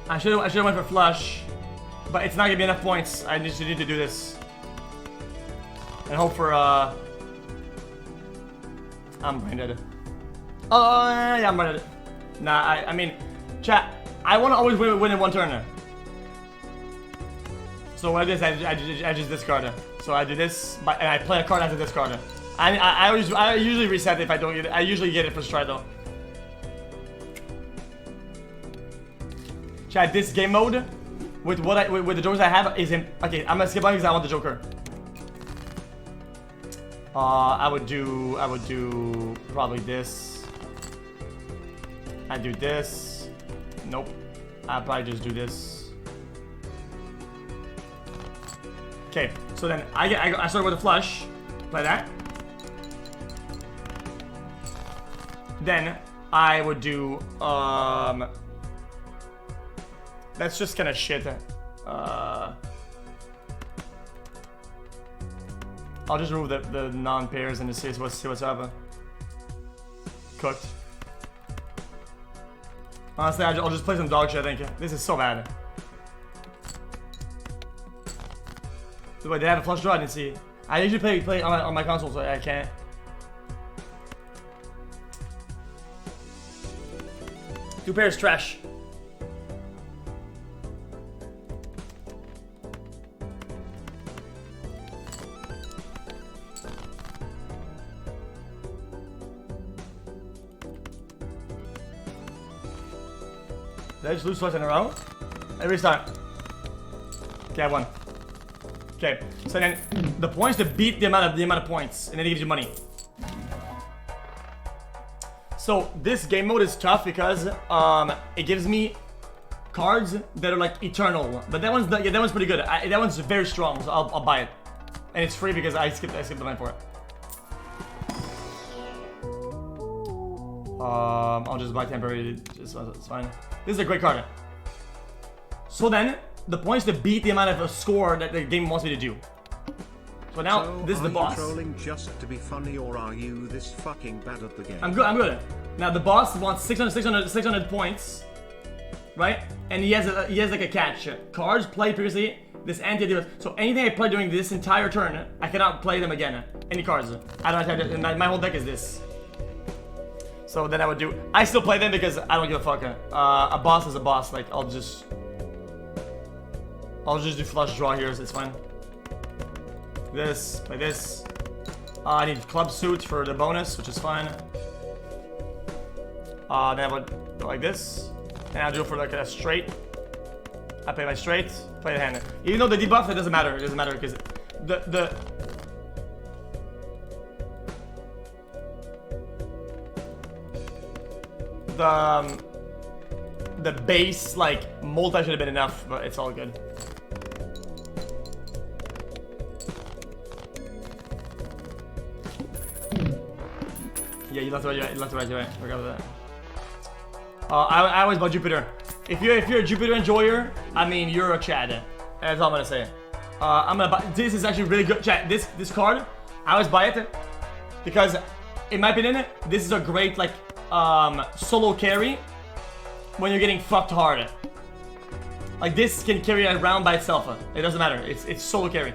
I should have went for flush, but it's not gonna be enough points. I just need to do this and hope for I'm brain dead. Oh yeah, I'm brain dead. Nah, I mean, chat. I want to always win in one turn. So what I do is I just discard it. So I do this, and I play a card after discard. I usually reset if I don't get it. I usually get it first try though. Chat, this game mode with the jokers I have is in. Okay, I'm gonna skip on because I want the joker. I would do probably this. I do this. Nope. I'd probably just do this. Okay, so then I start with a flush. Play that. Then I would do that's just kind of shit. I'll just remove the non-pairs and just see what's up. Cooked. Honestly, I'll just play some dog shit, I think. This is so bad. Wait, they have a flush draw? I didn't see. I usually play on my console, so I can't. Two pairs trash. Did I just lose twice in a row? Every time. Okay, I won. Okay, so then the points to beat the amount of points, and then it gives you money. So this game mode is tough because it gives me cards that are like eternal, but that one's that one's pretty good. That one's very strong, so I'll buy it, and it's free because I skipped the line for it. I'll just buy temporary. It's fine. This is a great card. So then the points to beat the amount of score that the game wants me to do. So now this is the boss. Are you trolling just to be funny, or are you this fucking bad at the game? I'm good. Now the boss wants 600 points, right? And he has like a catch. Cards played previously, this anti-deal. So anything I play during this entire turn, I cannot play them again. Any cards. I don't have to, my whole deck is this. So then I would do. I still play them because I don't give a fuck. A boss is a boss. Like I'll just do flush draw here. So it's fine. This, play this. I need club suit for the bonus, which is fine. Then I would go like this, and I'll do it for like a straight. I play my straight, play the hand. Even though the debuff, it doesn't matter. It doesn't matter because the base like multi should have been enough, but it's all good. Yeah, you left to right, you're right. Forgot about that. I always bought Jupiter. If you're a Jupiter enjoyer, I mean you're a Chad. That's all I'm gonna say. I'm gonna buy. This is actually really good, Chad. This card, I always buy it because, in my opinion, this is a great like solo carry when you're getting fucked hard. Like this can carry it around by itself. It doesn't matter. It's solo carry.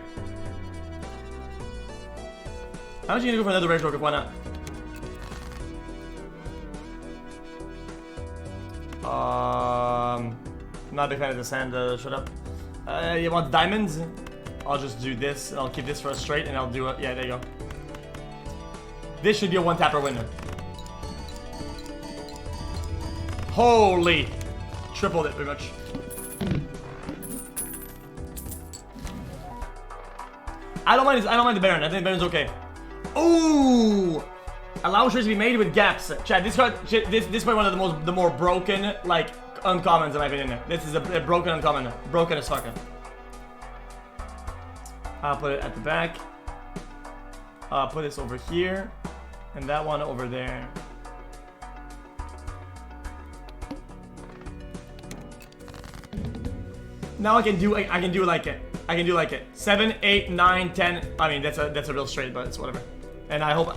How much are you gonna go for another Rage Rogue? Why not? Not a big fan of the sand. Shut up. You want diamonds? I'll just do this. I'll keep this for a straight, and I'll do it. Yeah, there you go. This should be a one-tapper winner. Holy! Tripled it pretty much. I don't mind the Baron. I think the Baron's okay. Ooh! Allow trades to be made with gaps. Chad, this card, this is probably one of the more broken, like, uncommons in my opinion. This is a broken uncommon. Broken as fuck. I'll put it at the back. I'll put this over here. And that one over there. Now I can do like it. 7, 8, 9, 10. I mean that's a real straight, but it's whatever. And I hope.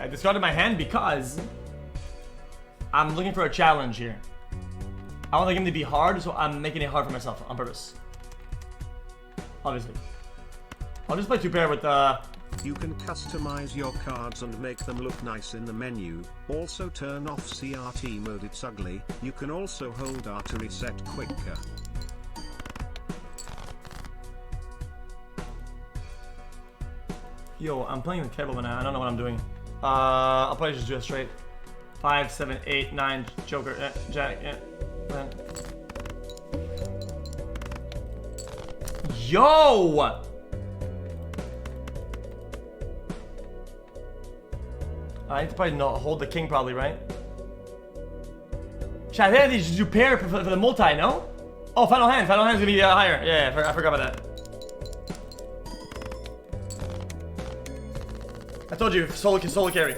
I discarded my hand because I'm looking for a challenge here. I want the game to be hard, so I'm making it hard for myself on purpose. Obviously. I'll just play two pair with You can customize your cards and make them look nice in the menu. Also turn off CRT mode, it's ugly. You can also hold R to reset quicker. Yo, I'm playing the table now. I don't know what I'm doing. I'll probably just do a straight. 5, 7, 8, 9, Joker, Jack, yeah. Yo! I need to probably hold the king, probably, right? Chat, I think I just do pair for the multi, no? Oh, final hand. Final hand's gonna be higher. Yeah, I forgot about that. I told you, solo carry.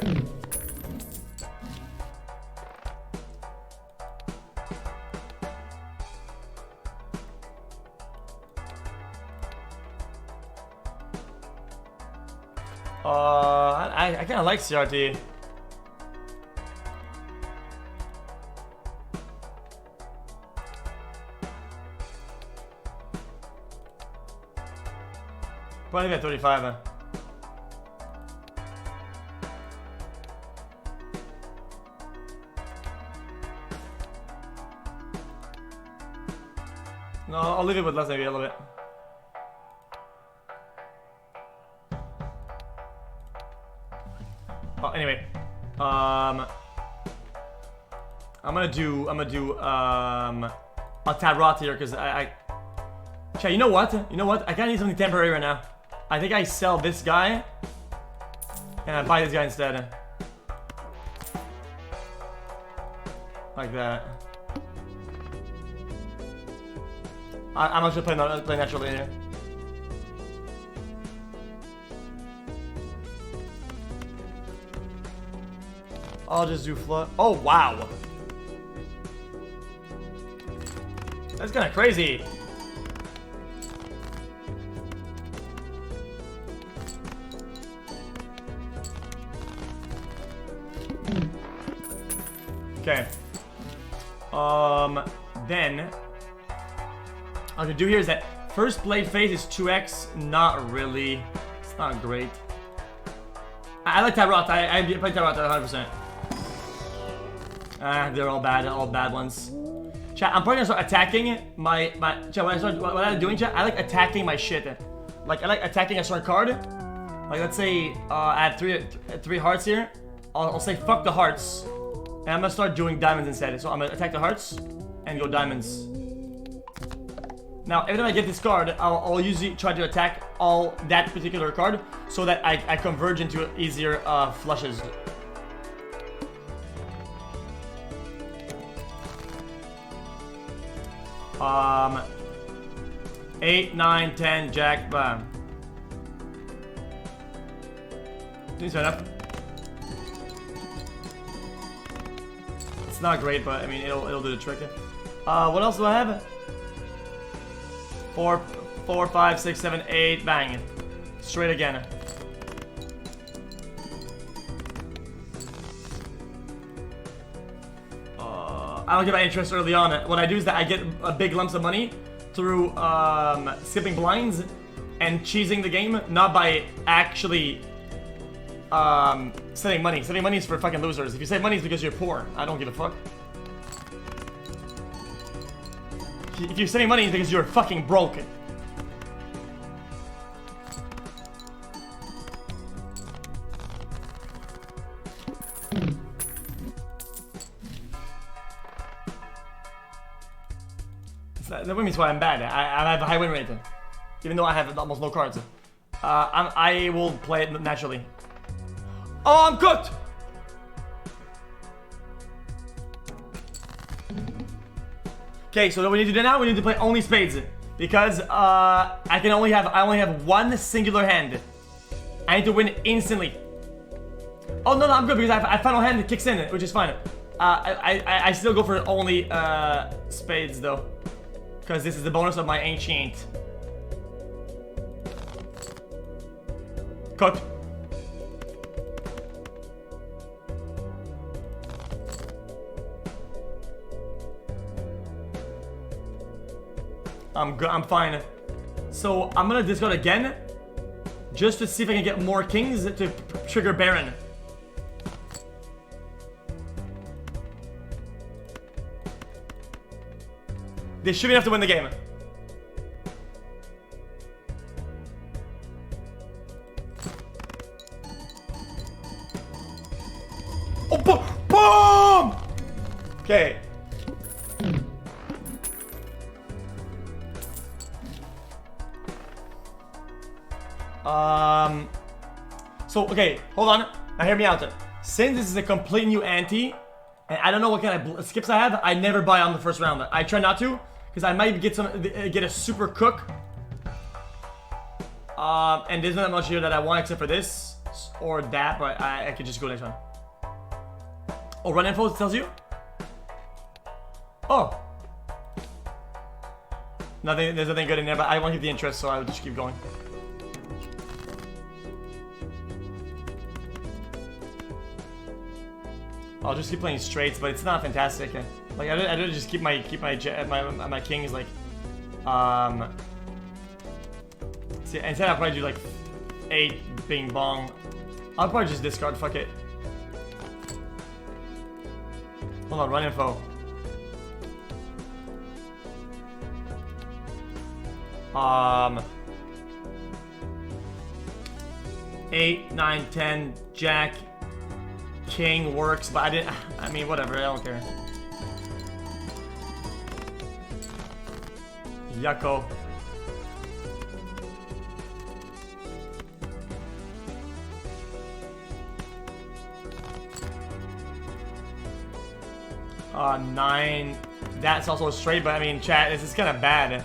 like CRT. Probably at 35. No, I'll leave it with less, maybe a little bit. Oh, anyway, I'm gonna do a tarot here because Chat, you know what? You know what? I kinda need something temporary right now. I think I sell this guy and I buy this guy instead. Like that. I'm actually play naturally here. I'll just do flood. Oh wow, that's kind of crazy. Okay. Then what I'm gonna do here is that first blade phase is 2x. Not really. It's not great. I like Tarot. I play Tarot 100%. They're all bad ones. Chat, I'm probably gonna start attacking my chat. What I'm doing, chat, I like attacking my shit. Like I like attacking a certain card. Like let's say I have three hearts here. I'll say fuck the hearts, and I'm gonna start doing diamonds instead. So I'm gonna attack the hearts and go diamonds. Now, every time I get this card, I'll usually try to attack all that particular card so that I converge into easier flushes. 8, 9, 10, jack, bam. Seems fair enough. It's not great, but I mean it'll do the trick. What else do I have? 4, 5, 6, 7, 8, bang. Straight again. I don't get my interest early on. What I do is that I get a big lumps of money through skipping blinds and cheesing the game, not by actually saving money. Saving money is for fucking losers. If you save money, it's because you're poor. I don't give a fuck. If you're saving money, it's because you're fucking broken. That means why I'm bad. I have a high win rate, even though I have almost no cards. I will play it naturally. Oh, I'm cooked! Okay, so what we need to do now, we need to play only spades. Because I only have one singular hand. I need to win instantly. Oh no, I'm good because I final hand that kicks in, which is fine. I still go for only spades though. Because this is the bonus of my ancient. Cut. I'm good. I'm fine. So I'm gonna discard again, just to see if I can get more kings to trigger Baron. They should be enough to win the game. Oh, boom! Okay. So, okay, hold on. Now hear me out. Since this is a complete new ante, and I don't know what kind of skips I have, I never buy on the first round. I try not to, because I might get a super cook. And there's not much here that I want except for this or that, but I could just go next one. Oh, run info tells you? Oh. There's nothing good in there, but I want to keep the interest, so I would just keep going. I'll just keep playing straights, but it's not fantastic. Like I do just keep my kings like see, instead I'll probably do like 8 bing bong. I'll probably just discard, fuck it. Hold on, run info. 8, 9, 10, Jack, King works, but I mean, whatever, I don't care. Yucko. 9, that's also straight, but I mean, chat, this is kind of bad.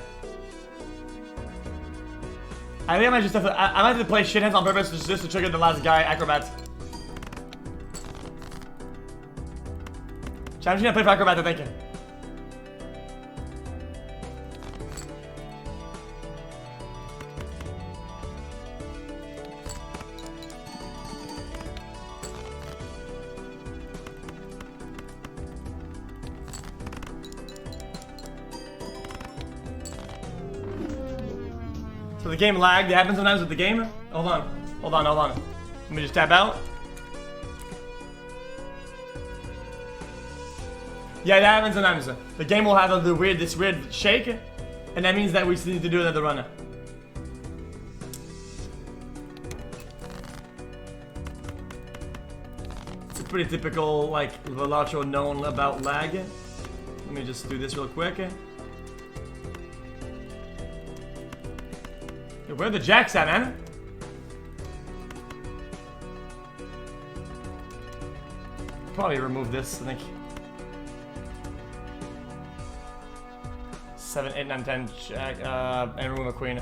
I think I might just have to, I might have to play shit hands on purpose just to trigger the last guy, Acrobat. Chat, I'm just gonna play for Acrobat, I think. So the game lagged. It happens sometimes with the game. Hold on. Let me just tap out. Yeah, that happens sometimes. The game will have this weird shake, and that means that we still need to do another run. It's a pretty typical, like, Velatro known about lag. Let me just do this real quick. Where are the jacks at, man? Probably remove this, I think. 7, 8, 9, 10, jack, and remove a queen.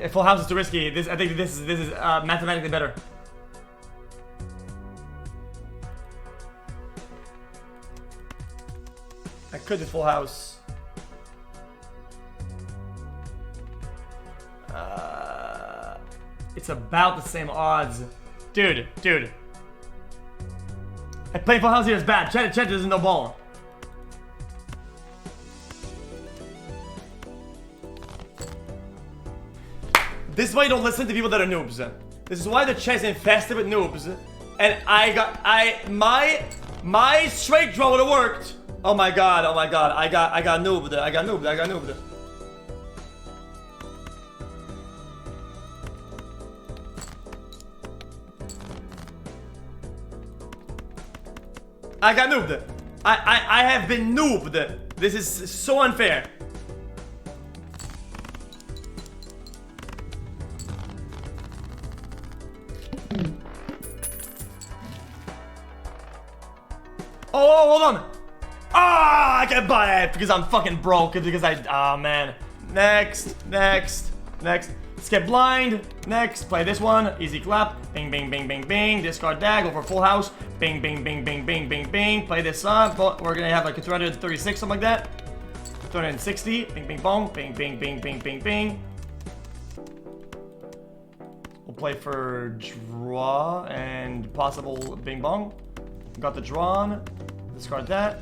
Full house is too risky. I think this is mathematically better. I could do full house. It's about the same odds. Dude. I play full house here is bad. Chat there's no ball. This is why you don't listen to people that are noobs. This is why the chat's infested with noobs. And my straight draw would have worked. Oh my god. I got noobed. I got noobed. I have been noobed. This is so unfair. Oh, hold on. Ah, I can't buy it because I'm fucking broke. Because man. Next. Let's get blind. Next, play this one. Easy clap. Bing, bing, bing, bing, bing. Discard dag over full house. Bing, bing, bing, bing, bing, bing, bing. Play this song. We're gonna have like a 336, something like that. 360. Bing, bing, bong. Bing, bing, bing, bing, bing, bing. We'll play for draw and possible bing bong. Got the drawn. Discard that.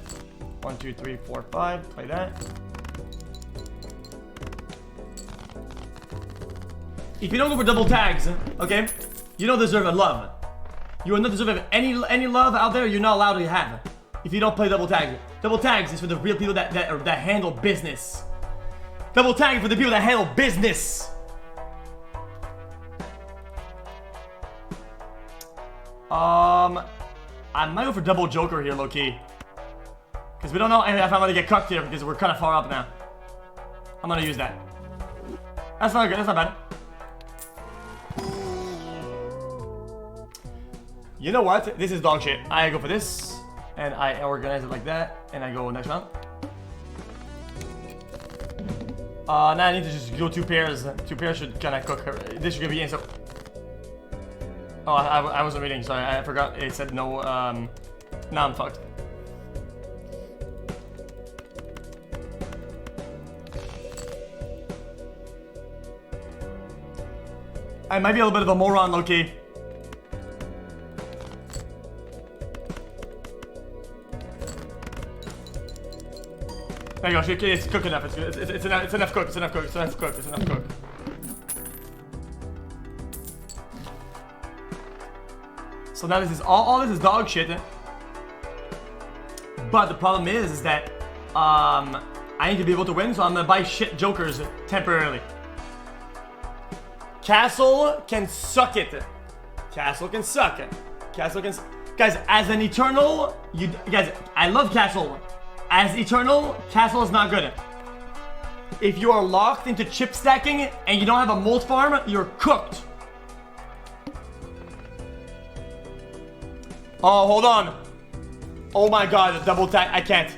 1, 2, 3, 4, 5. Play that. If you don't go for double tags, okay, you don't deserve a love. You are not deserving any love out there. You're not allowed to have if you don't play double tags. Double tags is for the real people that handle business. Double tag for the people that handle business. I might go for double joker here, low key, because we don't know if I'm gonna get cucked here because we're kind of far up now. I'm gonna use that. That's not good. That's not bad. You know what? This is dog shit. I go for this, and I organize it like that, and I go next round. Now I need to just go 2 pairs. 2 pairs should kind of cook her. This should be in, so... Oh, I wasn't reading, sorry. I forgot. It said no, now I'm fucked. I might be a little bit of a moron, low-key. There you go. It's cooked enough. It's good. It's enough cook. It's enough cook. It's enough cook. It's enough cook. So now this is all this is dog shit. But the problem is that I need to be able to win, so I'm gonna buy shit jokers temporarily. Castle can suck it. Castle can suck it. Castle can. Guys, as an Eternal, guys, I love Castle. As Eternal, Castle is not good. If you are locked into chip stacking and you don't have a molt farm, you're cooked. Oh, hold on. Oh my god, the double tap. I can't.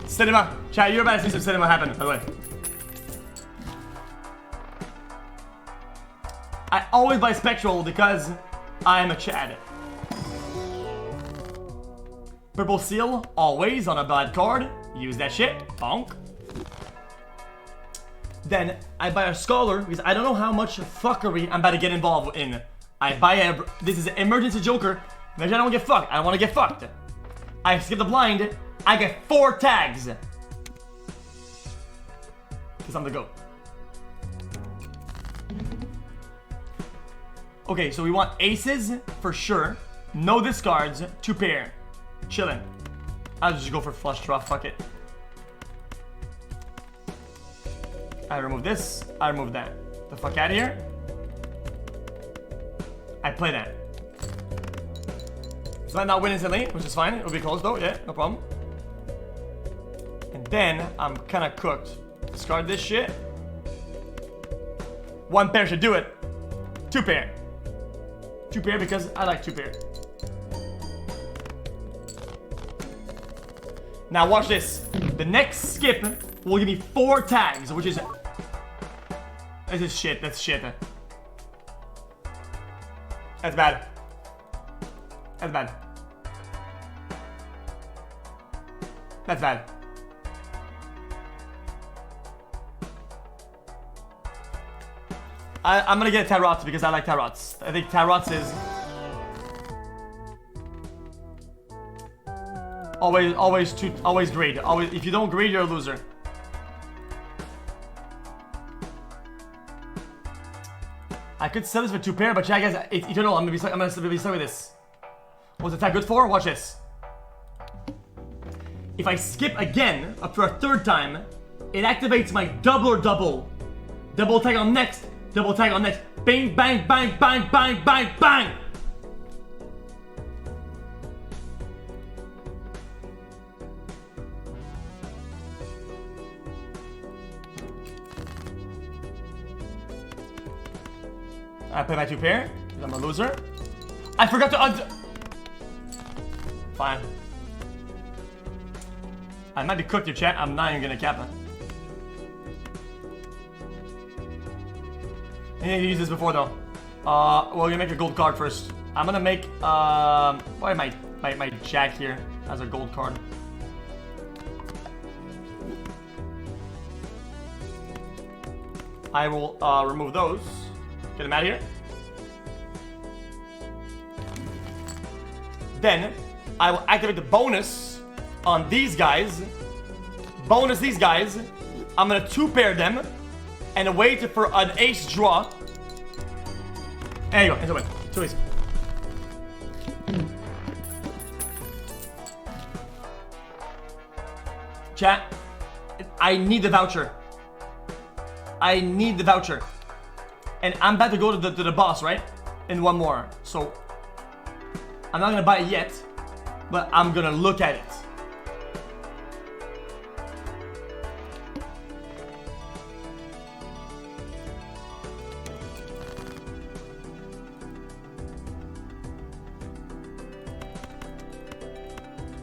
Cinema. Chat, you're about to see some cinema happen, by the way. I always buy Spectral because I'm a Chad. Purple Seal, always on a bad card. Use that shit. Bonk. Then I buy a Scholar because I don't know how much fuckery I'm about to get involved in. I buy this is an emergency Joker. Imagine I don't get fucked. I don't want to get fucked. I skip the blind. I get 4 tags. Because I'm the GOAT. Okay, so we want aces for sure. No discards. 2 pair. Chillin'. I'll just go for flush draw. Fuck it. I remove this. I remove that. The fuck out of here. I play that. So I not win instantly, which is fine. It'll be close though. Yeah, no problem. And then I'm kind of cooked. Discard this shit. 1 pair should do it. 2 pair. 2 pair because I like 2 pair. Now watch this. The next skip will give me 4 tags, which is... This is shit. That's shit. That's bad. That's bad. That's bad. I'm gonna get Tarots because I like Tarots. I think Tarots is... Always grade. Always, if you don't grade, you're a loser. I could sell this for 2 pair, but yeah, guys, it's Eternal. I'm gonna be stuck with this. What's the tag good for? Watch this. If I skip again up for a 3rd time, it activates my double or double. Double tag on next. Double tag on next. Bang, bang, bang, bang, bang, bang, bang. I play my 2 pair, because I'm a loser. I forgot to Fine. I might be cooked your chat, I'm not even gonna cap it. I need to use this before though. Well, we're gonna make a gold card first. I'm gonna make, why my jack here as a gold card. I will, remove those. Get them out of here. Then I will activate the bonus on these guys. Bonus these guys. I'm gonna 2 pair them and wait for an ace draw. There you go. It's a win. 2 ace. Chat. I need the voucher. I need the voucher. And I'm about to go to the boss, right? In 1 more. So, I'm not gonna buy it yet, but I'm gonna look at it.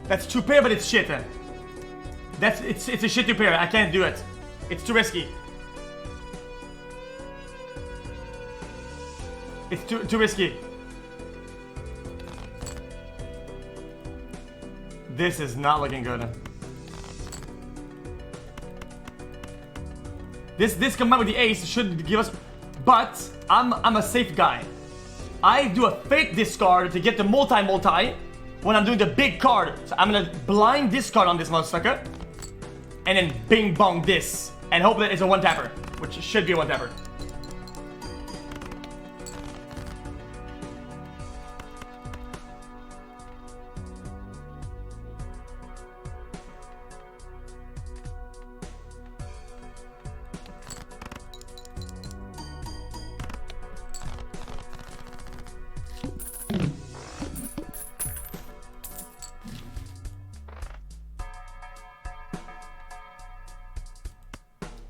That's 2 pair, but it's shit. It's a shit 2 pair. I can't do it. It's too risky. It's too risky. This is not looking good. This combined with the ace should give us, but I'm a safe guy. I do a fake discard to get the multi when I'm doing the big card. So I'm gonna blind discard on this motherfucker. And then bing bong this. And hope that it's a one tapper. Which should be a one tapper.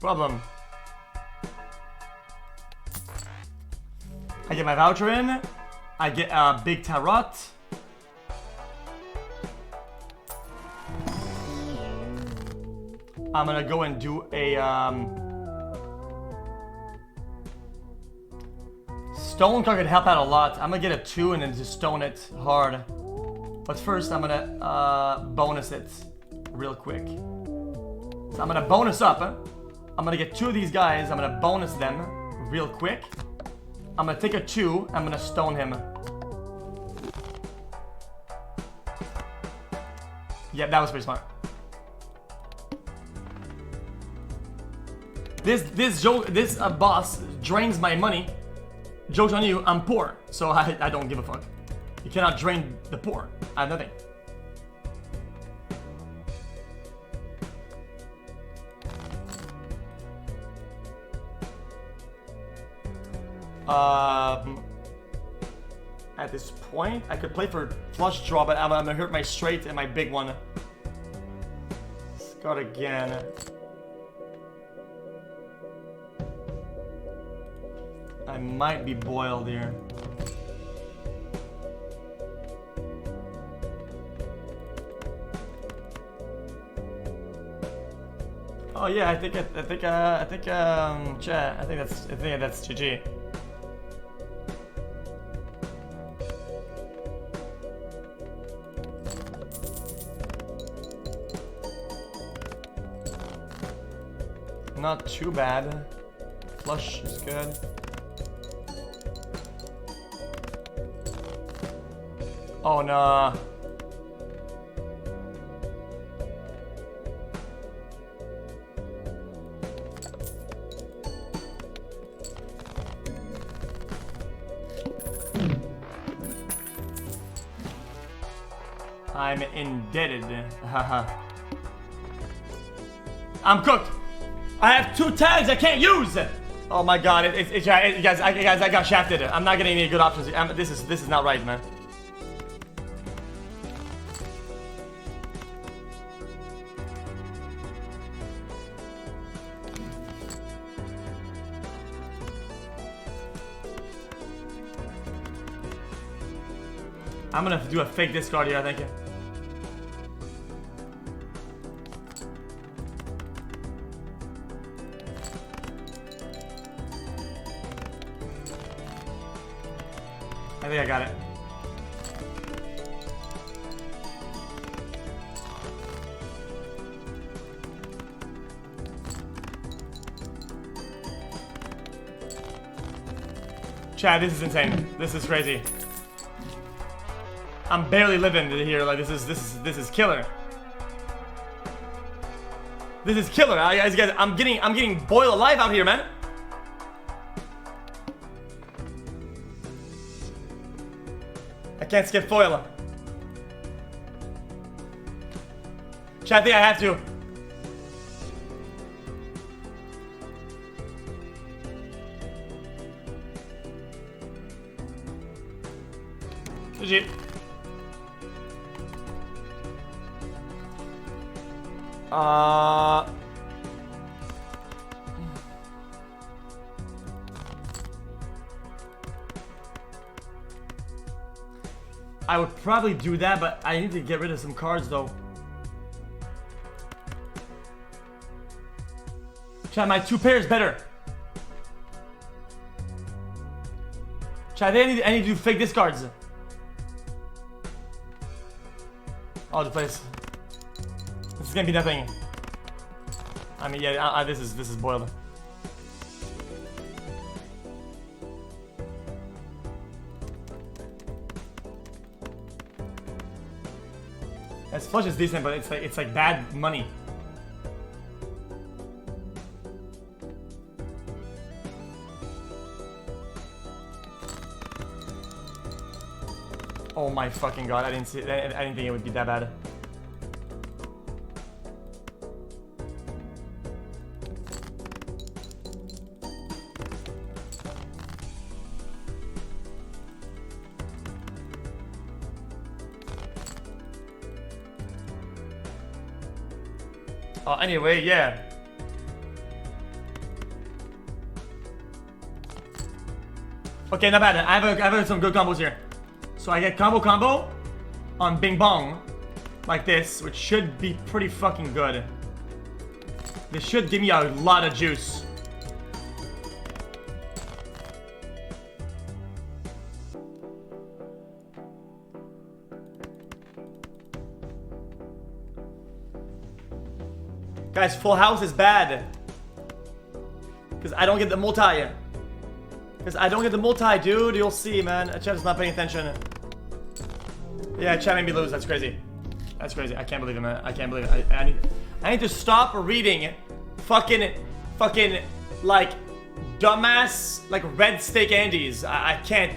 Problem. I get my voucher in. I get a big tarot. I'm gonna go and do a stone card could help out a lot. I'm gonna get a 2 and then just stone it hard. But first I'm gonna bonus it real quick. So I'm gonna bonus up. I'm gonna get 2 of these guys. I'm gonna bonus them real quick. I'm gonna take a 2. I'm gonna stone him. Yeah, that was pretty smart. This boss drains my money. Joke's on you, I'm poor, so I don't give a fuck. You cannot drain the poor. I have nothing. At this point, I could play for flush draw, but I'm gonna hurt my straight and my big one. Discard again. I might be boiled here. Oh yeah, I think that's GG. Not too bad. Flush is good. Oh no. I'm indebted. Haha. I'm cooked. I have 2 tags I can't use. Oh my god, guys, I got shafted. I'm not getting any good options. This is not right, man. I'm gonna do a fake discard here, I think. I think I got it. Chad, this is insane. This is crazy. I'm barely living here. Like this is killer. This is killer. Guys, I'm getting boiled alive out here, man. I can't skip foil. Chad, I think I have to. GG. I would probably do that, but I need to get rid of some cards though. Chad, my 2 pairs better. Chad, I need to do fake discards. Oh, the place. This is gonna be nothing. I mean, yeah, this is boiled. His flush is decent, but it's like bad money. Oh my fucking god! I didn't think it would be that bad. Anyway, yeah. Okay, not bad. I have some good combos here. So I get combo on Bing Bong, like this, which should be pretty fucking good. This should give me a lot of juice. Guys, full house is bad. Because I don't get the multi. Because I don't get the multi, dude. You'll see, man. Chat is not paying attention. Yeah, chat made me lose. That's crazy. That's crazy. I can't believe it, man. I can't believe it. I need to stop reading fucking, like, dumbass, like, red steak Andes. I can't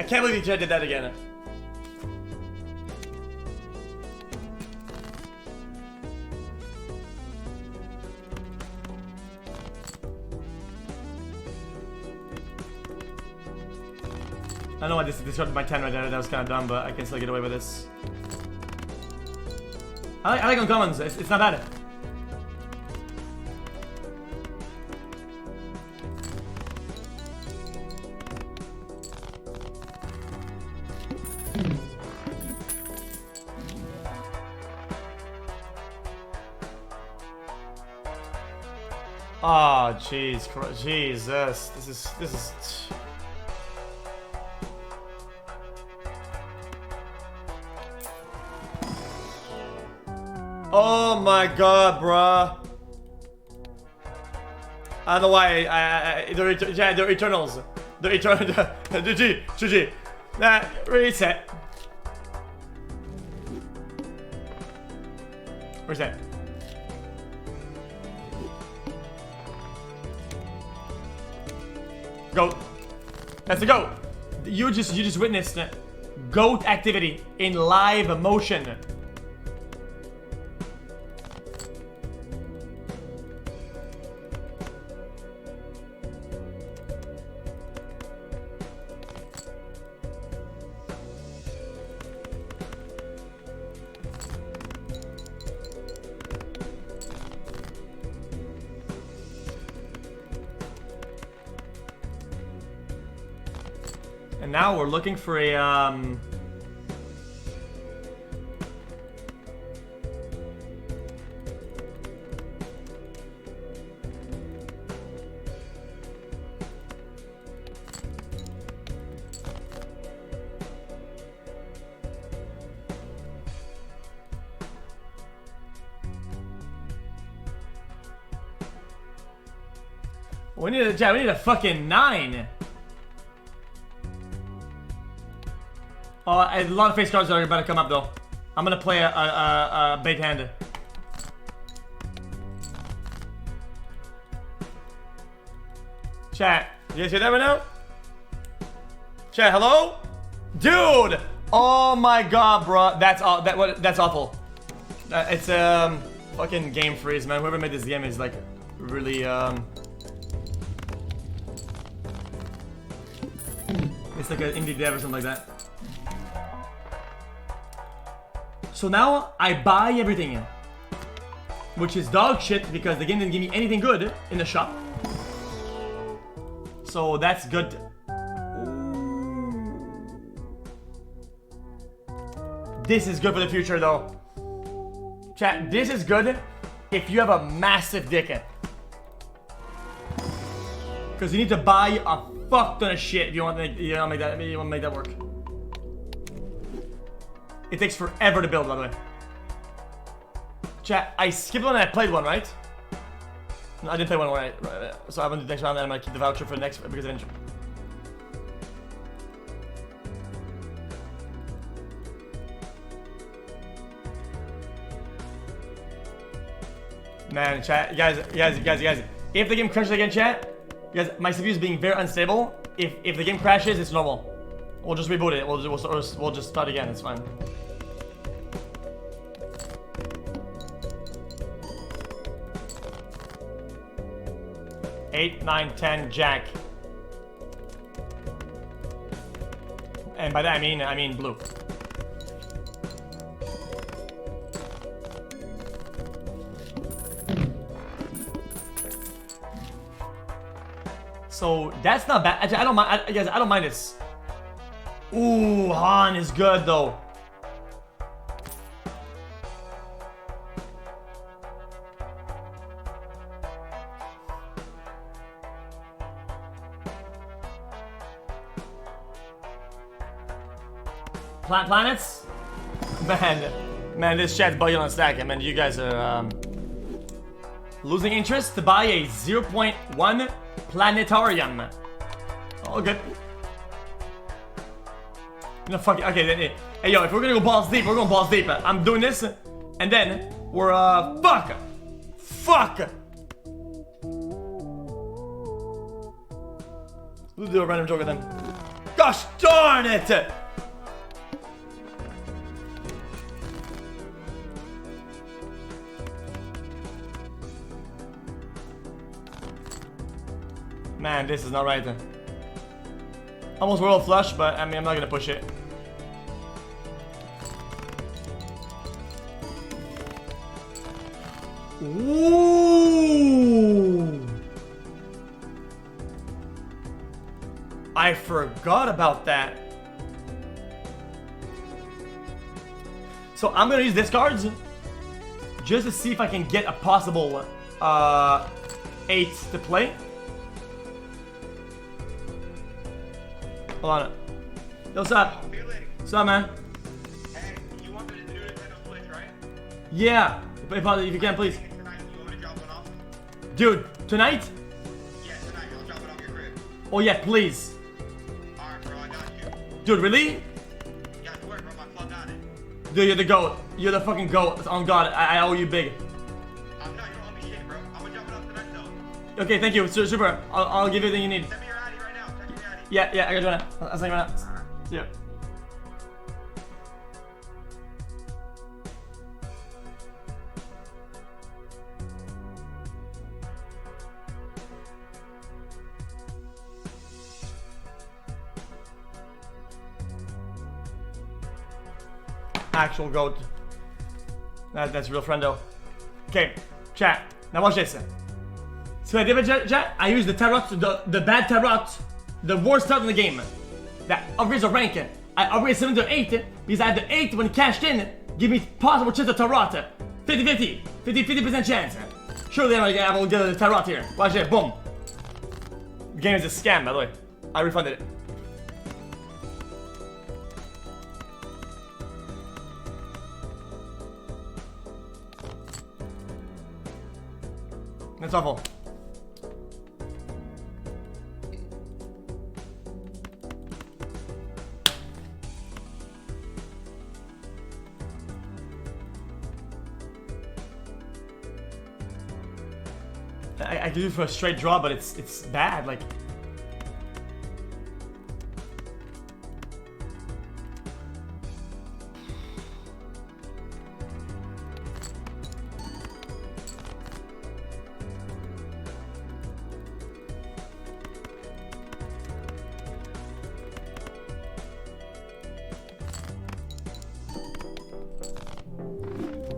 believe chat did that again. I know I just discarded my 10 right there. That was kind of dumb, but I can still get away with this. I like uncommons. It's not bad. Oh, jeez, Jesus, this is. Oh my god, bruh. I don't know why they're Eternals. They're Eternal. GG. Nah, reset. Where's that? Goat. That's a goat. You just witnessed goat activity in live motion. And now we're looking for a we need a fucking 9. Oh, a lot of face cards are about to come up though. I'm gonna play a bait hand. Chat, you guys hear that right now? Chat, hello? Dude! Oh my god, bro. That's awful. It's fucking game freeze, man. Whoever made this game is like really it's like an indie dev or something like that. So now I buy everything, which is dog shit because the game didn't give me anything good in the shop. So that's good. This is good for the future though. Chat, this is good if you have a massive dick. Because you need to buy a fuck ton of shit if you want to make that work. It takes forever to build, by the way. Chat, I skipped one and I played one, right? No, I didn't play one, right? So I went to the next round and I'm gonna keep the voucher for the next because I didn't. Man, chat, you guys. If the game crashes again, chat, guys, my CPU is being very unstable. If the game crashes, it's normal. We'll just reboot it. We'll just start again. It's fine. Eight, 9, 10, Jack. And by that I mean blue. So that's not bad. Actually, I don't mind. Guys, I don't mind this. Ooh, Han is good though. Planets? Man, this chat's bugging on stack. Man, you guys are losing interest to buy a 0.1 planetarium. Oh, good. No, fuck it. Okay, then, hey, yo, if we're gonna go balls deep, we're going balls deep. I'm doing this, and then we're, fuck! We'll do a random joker then. Gosh darn it! Man, this is not right. Almost world flush, but I mean, I'm not gonna push it. Ooh! I forgot about that. So I'm gonna use discards just to see if I can get a possible 8 to play. Hold on. Yo, what's up? What's up, man? Hey, you want me to do it in Twitch, right? Yeah, if you can, please. Tonight, you want me to drop one off? Dude, tonight? Yeah, tonight. I'll drop it off your crib. Oh yeah, please. Alright, bro, I got you. Dude, really? Yeah, I swear, bro, my plug on it. Dude, you're the GOAT. You're the fucking GOAT. On God, I owe you big. No, you don't owe me shit, bro. I'm gonna drop it off tonight, though. Okay, thank you. Super. I'll give you everything you need. Send me your ID right now. Text me your ID. Yeah, I got you right now. I'll send you right now. See ya. Actual GOAT. That's real friendo. Okay, chat. Now watch this. So I did chat. I used the tarot, the bad tarot, the worst tarot in the game. That upgrades a rank. I upgraded 7 to 8 because I had the 8 when cashed in. Give me possible chance of tarot. 50-50. 50% chance. Surely I will get a tarot here. Watch it. Boom. The game is a scam, by the way. I refunded it. That's awful. I could do it for a straight draw, but it's bad. Like,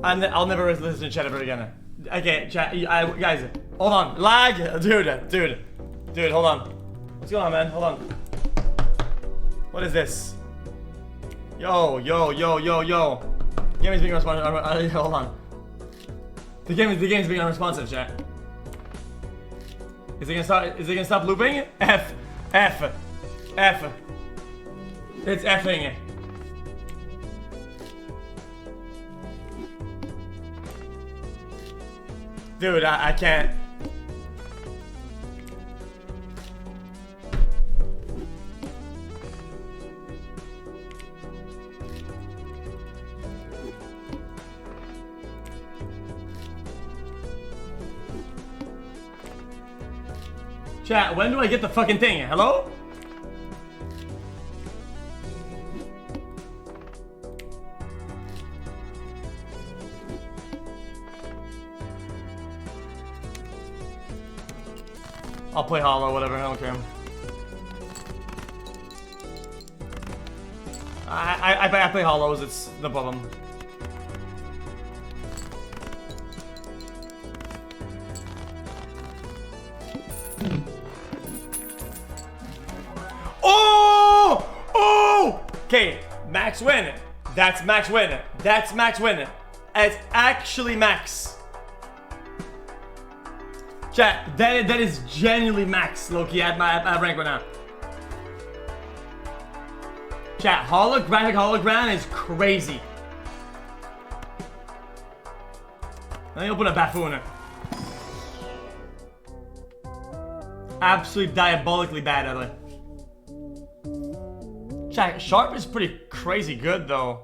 I'll never listen to chat ever again. Okay, chat, guys, hold on. Lag, dude, hold on. What's going on, man? Hold on. What is this? Yo. Game is being unresponsive. Hold on. The game is being unresponsive, chat. Is it gonna stop looping? F. It's effing. Dude, I can't. Chat, when do I get the fucking thing? Hello? I'll play Hollow, whatever, I don't care. I play Hollows, it's no problem. Oh! Oh! Okay, max win. That's max win. That's max win. It's actually max. Chat, that is genuinely max, Loki, at rank right now. Chat, holographic hologram is crazy. Let me open a buffoon. Absolutely diabolically bad at it. Chat, sharp is pretty crazy good though.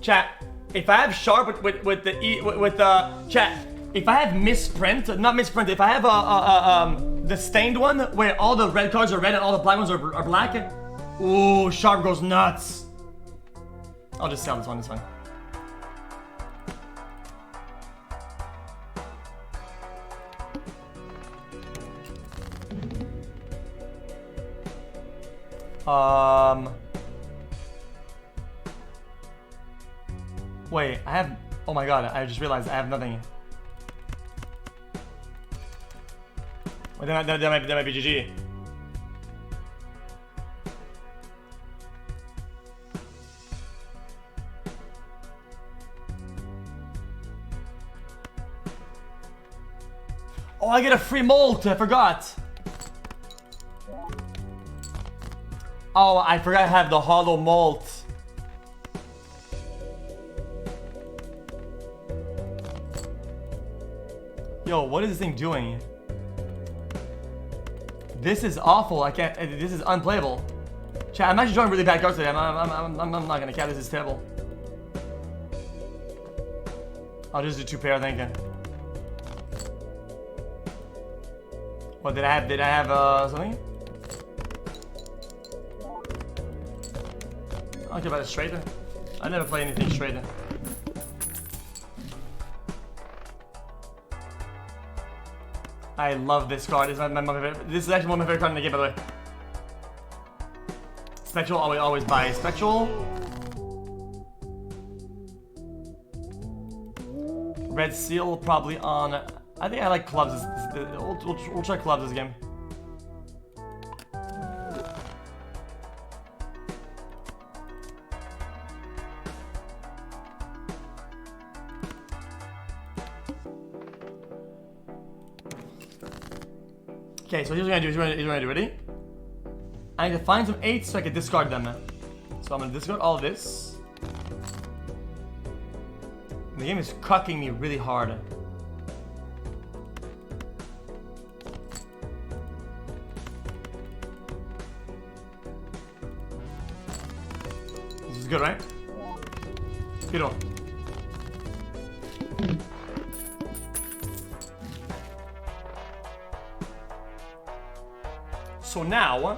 Chat, if I have sharp with the chat, if I have misprint, not misprint, if I have the stained one where all the red cards are red and all the black ones are black, ooh, sharp goes nuts. I'll just sell this one, it's fine. Wait, I have, oh my god, I just realized I have nothing. Wait, that might be GG. Oh, I get a free molt, I forgot. Oh, I forgot I have the hollow molt. Yo, what is this thing doing? This is awful. I can't. This is unplayable. Chat, I'm actually drawing really bad cards today. I'm not gonna count. This is terrible. I'll just do 2 pair, I think. What did I have? Did I have something? I don't care about a straighter. I never play anything straighter. I love this card. This is actually one of my favorite cards in the game, by the way. Spectral, always buy Spectral. Red Seal, probably on. I think I like clubs. We'll try clubs this game. Okay, so here's what I'm gonna do. Ready? I need to find some 8s so I can discard them. So I'm gonna discard all of this. The game is cucking me really hard. This is good, right? Beautiful. So now,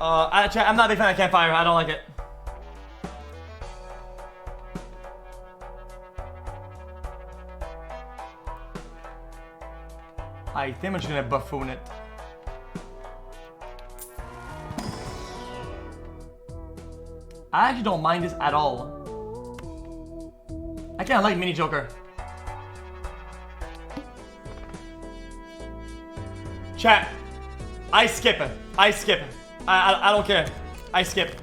I'm not a big fan of Campfire. I don't like it. I think I'm just gonna buffoon it. I actually don't mind this at all. I kinda like Mini Joker. Chat, I skip it. I skip. I don't care. I skip.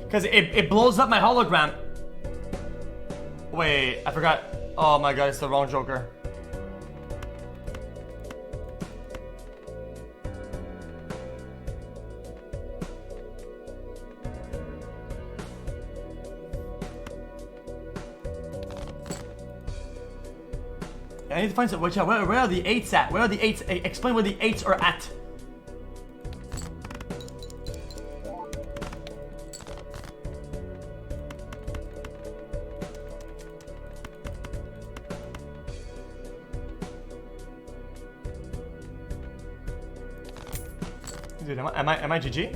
Because it blows up my hologram. Wait, I forgot. Oh my god, it's the wrong Joker. I need to find some. Where are the 8s at? Where are the 8s? Explain where the 8s are at. Dude, am I GG?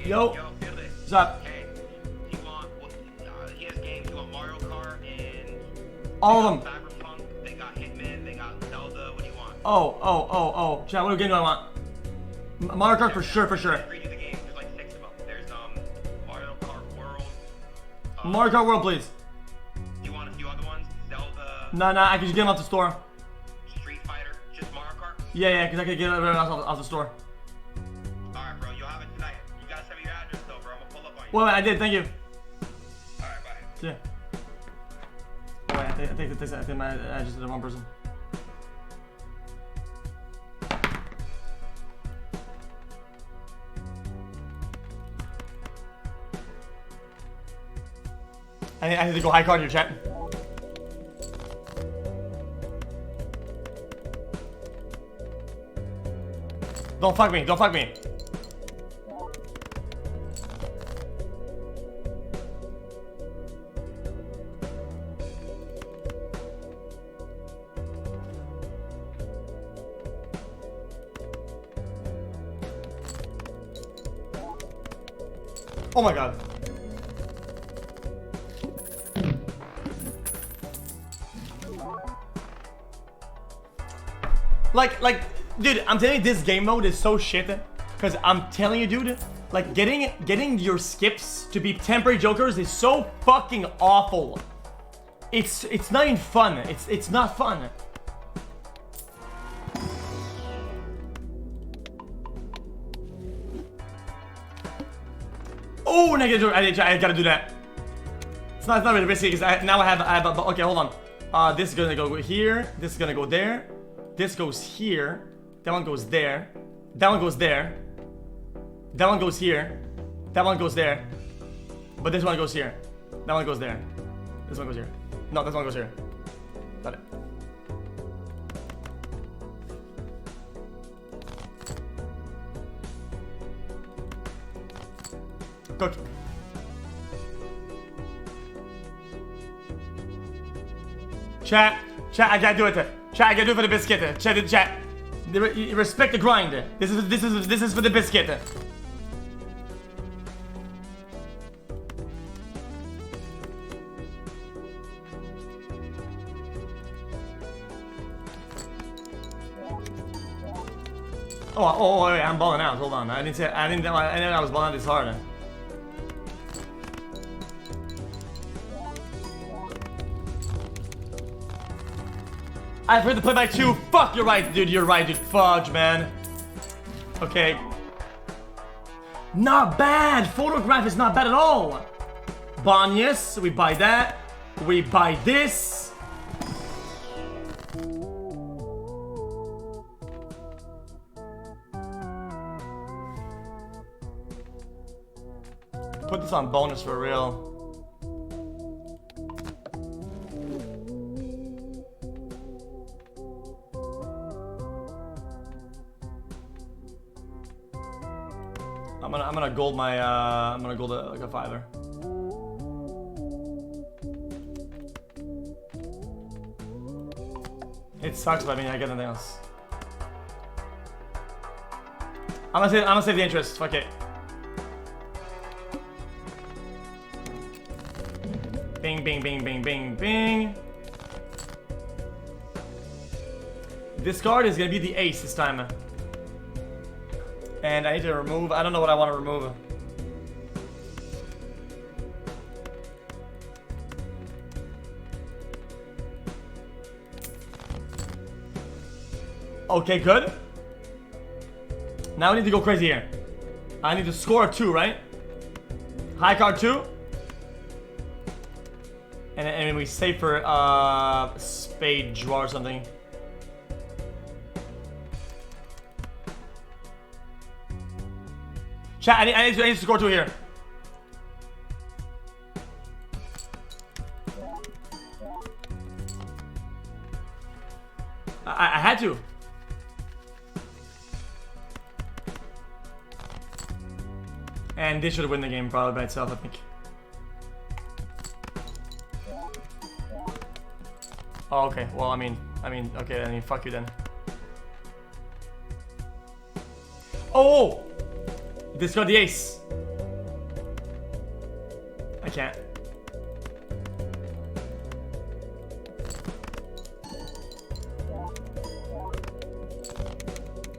Yo. What's up? He has games. You want Mario Kart and All of them. Battlefront. They got Hitman. They got Zelda. What do you want? Oh. Chat, what game do I want? Mario Kart for sure. Read you the games. There's like 6 of them. There's Mario Kart World. Mario Kart World, please. Do you want a few other ones? Zelda. Nah, I can just get them off the store. Street Fighter. Just Mario Kart. Yeah, because I can get everyone else off the store. Alright, bro. You'll have it tonight. You gotta send me your address though, bro. I'm gonna pull up on you. Well, I did. Thank you. Alright, bye. Yeah. Oh, wait, I think I just did the wrong person. I need to go high card your chat. Don't fuck me. Oh my god. Like, dude, I'm telling you, this game mode is so shit. Cause I'm telling you, dude, like getting your skips to be temporary jokers is so fucking awful. It's not even fun. It's not fun. Oh, negative. I gotta do that. It's not really risky because now I have okay, hold on. This is gonna go here. This is gonna go there. This goes here. That one goes there. That one goes there. That one goes here. That one goes there. But this one goes here. That one goes there. This one goes here. No, this one goes here. Got it. Cook. Chat, I gotta do it. Chat, I gotta do it for the biscuit. Chat. Respect the grind. This is for the biscuit. Oh, wait, I'm balling out. Hold on. I didn't know I was balling out this hard. I've heard the play by 2. Fuck, you're right, dude. You're right, dude. Fudge, man. Okay. Not bad. Photograph is not bad at all. Banyas, we buy that. We buy this. Put this on bonus for real. I'm gonna gold my I'm gonna gold like a 5er. It sucks, but I mean I get nothing else. I'm gonna save the interest. Fuck it. Bing, bing, bing, bing, bing, bing. This card is gonna be the ace this time. And I need to remove. I don't know what I want to remove. Okay, good. Now I need to go crazy here. I need to score a 2, right? High card 2. And we save for spade draw or something. Chat, I need to score 2 here. had to. And this should win the game probably by itself, I think. Oh, okay. Well, I mean, okay. I mean, fuck you then. Oh! Discard the ace. I can't.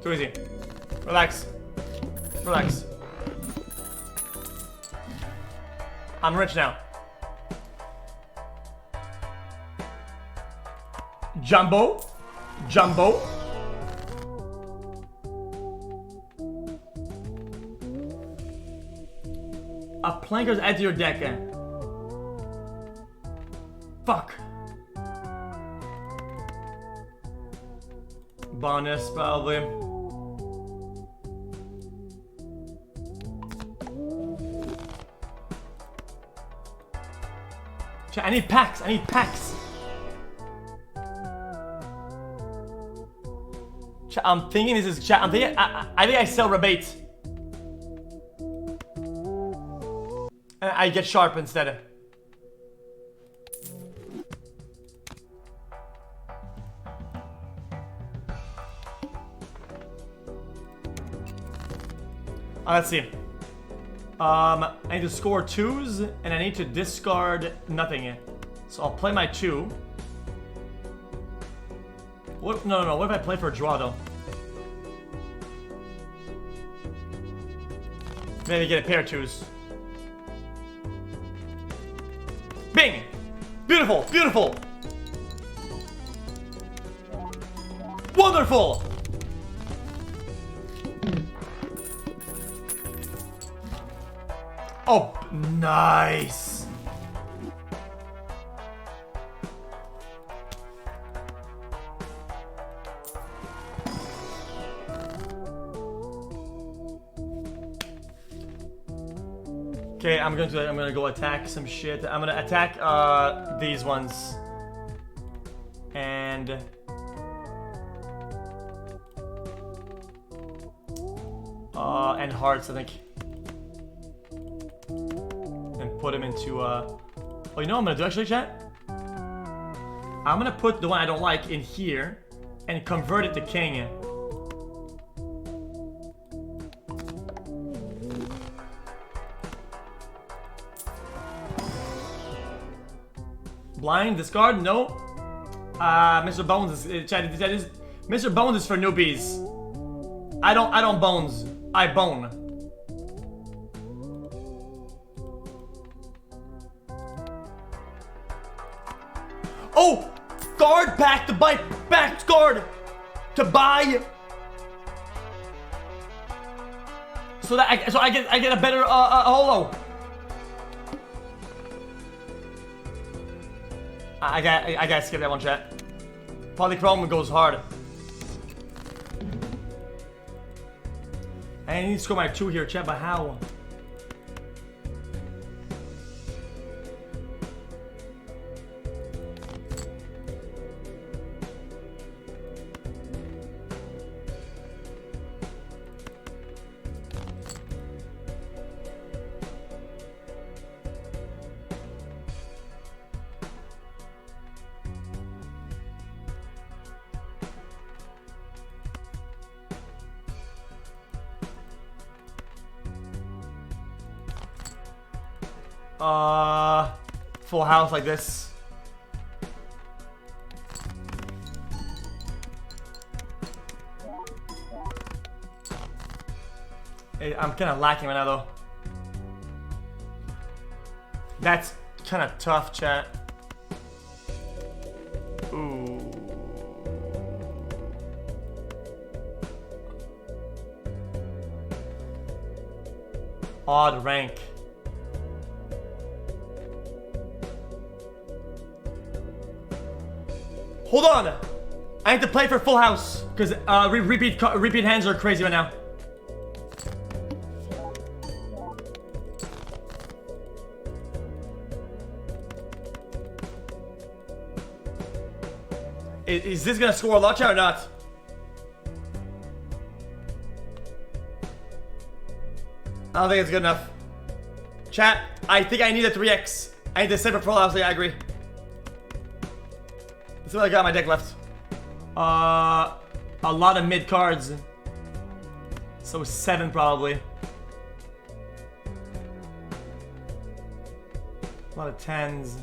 Too easy. Relax. Relax. I'm rich now. Jumbo. Jumbo. A planker's add to your deck. Fuck. Bonus, probably. Chat, I need packs. I need packs. Chat, I'm thinking this is chat. I'm thinking. I think I sell rebate. And I get sharp instead. Let's see. I need to score 2s, and I need to discard nothing. So I'll play my 2. What? No. What if I play for a draw, though? Maybe get a pair of 2s. Bing! Beautiful! Beautiful! Wonderful! Oh, nice! Okay, I'm gonna go attack some shit. I'm gonna attack these ones. And hearts, I think. And put them into oh, you know what I'm gonna do actually, chat? I'm gonna put the one I don't like in here and convert it to king. Blind, discard, no. Mr. Bones is chat. Mr. Bones is for newbies. I don't bones. I bone. Oh, guard back to buy, back guard to buy. So that I get a better holo. I gotta skip that one, chat. Polychrome goes hard. I need to score my 2 here, chat, but how? Full house like this. Hey, I'm kind of lacking right now though. That's kind of tough, chat. Ooh. Odd rank. Hold on! I need to play for full house because repeat hands are crazy right now. Is this gonna score a lot, chat, or not? I don't think it's good enough. Chat, I think I need a 3x. I need to save it for obviously, I agree. Let's see what I got on my deck left. A lot of mid cards. So 7 probably. A lot of 10s.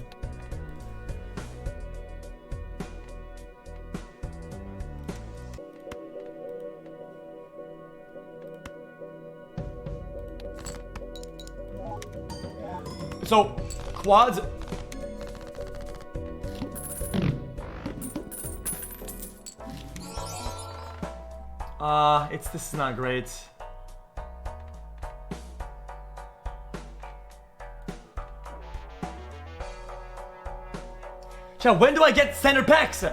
So, quads. This is not great. Chat, when do I get standard packs?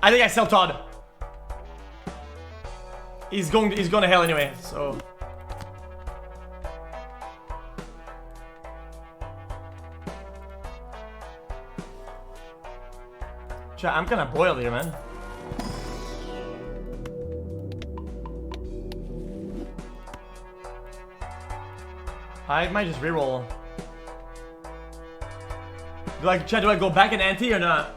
I think I sell Todd. He's going to hell anyway, so. Chat, I'm kinda boiled here, man. I might just reroll. Do I go back in ante or not?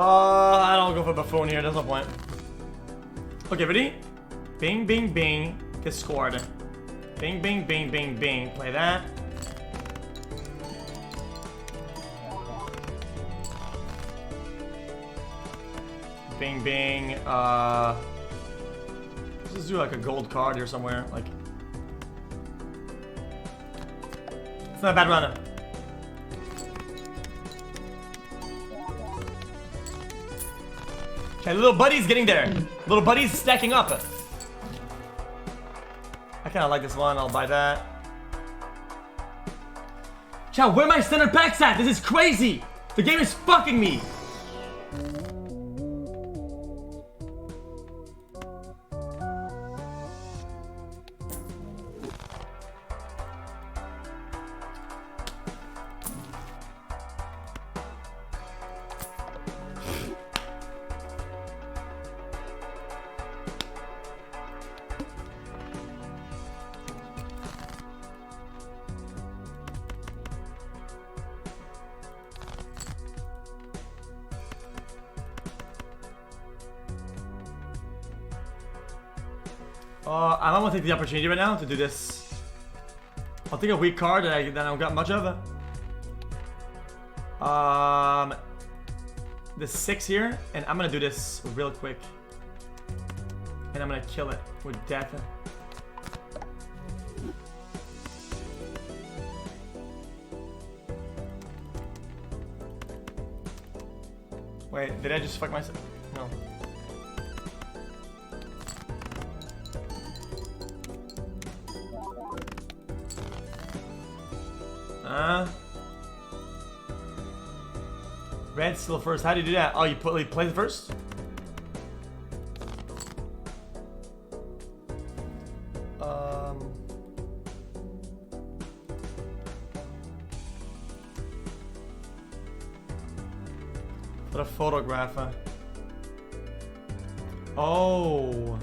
I don't go for buffoon here, there's no point. Okay, ready? Bing, bing, bing. Get scored. Bing, bing, bing, bing, bing. Play that. Bing, bing. Let's just do like a gold card here somewhere. Like, it's not a bad run. Okay, little buddy's getting there. Little buddy's stacking up. I kind of like this one. I'll buy that. Chat, where are my standard packs at? This is crazy. The game is fucking me. I don't want to take the opportunity right now to do this. I'll take a weak card that I don't got much of. The 6 here, and I'm gonna do this real quick. And I'm gonna kill it with death. Wait, did I just fuck myself? No. Red still first. How do you do that? Oh, you play the first? Put a photograph. Oh.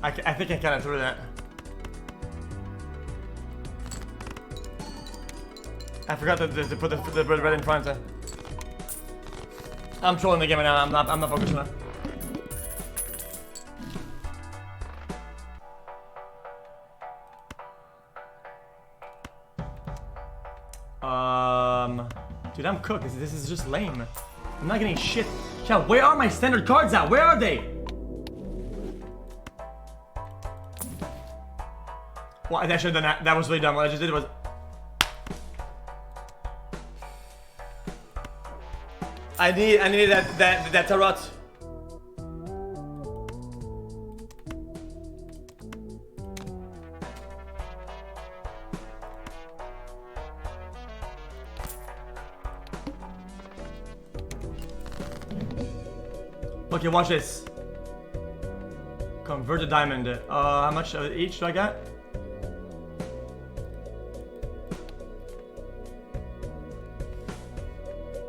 I think I kind of threw that. I forgot to put the red in front. I'm trolling the game right now. I'm not focused enough. Dude, I'm cooked. This is just lame. I'm not getting shit. Chat, where are my standard cards at? Where are they? Well, I should have done that. That was really dumb. What I just did was... I needed that tarot. Okay, watch this. Convert a diamond. How much each do I got?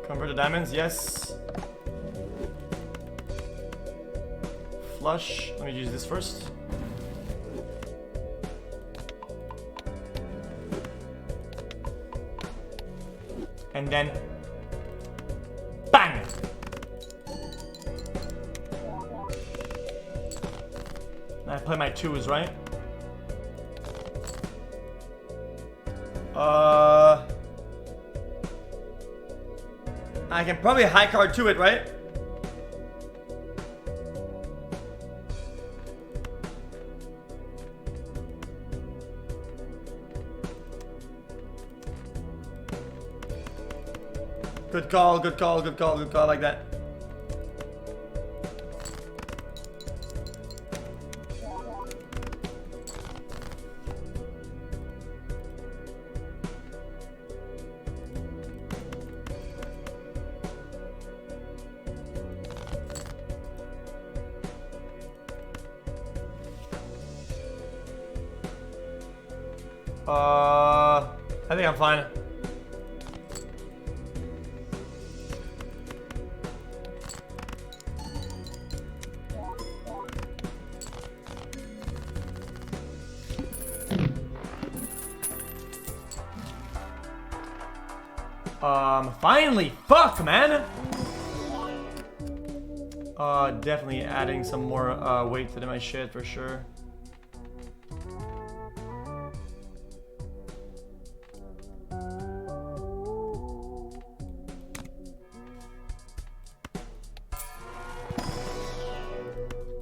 Convert the diamonds, yes. Flush. Let me use this first. And then bang! I play my 2s, right? I can probably high card to it, right? Good call, good call, good call, good call, like that. I think I'm fine. Finally! Fuck, man! Definitely adding some more weight to my shit for sure.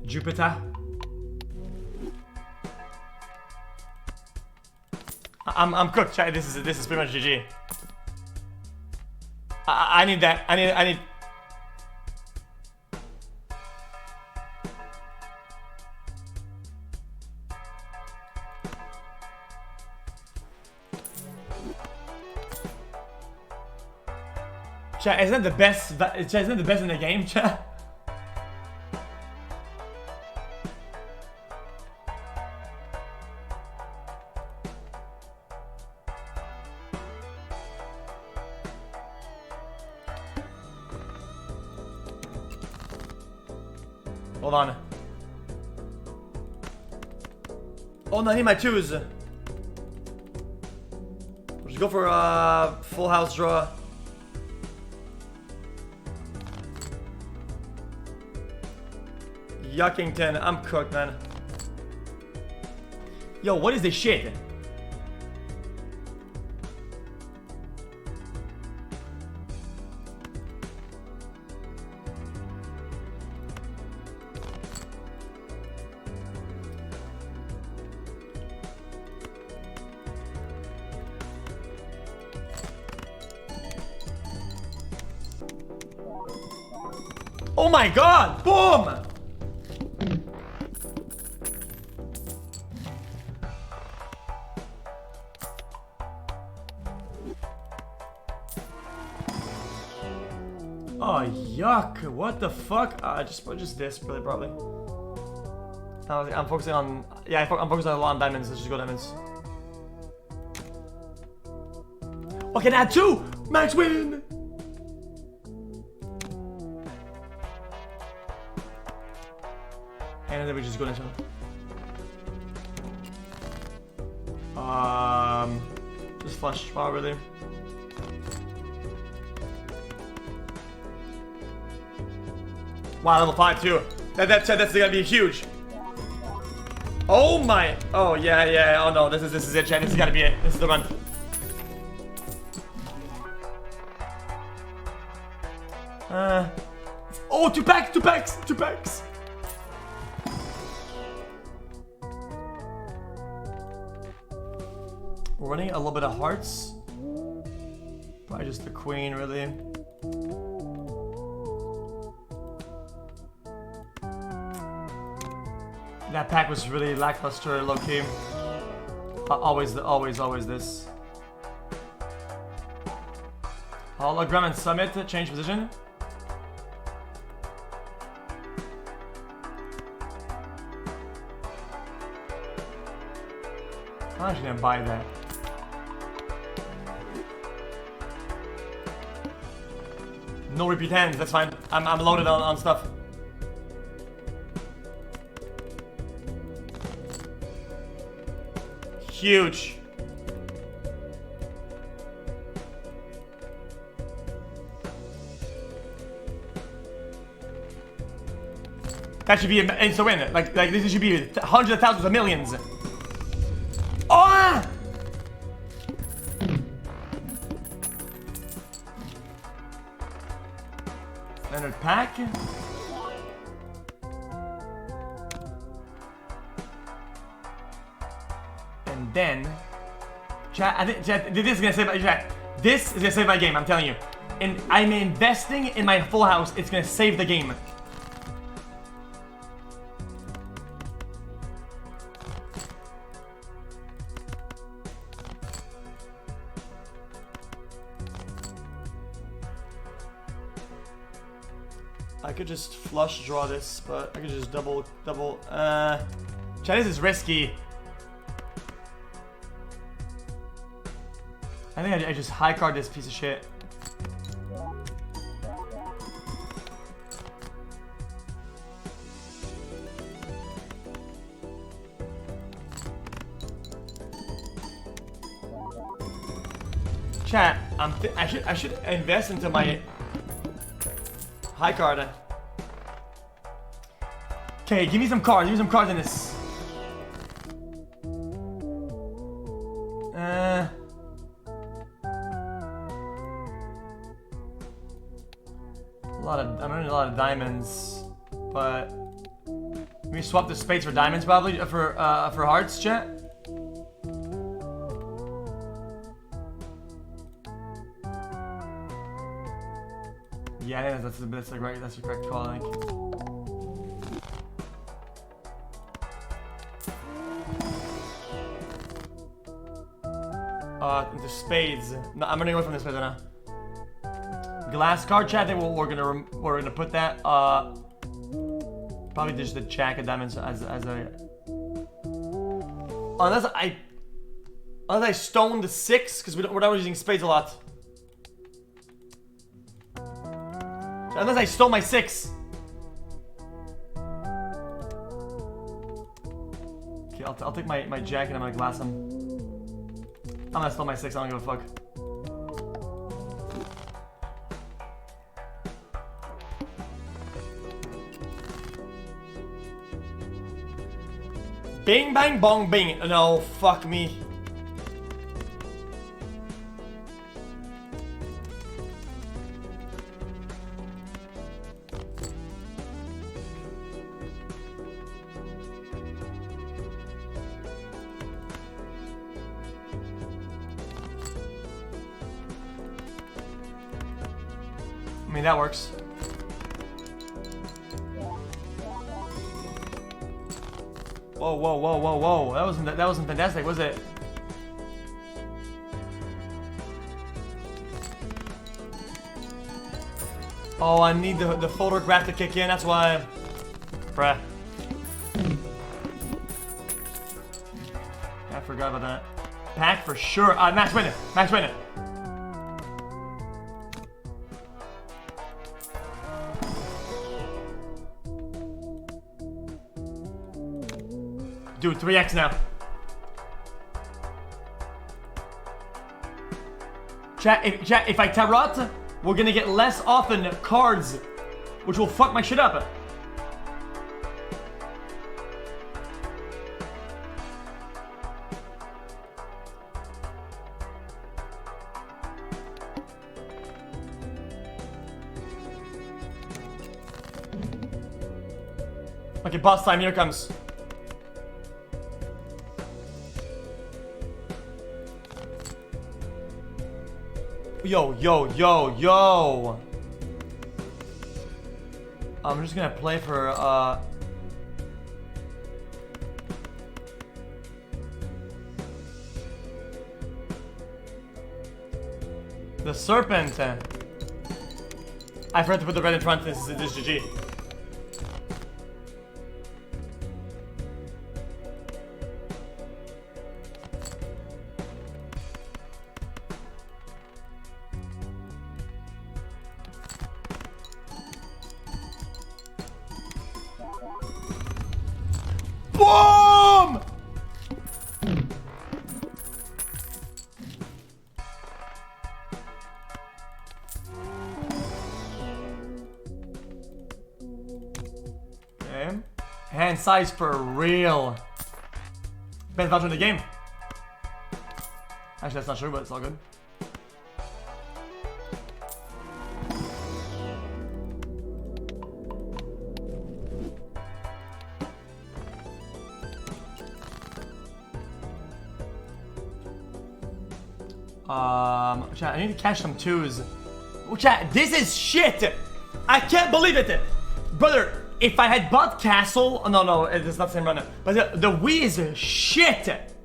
Jupiter. I'm cooked, chat. This is pretty much GG. I need that. I need. Chat, isn't that the best? Chat, isn't that the best in the game, chat? Hold on. Oh no, I need my 2s. Let's go for full house draw. Yuckington, I'm cooked, man. Yo, what is this shit? Oh my god! Boom! Oh yuck! What the fuck? Just this, really, probably. I'm focusing on. Yeah, I'm focusing on a lot of diamonds. Let's just go diamonds. Okay, now 2! Max win! And then we just go into just flush spot really. Wow, level 5 too. That's gonna be huge. Oh my! Oh yeah. Oh no, this is it, chat. This has gotta be it. This is the run. Oh, 2 packs. We're running a little bit of hearts. Probably just the queen, really. That pack was really lackluster, low-key. Always this. Hologram and summit, change position. I'm actually gonna buy that. No repeat hands, that's fine. I'm loaded on stuff. Huge. That should be an instant win. Like this should be hundreds of thousands of millions. Oh! Standard pack. And then, chat. I think chat, this is gonna save my chat. This is gonna save my game. I'm telling you. And I'm investing in my full house. It's gonna save the game. I could just flush draw this, but I could just double. Chat, this is risky. I think I just high card this piece of shit. Chat, I should invest into my high card. Okay, give me some cards. Give me some cards in this. I'm running a lot of diamonds, but let me swap the spades for diamonds probably for hearts, chat. Yeah, that's the correct call, I think. The spades. No, I'm gonna go from the spades right now. Glass card, chat. I think we're gonna put that. Probably just the jack of diamonds as a. Unless I stoned the 6 because we're not using spades a lot. Unless I stole my 6. Okay, I'll take my jack and I'm gonna glass him. I'm gonna steal my 6. I don't give a fuck. Bing bang bong bing. No, fuck me. I mean, that works. Whoa, whoa, whoa, whoa, whoa. That wasn't fantastic, was it? Oh, I need the photograph to kick in, that's why. Bruh. I forgot about that. Pack for sure. Max win it. Max win it. Dude, 3x now. Chat, if I tarot, we're gonna get less often cards, which will fuck my shit up. Okay, boss time, here it comes. Yo, yo, yo, yo! I'm just gonna play for, the serpent! I forgot to put the red in front, this is GG. Boom! Okay. Hand size for real. Best voucher in the game. Actually, that's not true, but it's all good. Chat, I need to catch some twos. Oh, chat, this is shit! I can't believe it! Brother, if I had bought Castle... No, it's not the same runner. But the Wii is shit!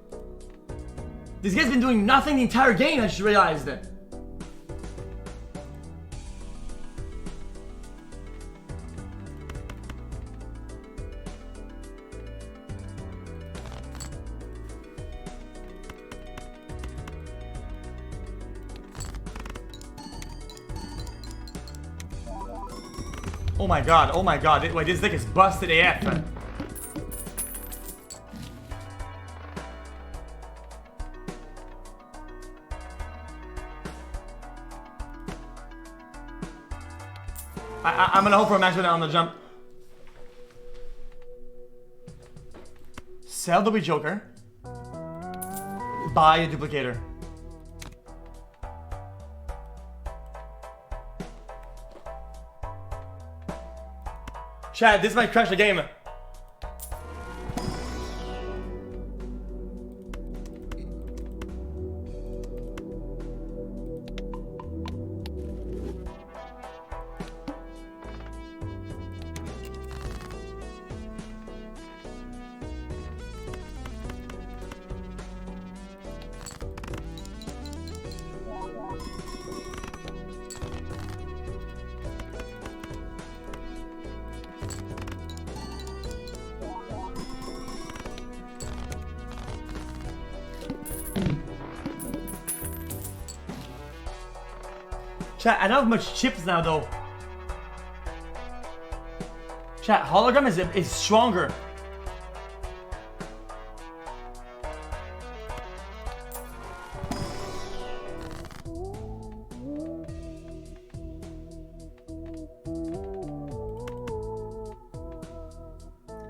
This guy's been doing nothing the entire game, I just realized. Oh my god, wait, this deck is busted AF. I'm gonna hope for a match with it on the jump. Sell the Wii Joker. Buy a duplicator. Chad, this might crash the game. Chat, I don't have much chips now though. Chat, hologram is stronger.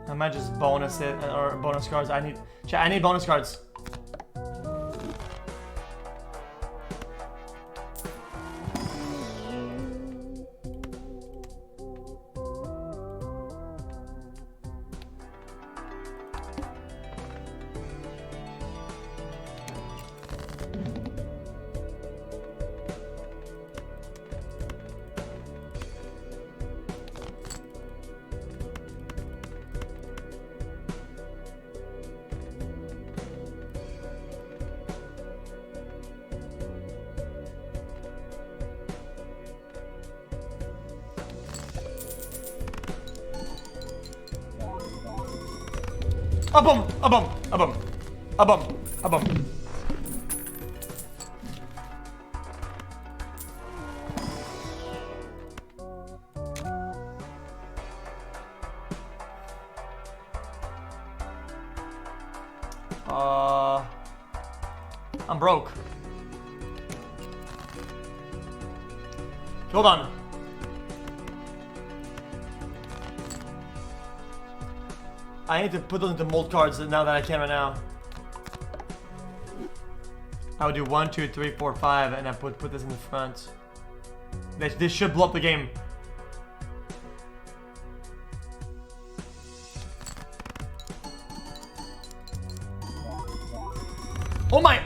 I might just bonus it or bonus cards. I need bonus cards. A bum. I'm broke. Hold on. I need to put those into mold cards now that I can right now. I would do 1, 2, 3, 4, 5, and I put this in the front. This should blow up the game. Oh my!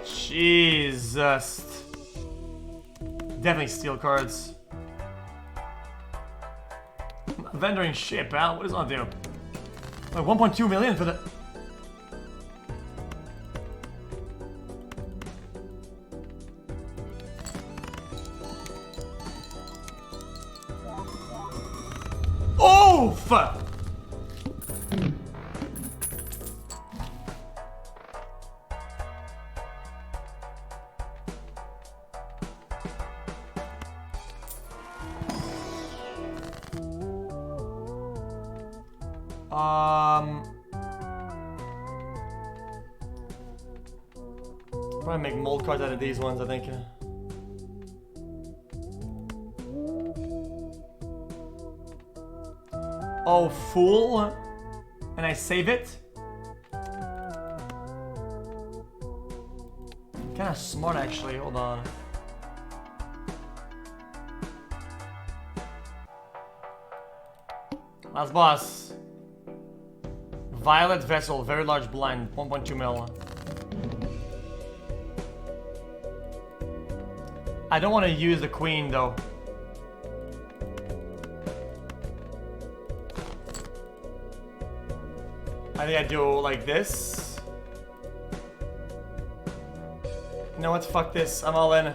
Jesus. Definitely steal cards. Vendoring shit, pal. What does that do? Like 1.2 million for the... Oof! Probably make mold cards out of these ones, I think. Oh, fool. And I save it. Kinda smart, actually. Hold on. Last boss. Violet Vessel, very large blind, 1.2 mil. I don't want to use the queen though. I think I do like this. You know what? Fuck this. I'm all in.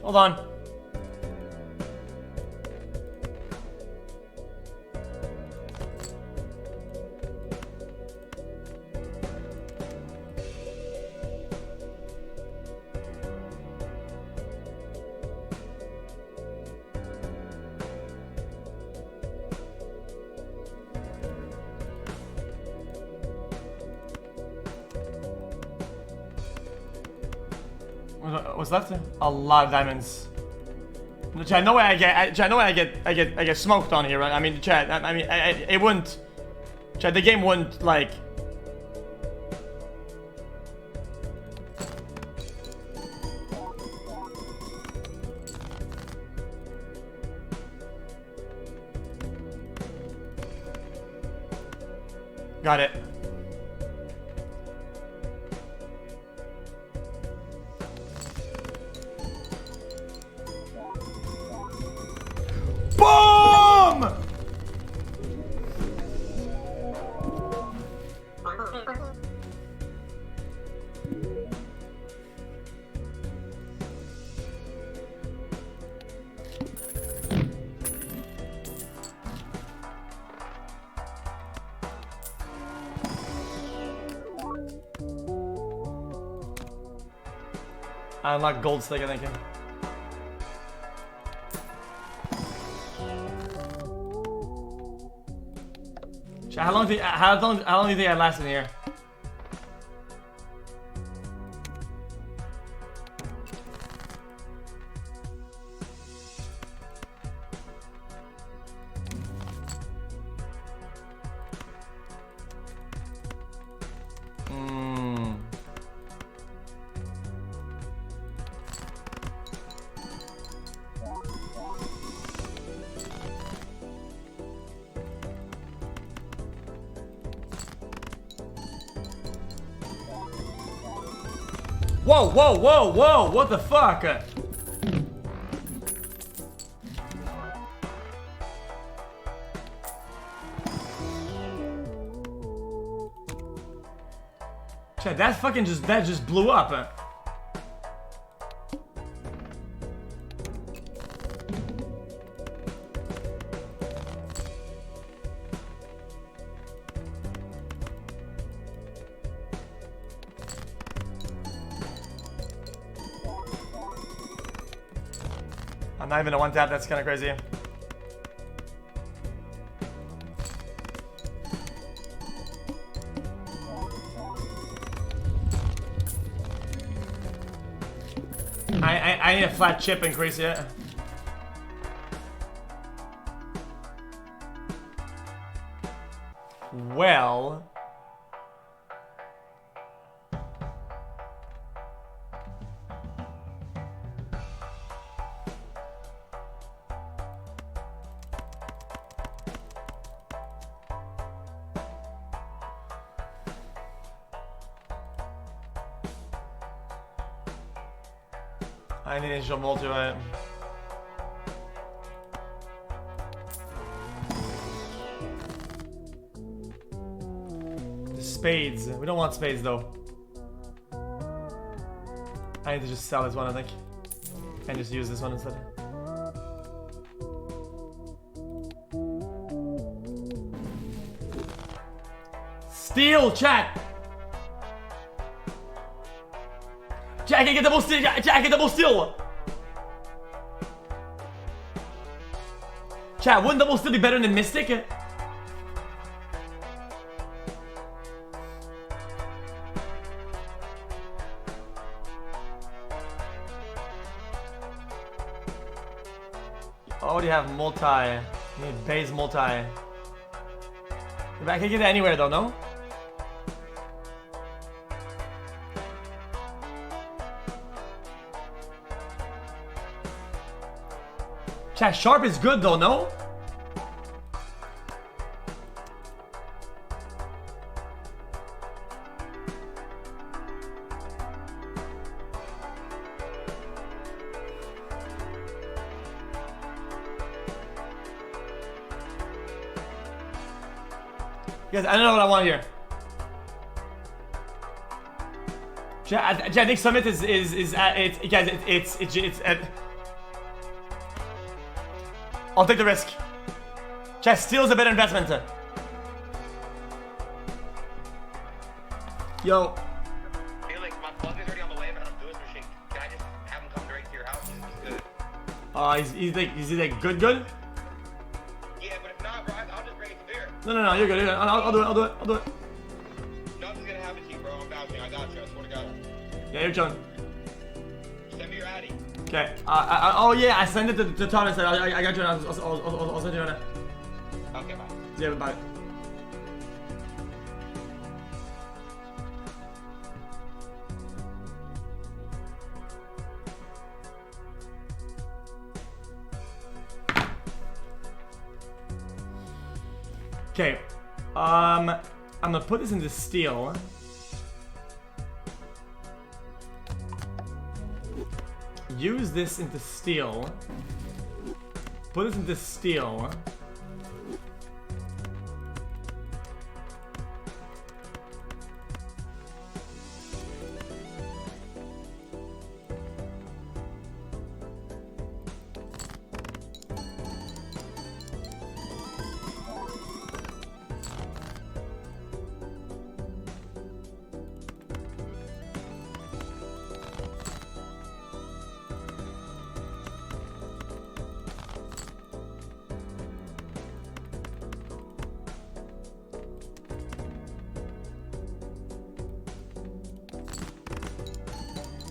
Hold on. What's that? A lot of diamonds. Chat, no way I get smoked on here, right? I mean, chat, I mean, it wouldn't. Chat, the game wouldn't, like. Got it. Boom! I unlocked gold stick, I think. How long do you think I last in here? Whoa, whoa, whoa, whoa, what the fuck? Chat, that fucking just blew up. I'm not even a one tap, that's kind of crazy. I need a flat chip increase it. Well. I need to show multi, right? spades. We don't want spades though. I need to just sell this one, I think. And just use this one instead. Steal, chat! Chat, I can get double steal! Chat, I can double steal! Chat, wouldn't double steal be better than Mystic? I already have multi. I need base multi. I can get it anywhere though, no? Chat, sharp is good though, no? Guys, I don't know what I want here. Chat, I think Summit is it's at. I'll take the risk. Chat, steal is a better investment. Yo. Felix, my plug is already on the way, but I'm doing some shit. Can I just have him come direct to your house? He's good. Is he like good? Yeah, but if not, bro, I'll just bring it to beer. No, you're good. I'll do it. No, I'm just gonna have it to you, bro. I'm vouching. I got you. I swear to God. Yeah, you're chilling. Send me your Addy. Okay. Oh yeah, I sent it to Thomas. I got you. I'll send you on it. Okay, bye. Yeah, bye. Okay. I'm gonna put this into steel. Use this into steel. Put this into steel.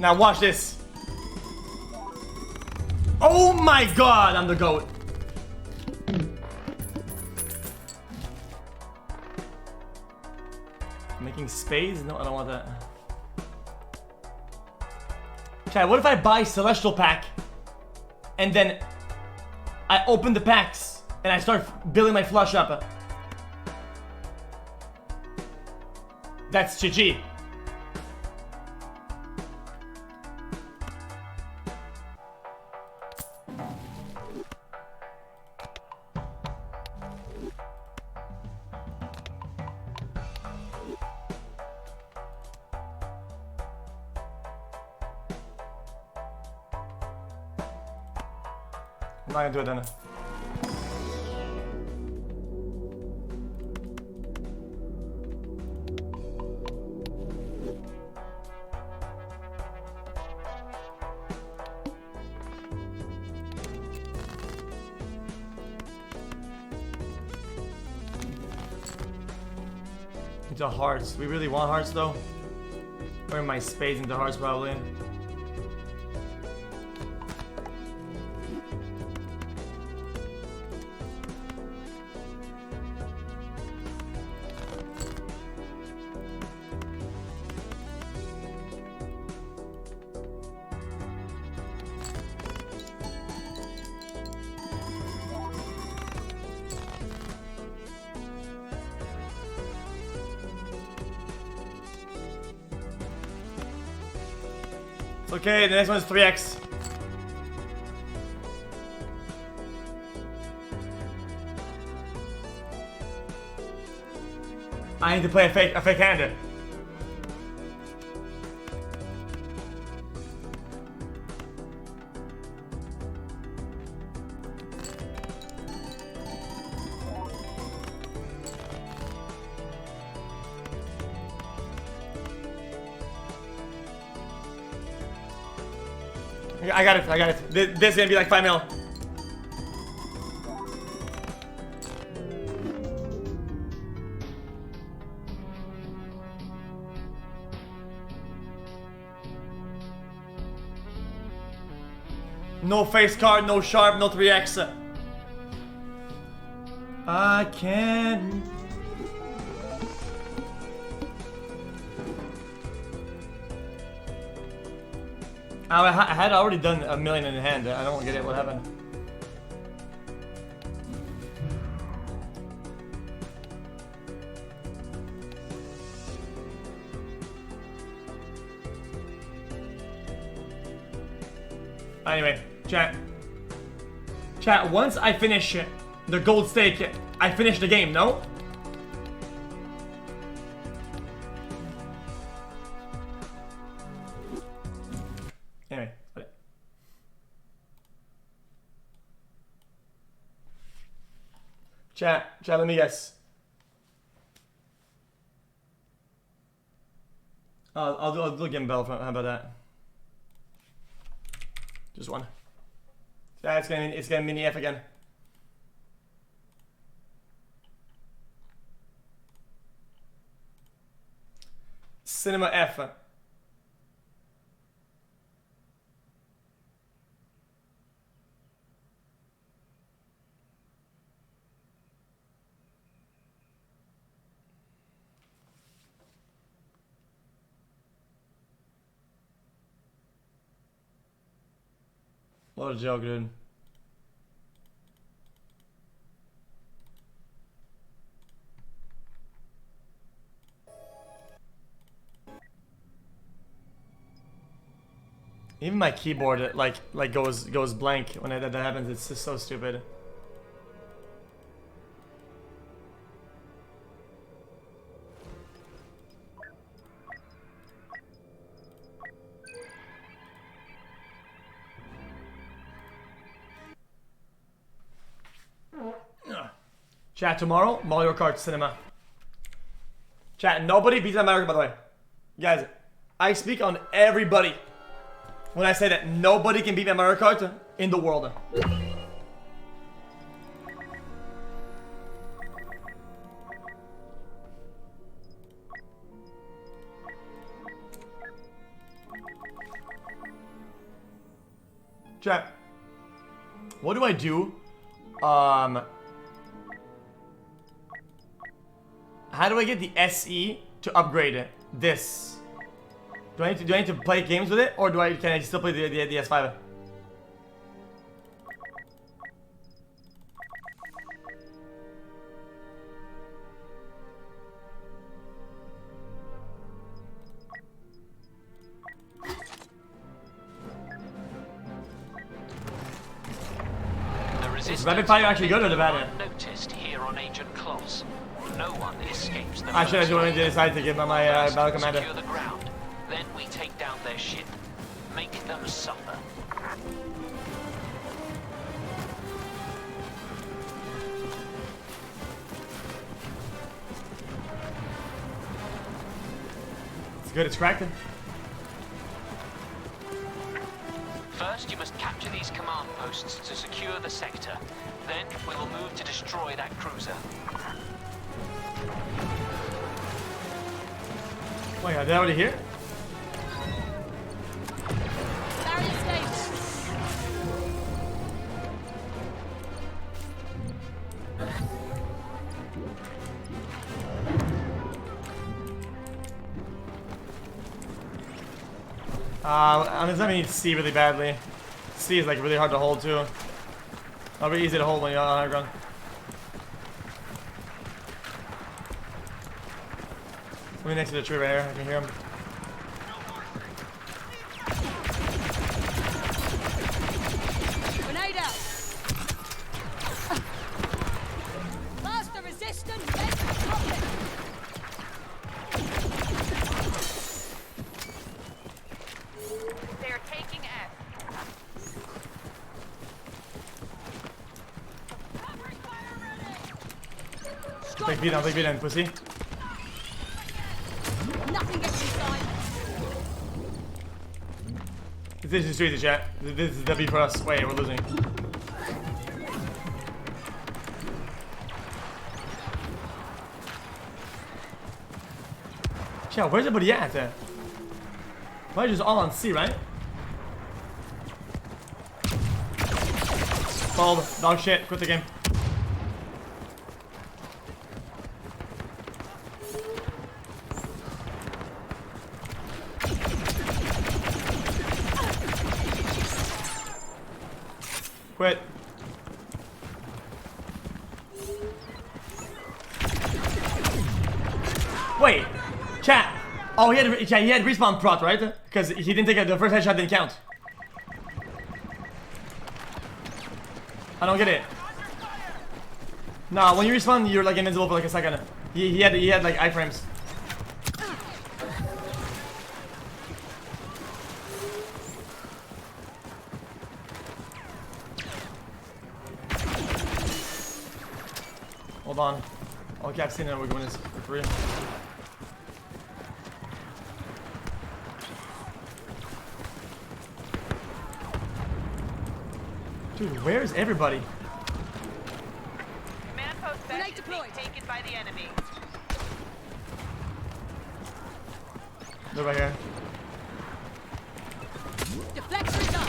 Now watch this. Oh my god, I'm the GOAT. Making spades? No, I don't want that. Chat, what if I buy Celestial Pack and then I open the packs and I start building my flush up? That's GG. I'm not gonna do it then. Into hearts. We really want hearts though. Or my spades into hearts probably. Okay, the next one is 3x. I need to play a fake hand. I got it. This is gonna be like 5 mil. No face card, no sharp, no 3x. I can't. I had already done a million in hand. I don't get it. What happened? Anyway, chat. Once I finish the gold stake, I finish the game, no? Anyway. Chat, let me guess. I'll do a game Battlefront. How about that? Just one. Yeah, it's gonna mini F again. Cinema F. What a joke, dude. Even my keyboard like goes blank when that happens. It's just so stupid. Chat, tomorrow, Mario Kart Cinema. Chat, nobody beats America, by the way. Guys, I speak on everybody when I say that nobody can beat Mario Kart in the world. Chat, what do I do? How do I get the SE to upgrade this? Do I need to play games with it, or can I still play the S5? Is rapid fire actually good or the bad? Noticed here on Agent Kloss. No one escapes the Actually, I want to decide to give my battle commander. Secure the ground. Then we take down their ship. Make them suffer. It's good, it's cracked. First, you must capture these command posts to secure the sector. Then, we will move to destroy that cruiser. Oh my god, they're already here? I'm just having to C really badly. C is like really hard to hold too. Not very easy to hold when you're on high ground. Somebody next to the tree right here, I can hear him. Grenade out! Faster resistance, let's drop it! Take beat down, pussy. Nothing gets inside. This is easy, chat. This is W for us. Wait, we're losing. Chat, where's everybody at? Probably just all on C, right? Bald, dog shit, quit the game. Quit. Wait, chat. Oh, he had respawn prot, right? Because he didn't take the first headshot didn't count. I don't get it. Nah, when you respawn, you're like invincible for like a second. He had like iframes. Hold on. Okay, I've seen it. We're going this for free. Dude, where's everybody? Command post is being taken by the enemy. They're right here. Deflector is up.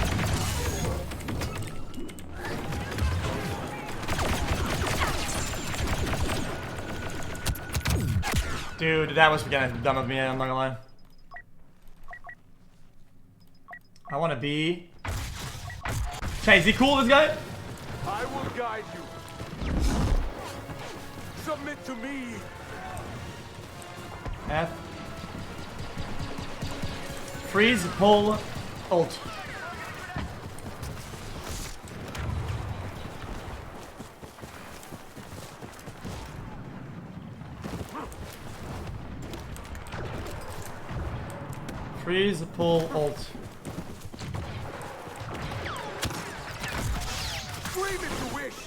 Dude, that was kind of dumb of me, I'm not gonna lie. I wanna be... Hey, is he cool, this guy? I will guide you. Submit to me. F. Freeze, pull, ult. Freeze, pull, ult. Scream if you wish.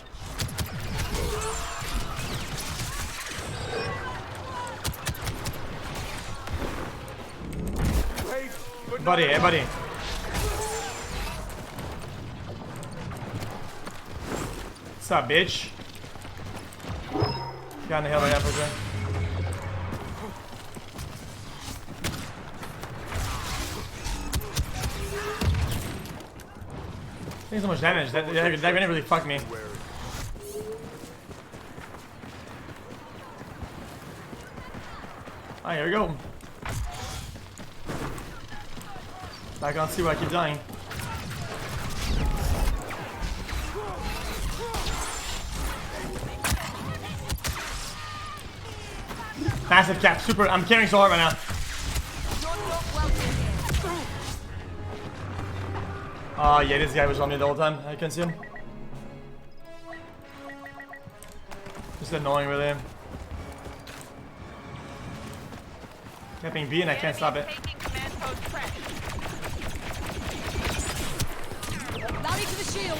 Buddy, hey buddy. What's up, bitch? Got in the hell right after that. Taking so much damage. That grenade really fucked me. Ah, here we go. Back on C where I keep dying. Massive cap, super. I'm carrying so hard right now. Oh yeah, this guy was on me the whole time. I can see him. Just annoying, really. Capping B and I can't stop it. Rally to the shield.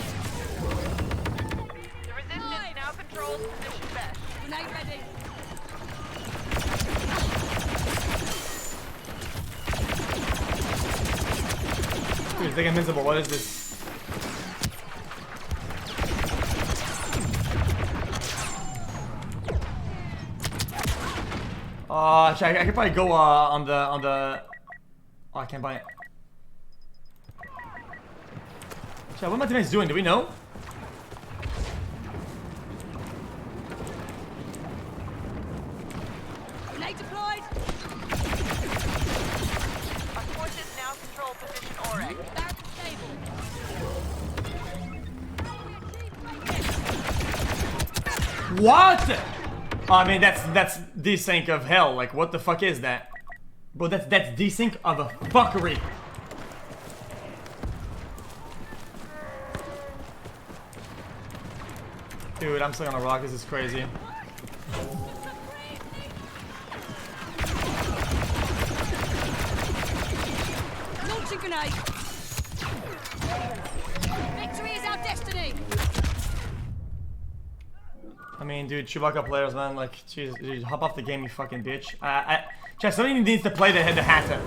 The resistance now controls position best. Grenade ready. Dude, it's like invincible. What is this? I could probably go on the. Oh, I can't buy it. Chat, what are my teammates doing? Do we know? Grenade deployed. Our forces now control position Oryx. Barracks stable. What? I mean, that's desync of hell. Like, what the fuck is that? Bro, that's desync of a fuckery. Dude, I'm still on a rock. This is crazy. Launching grenade. Victory is our destiny. I mean, dude, Chewbacca players, man, like, jeez, dude, hop off the game, you fucking bitch. Chat, somebody needs to play the hat.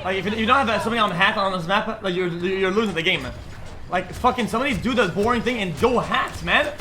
Like, if you don't have somebody on the hat on this map, like, you're losing the game, man. Like, fucking somebody do the boring thing and go hat, man.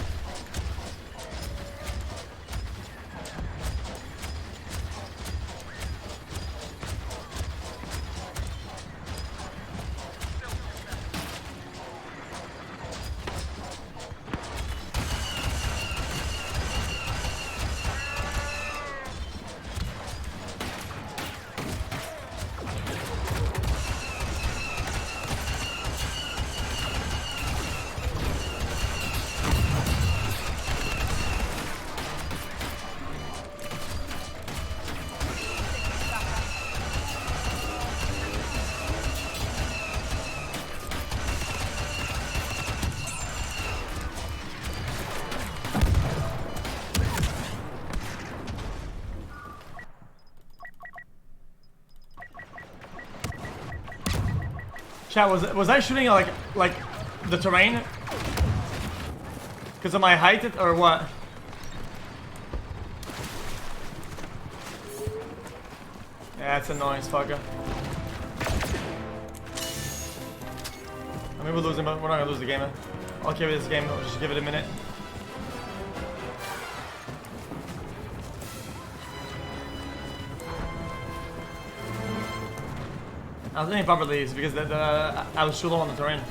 Chat, was I shooting like the terrain? Because of my height or what? Yeah, it's annoying as fucker. I mean, we're losing, but we're not gonna lose the game, man. I'll carry this game. I'll just give it a minute. I was aiming properly is because I was too low on the terrain.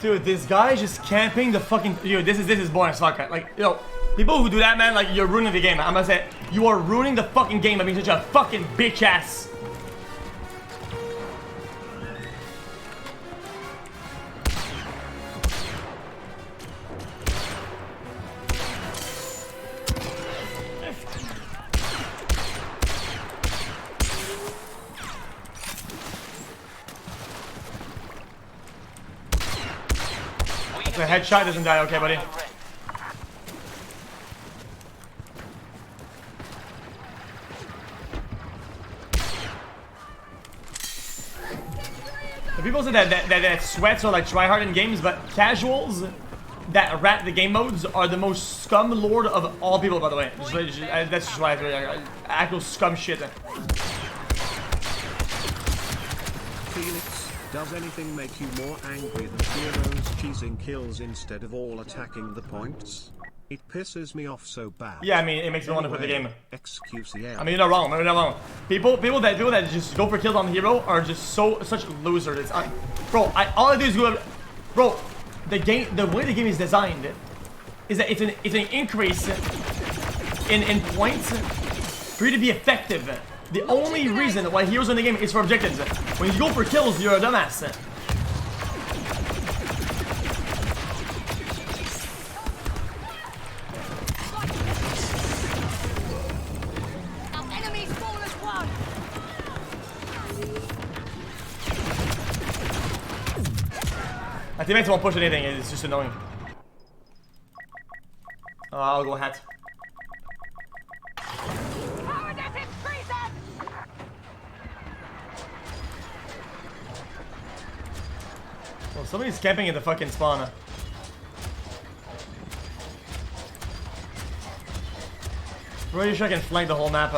Dude, this guy is just camping the fucking. Dude, this is boring as fuck. Like, yo, people who do that, man, like, you're ruining the game. I'm gonna say, you are ruining the fucking game by being such a fucking bitch ass. The headshot doesn't die, okay, buddy. The people say that sweats are like tryhard in games, but casuals that rat the game modes are the most scum lord of all people, by the way. That's just why actual scum shit. Felix, does anything make you more angry than heroes cheesing kills instead of all attacking the points? It pisses me off so bad. Yeah, I mean, it makes me want to quit the game. xQc. I mean, you're not wrong. You're not wrong. People that just go for kills on the hero are just such losers. Bro, all I do is go. Bro, the way the game is designed is that it's an increase in points for you to be effective. The only reason why heroes in the game is for objectives. When you go for kills, you're a dumbass. My teammates won't push anything, it's just annoying. I'll go hat. Well, somebody's camping in the fucking spawner. Really sure I can flank the whole map.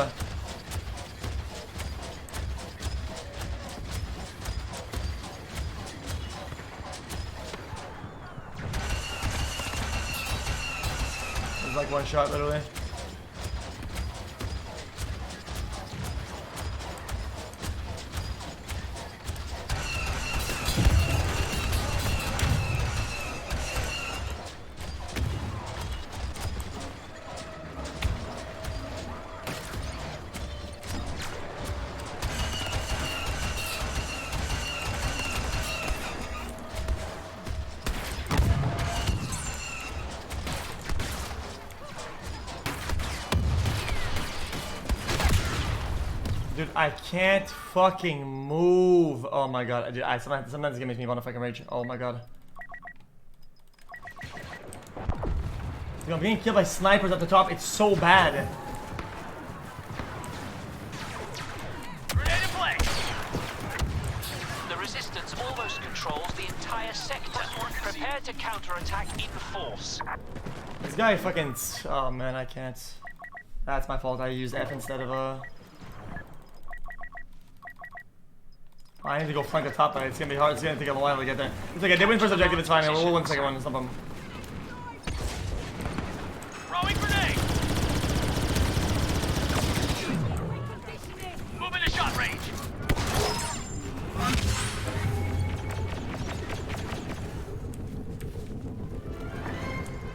There's like one shot literally. Dude, I can't fucking move. Oh my god. Dude, sometimes it makes me want to fucking rage. Oh my god. Dude, I'm getting killed by snipers at the top. It's so bad. Prepare to counterattack in force. This guy fucking... Oh man, I can't. That's my fault. I used F instead of I need to go flank the top, but it's gonna be hard. It's gonna take a while to get there. It's like I did win first objective, it's fine. We'll win second one or something. Throwing grenade. Move into shot range.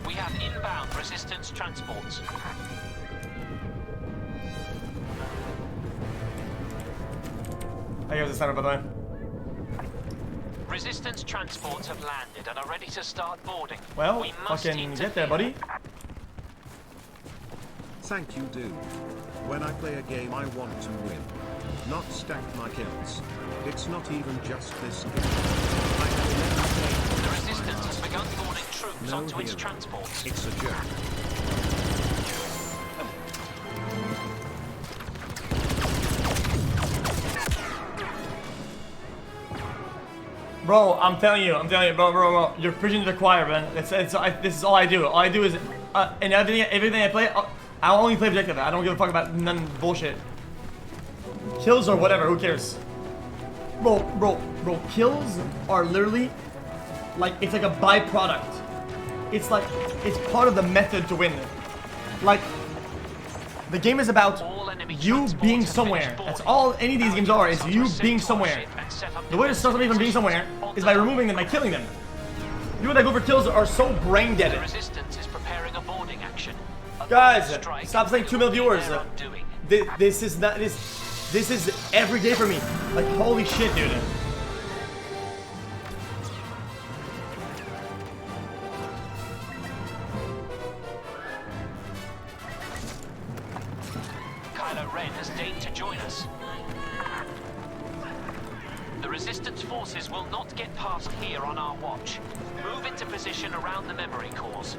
We have inbound resistance transports. I use the center, by the way. Resistance transports have landed and are ready to start boarding. Well, we must fucking get there, buddy. Thank you, dude. When I play a game, I want to win, not stack my kills. It's not even just this game. I have never played. The resistance has begun boarding troops No onto its hero. transports. It's a joke. Bro, I'm telling you, bro, you're preaching to the choir, man. This is all I do. All I do is, and everything I play, I only play objective. I don't give a fuck about none bullshit. Kills or whatever, who cares? Bro, kills are literally, like, it's like a byproduct. It's like, it's part of the method to win. Like, the game is about you being somewhere. That's all any of these games are, is you being somewhere. The way to stop somebody from being somewhere is by removing them, by killing them. People that go for kills are so brain dead. The resistance is preparing a boarding action. Guys, stop saying 2 million viewers. This is not this is every day for me. Like, holy shit, dude. Ren has deigned to join us. The resistance forces will not get past here on our watch. Move into position around the memory cores.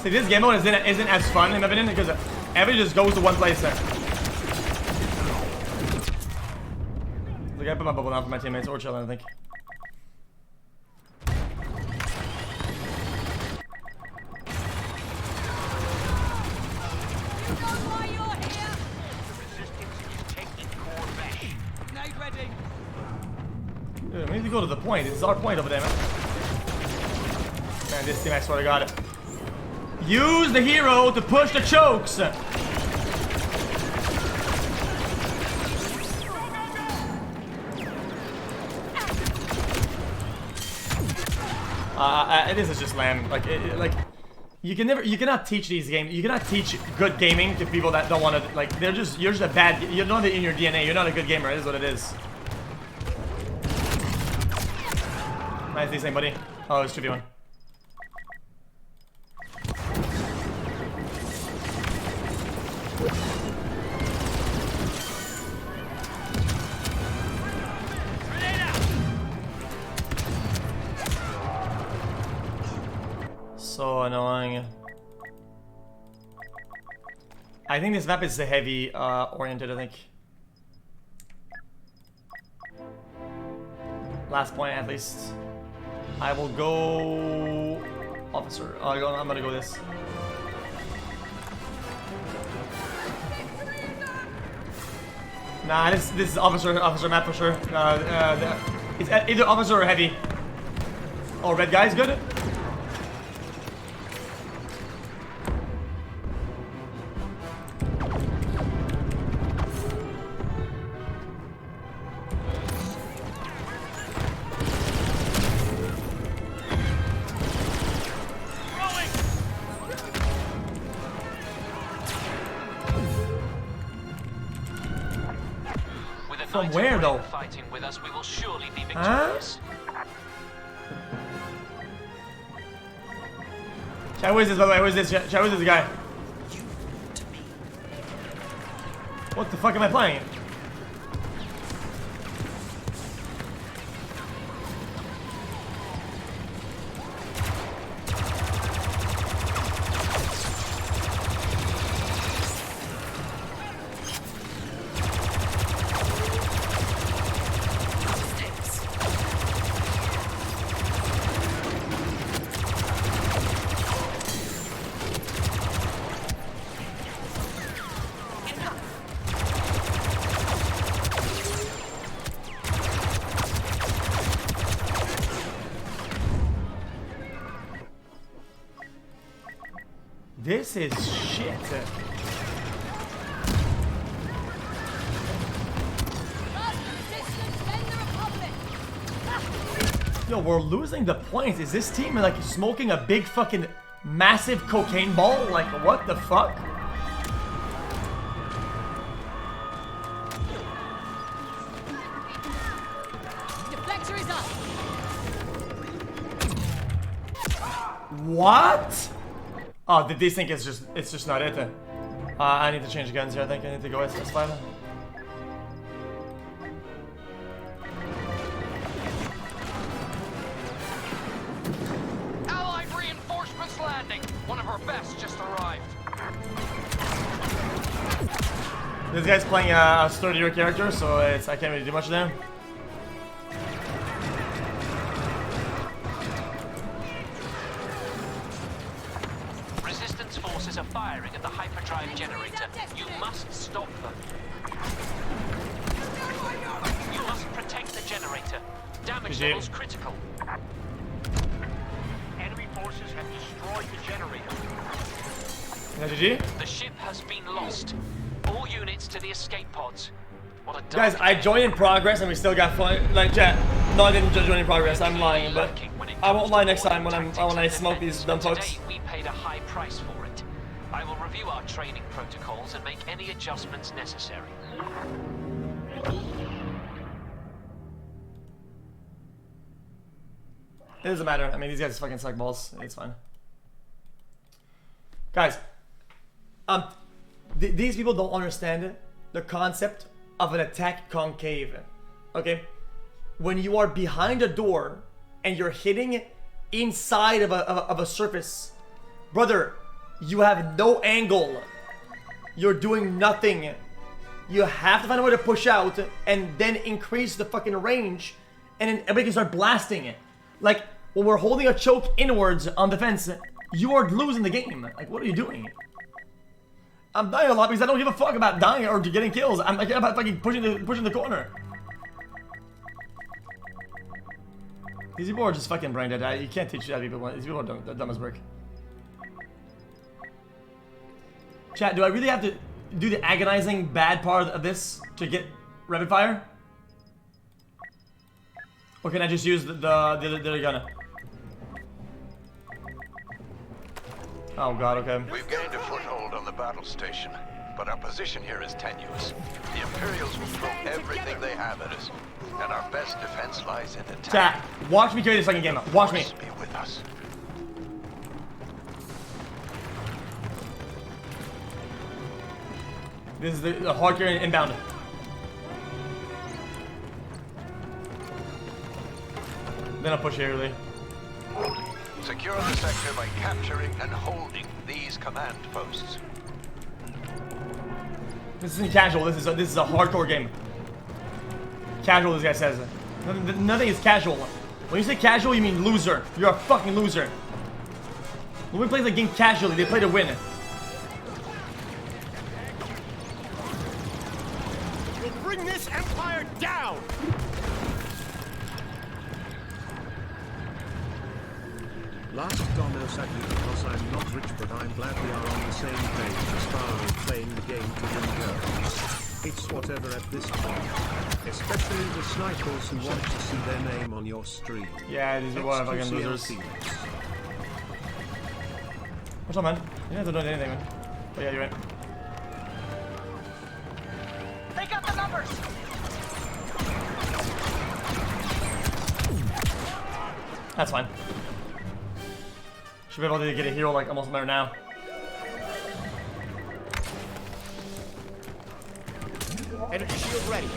See, this game mode isn't as fun in my opinion because everybody just goes to one place there. Like, I put my bubble down for my teammates or chilling, I think. Dude, we need to go to the point. This is our point over there, man. Man, this team, I swear to God. Use the hero to push the chokes! This is just lame. Like, you cannot teach these games. You cannot teach good gaming to people that don't want to. Like, you're just a bad. You're not in your DNA. You're not a good gamer. It is what it is. Nice, decent, buddy. Oh, it's 2v1. So annoying. I think this map is heavy oriented, I think. Last point at least. I will go officer. I'm gonna go this. Nah, this is officer map for sure. It's either officer or heavy. Oh, red guy's good. From where though? Fighting with us, we will surely be victorious. Chat, who is this by the way? Who is this? Chat, who is this guy? What the fuck am I playing? This is shit. Yo, we're losing the points. Is this team like smoking a big fucking massive cocaine ball? Like, what the fuck? Deflector is up. What? Oh, the desync is just, it's just not it. I need to change guns here. I think I need to go SS5. Allied reinforcements landing. One of our best just arrived. This guy's playing a sturdier character, so I can't really do much there. Resistance forces are firing at the hyperdrive generator. You must stop them. You must protect the generator. Damage levels critical. Enemy forces have destroyed the generator. GG? The ship has been lost. All units to the escape pods. What a Guys, I joined in progress and we still got fun. Like, chat. No, I didn't join in progress. I'm lying, but I won't lie next time when I smoke these dumb fucks. Today we paid a high price for it. I will review our training protocols and make any adjustments necessary. It doesn't matter. I mean, these guys fucking suck balls. It's fine. Guys, these people don't understand the concept of an attack concave. Okay? When you are behind a door and you're hitting inside of a surface, brother, you have no angle. You're doing nothing. You have to find a way to push out and then increase the fucking range, and then everybody can start blasting it. Like, when we're holding a choke inwards on defense, you are losing the game. Like, what are you doing? I'm dying a lot because I don't give a fuck about dying or getting kills. I'm like about fucking pushing the corner. These people are just fucking brain dead. You can't teach that people. These people are dumb as brick. Chat, do I really have to do the agonizing bad part of this to get rapid fire? Or can I just use the other gun? Oh god, okay. We've gained a foothold on the battle station, but our position here is tenuous. The Imperials will throw everything they have at us, and our best defense lies in attack. Chat, watch me carry this fucking game. Watch me. Be with us. This is the hard carry inbound. Then I'll push here, really. Secure the sector by capturing and holding these command posts. This isn't casual. This is a hardcore game. Casual, this guy says. Nothing is casual. When you say casual, you mean loser. You're a fucking loser. When we play the game casually, they play to win. We'll bring this empire down. Last Domino said you because I'm not rich, but I'm glad we are on the same page as far as playing the game to win goes. It's whatever at this point. Especially the snipers who want to see their name on your stream. Yeah, these are fucking losers. What's up, man? You don't have to do anything, man. Oh yeah, you're right. Take out the numbers. That's fine. Should be able to get a hero like almost better now. Energy shield ready.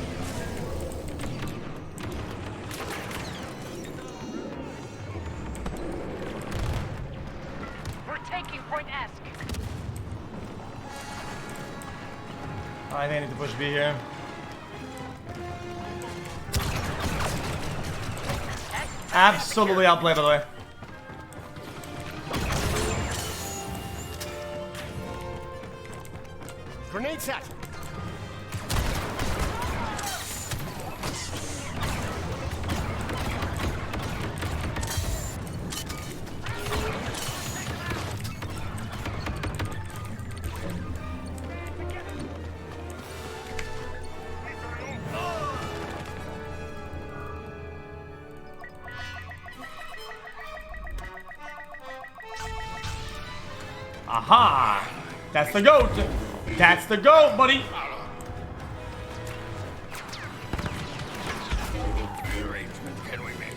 We're taking point S. I think I need to push B here. Absolutely outplayed, by the way. Grenade set. Aha! That's the goat! That's the goat, buddy! Can we make?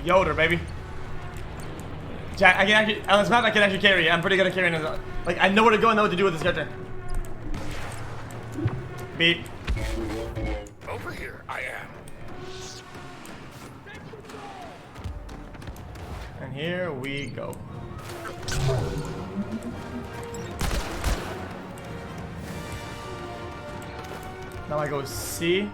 Yoder, baby. Jack, I can actually, on this map, I can actually carry. I'm pretty good at carrying this. Like, I know where to go and know what to do with this character. Beep. Over here, I am. And here we go. Now I go C.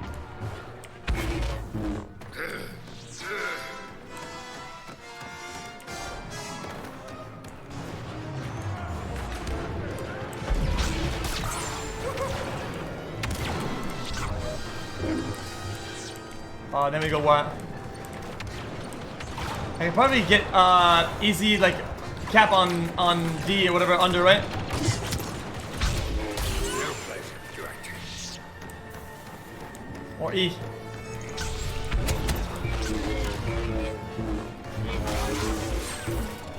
Then we go what? I can probably get easy like cap on D or whatever under, right? Or E.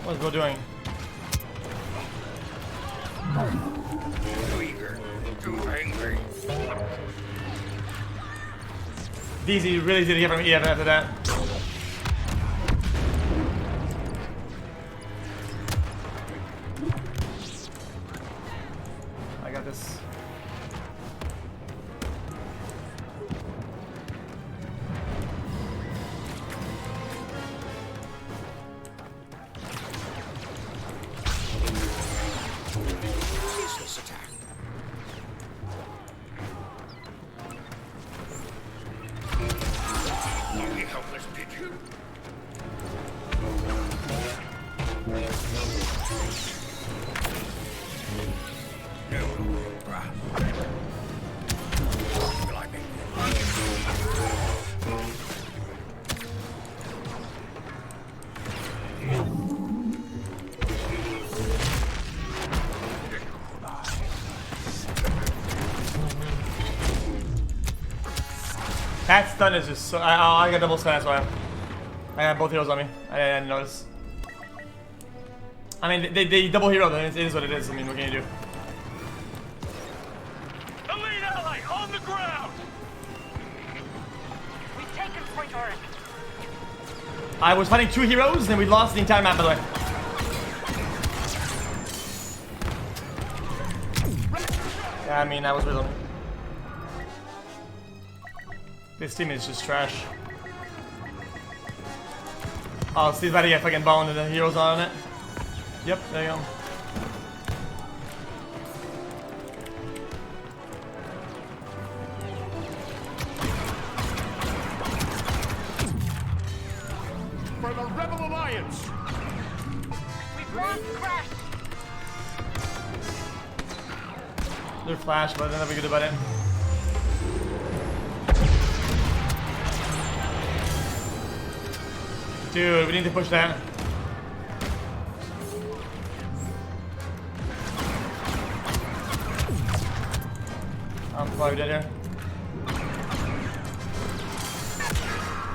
What's Bo doing? Too eager, too angry. DZ really did get from E after that. I got this. Ceaseless attack. You helpless pigeon. That stun is just so. I got double stun, that's why. I got both heroes on me. I didn't notice. I mean, they double hero, then it is what it is. I mean, what can you do? Elite ally on the ground. We've taken Point Orange. I was fighting two heroes, and we lost the entire map, by the way. Yeah, I mean, that was rhythm. This team is just trash. Oh, Steve's about to get fucking boned and the heroes on it. Yep, there you go. For the Rebel Alliance. We've lost Crash. They're flash, but they're never good about it. Dude, we need to push that. I'm probably dead here.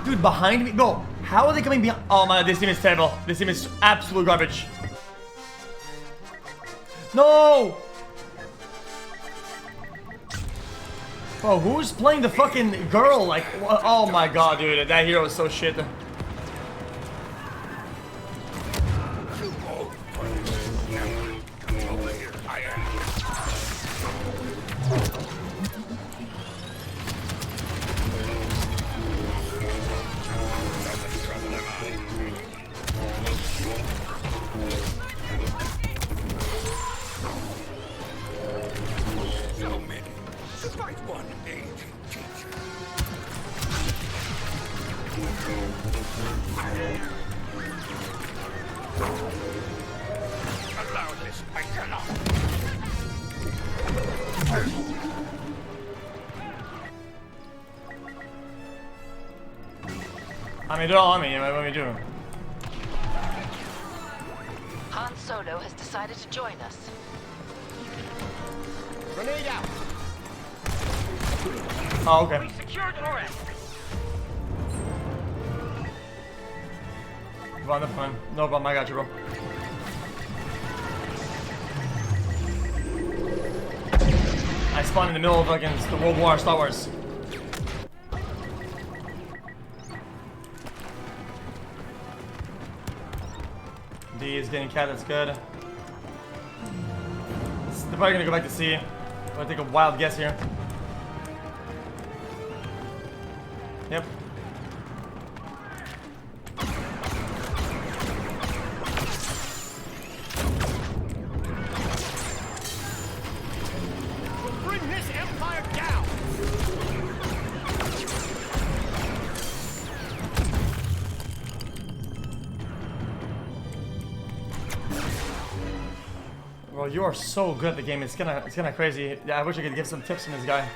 Dude, behind me, bro. How are they coming behind? Oh my, this team is terrible. This team is absolute garbage. No! Bro, who's playing the fucking girl? Like, oh my god, dude, that hero is so shit. Over here, I am. So many. To fight one aging teacher. Allow this, I cannot. I mean, they're all on me. What do we do? Han Solo has decided to join us. Grenade out. Oh, okay. We secured Oryx. Well, that's fine. No problem. I got you, bro. I spawned in the middle of fucking the World War Star Wars. D is getting cat, that's good. They're probably gonna go back to C. I'm gonna take a wild guess here. Yep. Bring this empire down. Well, you are so good at the game. It's kinda crazy. Yeah, I wish I could give some tips on this guy.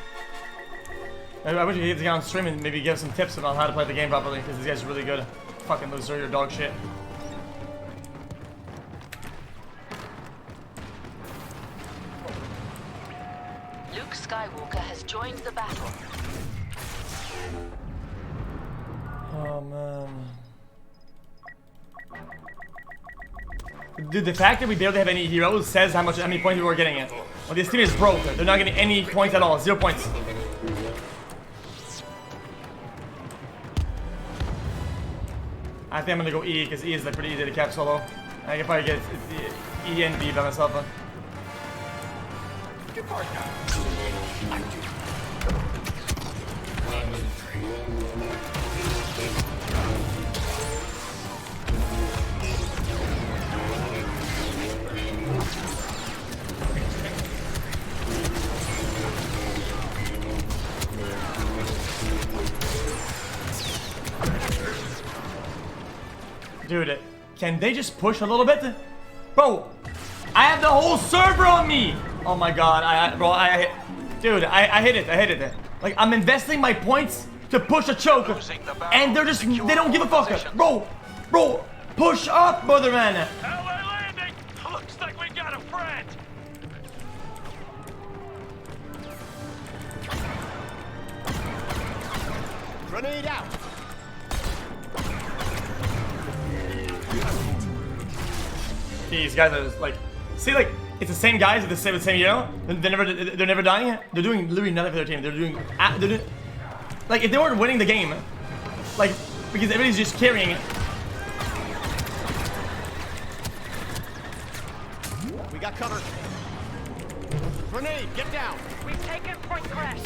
I wish I could get this guy on stream and maybe give some tips about how to play the game properly, because this guy's really good. Fucking loser, you're dog shit. Luke Skywalker has joined the battle. Oh man. Dude, the fact that we barely have any heroes says how many points we were getting at. Well, this team is broke. They're not getting any points at all. 0 points. I think I'm gonna go E, because E is like pretty easy to cap solo. I can probably get E and B by myself. Dude, can they just push a little bit? Bro, I have the whole server on me! Oh my god, dude, I hit it. Like, I'm investing my points to push a choke, and they don't give a fuck. Bro, push up, brother man. LA landing! Looks like we got a friend! Grenade out. These guys are just like, see, like, it's the same guys with the same hero. They're never dying. They're doing literally nothing for their team. They're doing like, if they weren't winning the game, like, because everybody's just carrying it. We got cover. Grenade, get down. We've taken Point Crash.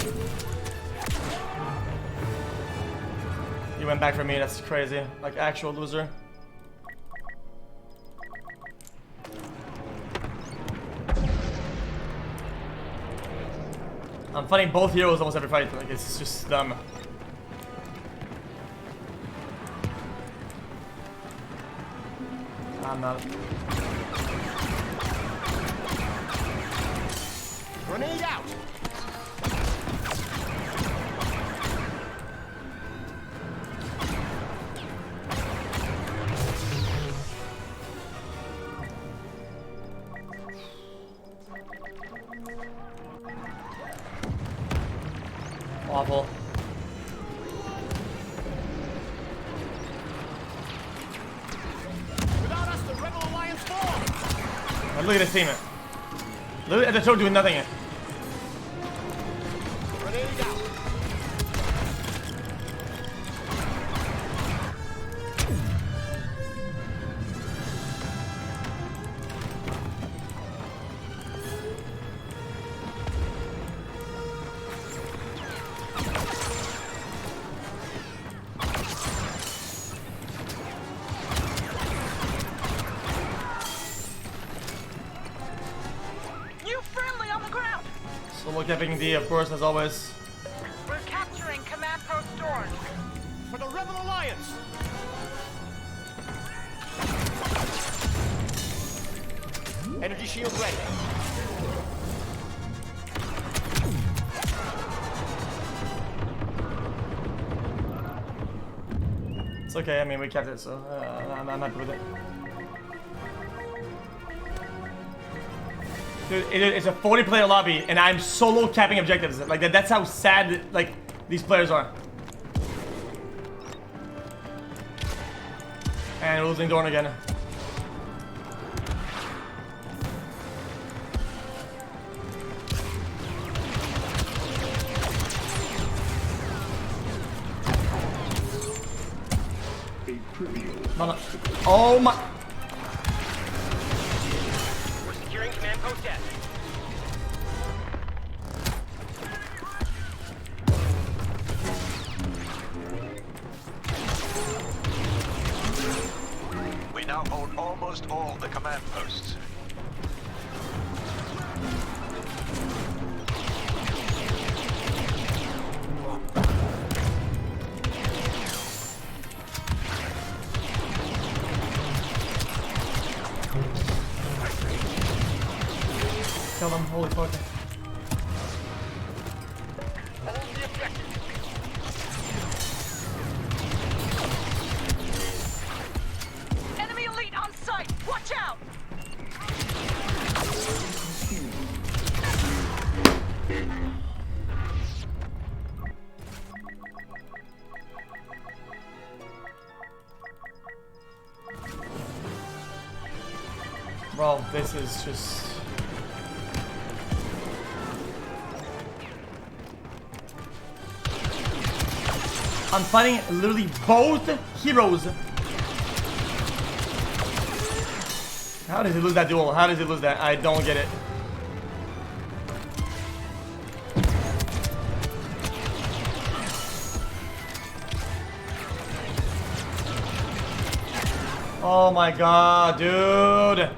You went back for me. That's crazy. Like, actual loser. I'm fighting both heroes almost every fight. Like, it's just dumb. I'm not. Grenade out. Awful. Without us, the Rebel Alliance falls. Look at this team. Look at the choke doing nothing. Grenade out. Solo capping D, of course, as always. We're capturing Command Post Orange. For the Rebel Alliance. Energy shield ready. It's okay. I mean, we kept it, so I'm happy with it. Dude, it's a 40-player lobby, and I'm solo capping objectives. Like that's how sad like these players are. And losing Dorn again. Oh my! We're securing command post F. We now hold almost all the command posts. Kill them, holy fuck. Enemy elite on site! Watch out! Bro, this is just... I'm fighting literally both heroes. How does he lose that duel? How does he lose that? I don't get it. Oh my god, dude.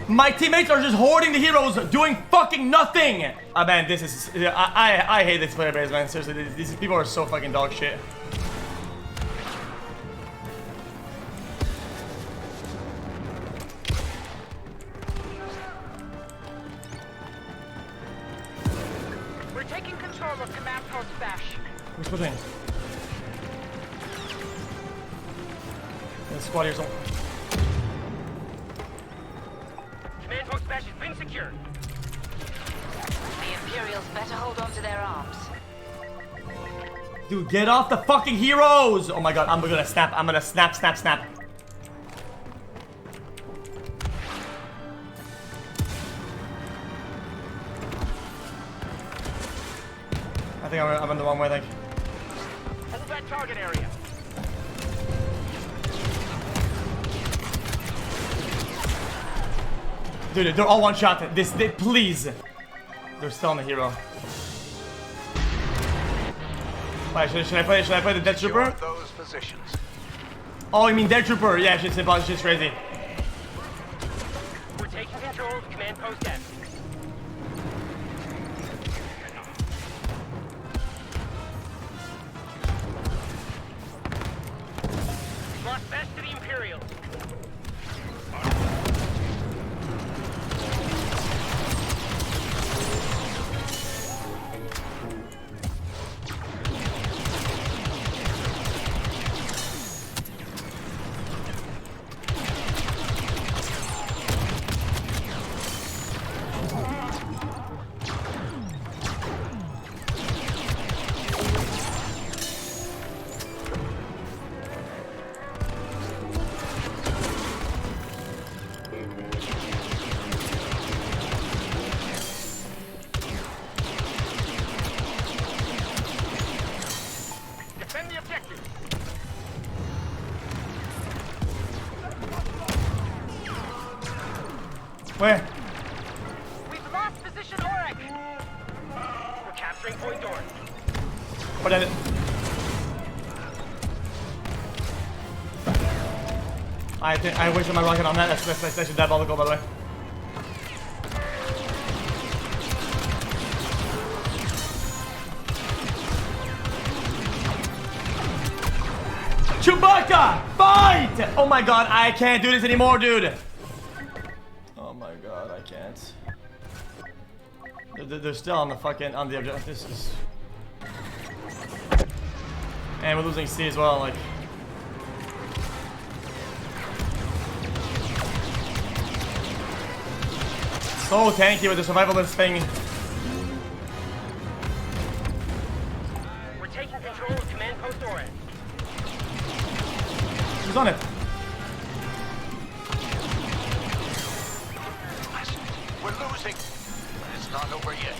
My teammates are just hoarding the heroes, doing fucking nothing. Ah, man, this is... I hate this player base, man. Seriously, these people are so fucking dog shit. We're taking control of command post Bash. Who's pushing? There's a squad here somewhere. Command post Bash has been secured. The Imperials better hold on to their arms. Dude, get off the fucking heroes! Oh my god, I'm gonna snap. I'm gonna snap, snap, snap. I think I'm in the wrong way, I think. Hold that target area. Dude, they're all one shot. Please. They're still on the hero. Wait, should I play the Death Trooper? Those positions. Oh, you mean Death Trooper? Yeah, shit's crazy. We're taking control of command post F. Lost Bash to the Imperials. Defend the objective. Where? We've lost position Auric. We're capturing Point Dorn. What is it? I wasted my rocket on that. That's actually diabolical, by the way. Chewbacca! Fight! Oh my god, I can't do this anymore, dude. Oh my god, I can't. They're still on the fucking, on the objective. This is... And we're losing C as well, like. So tanky with the survivalist thing. We're taking control of Command Post Orange. Who's on it? We're losing. It's not over yet.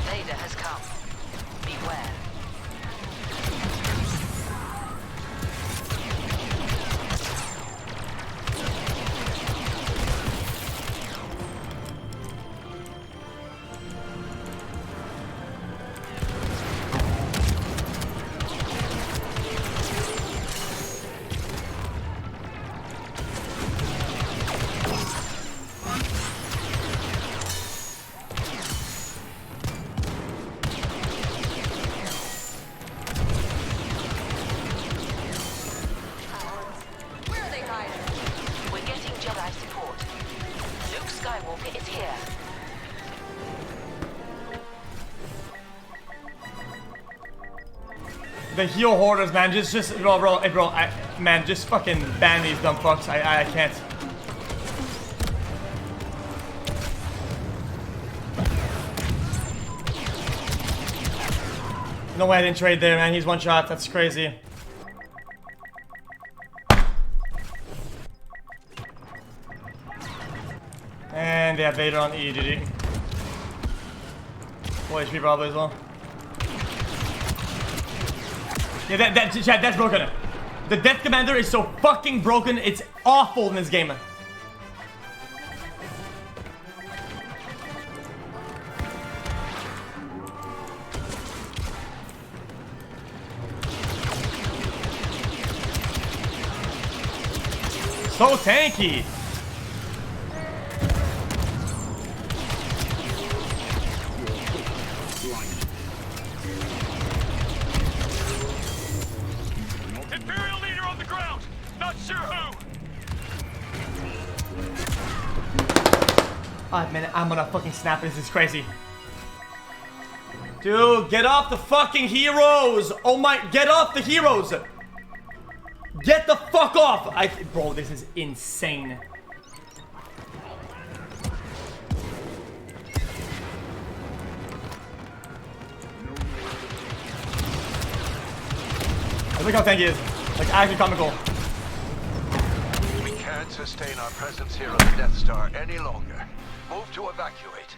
Vader has come. Beware. The heal hoarders, man, just bro, man, just fucking ban these dumb fucks. I can't. No way I didn't trade there, man. He's one shot. That's crazy. And they have Vader on E, GG. Full HP probably as well. Yeah, that's broken. The Death Commander is so fucking broken. It's awful in this game. So tanky. Imperial leader on the ground. Not sure who. Oh man, I'm gonna fucking snap. This is crazy. Dude, get off the fucking heroes. Oh my, get off the heroes. Get the fuck off. Bro, this is insane. Look how tanky he is. Like, actually comical. We can't sustain our presence here on the Death Star any longer. Move to evacuate.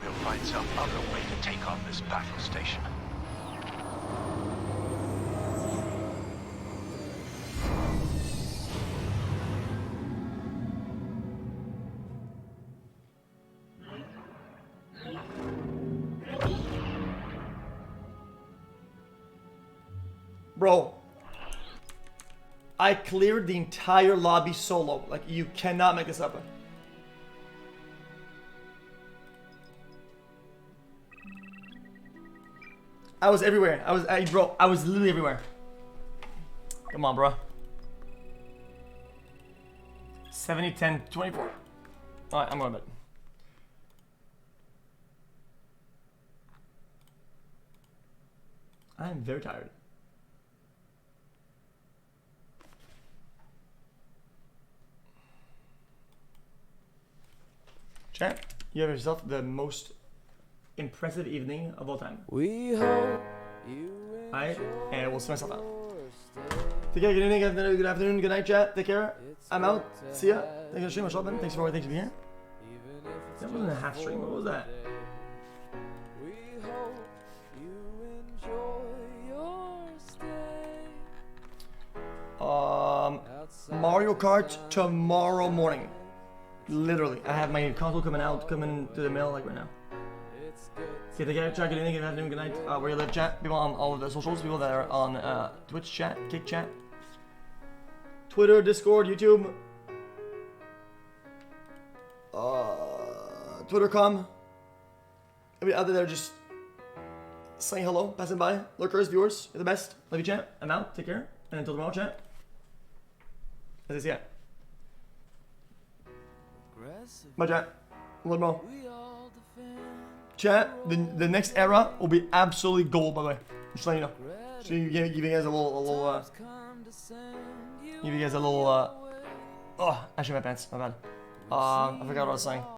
We'll find some other way to take on this battle station. Bro, I cleared the entire lobby solo. Like, you cannot make this up. I was everywhere. Bro, I was literally everywhere. Come on, bro. 70, 10, 24. Alright, I'm going to bed. I'm very tired. Chat, you have yourself the most impressive evening of all time. We hope you Alright, and I will see myself out. Take care, good evening, good afternoon, good night, chat. Take care. I'm out. See ya. Thanks for the stream, Shotman. Thanks for being here. That wasn't a half stream. What was that? Mario Kart tomorrow morning. Literally, I have my console coming to the mail like right now. Okay, take care, chat, good evening, good afternoon, good night. Where you live, chat. People on all of the socials, people that are on Twitch chat, Kick chat, Twitter, Discord, YouTube, Twitter.com. Everybody out there just saying hello, passing by, lurkers, viewers, you're the best. Love you, chat. I'm out. Take care, and until tomorrow, chat. As I see ya. Bye, chat. One more. Chat, the next era will be absolutely gold, by the way. Just letting you know. So give you guys a little, give you guys a little, oh, actually my pants, my bad. I forgot what I was saying.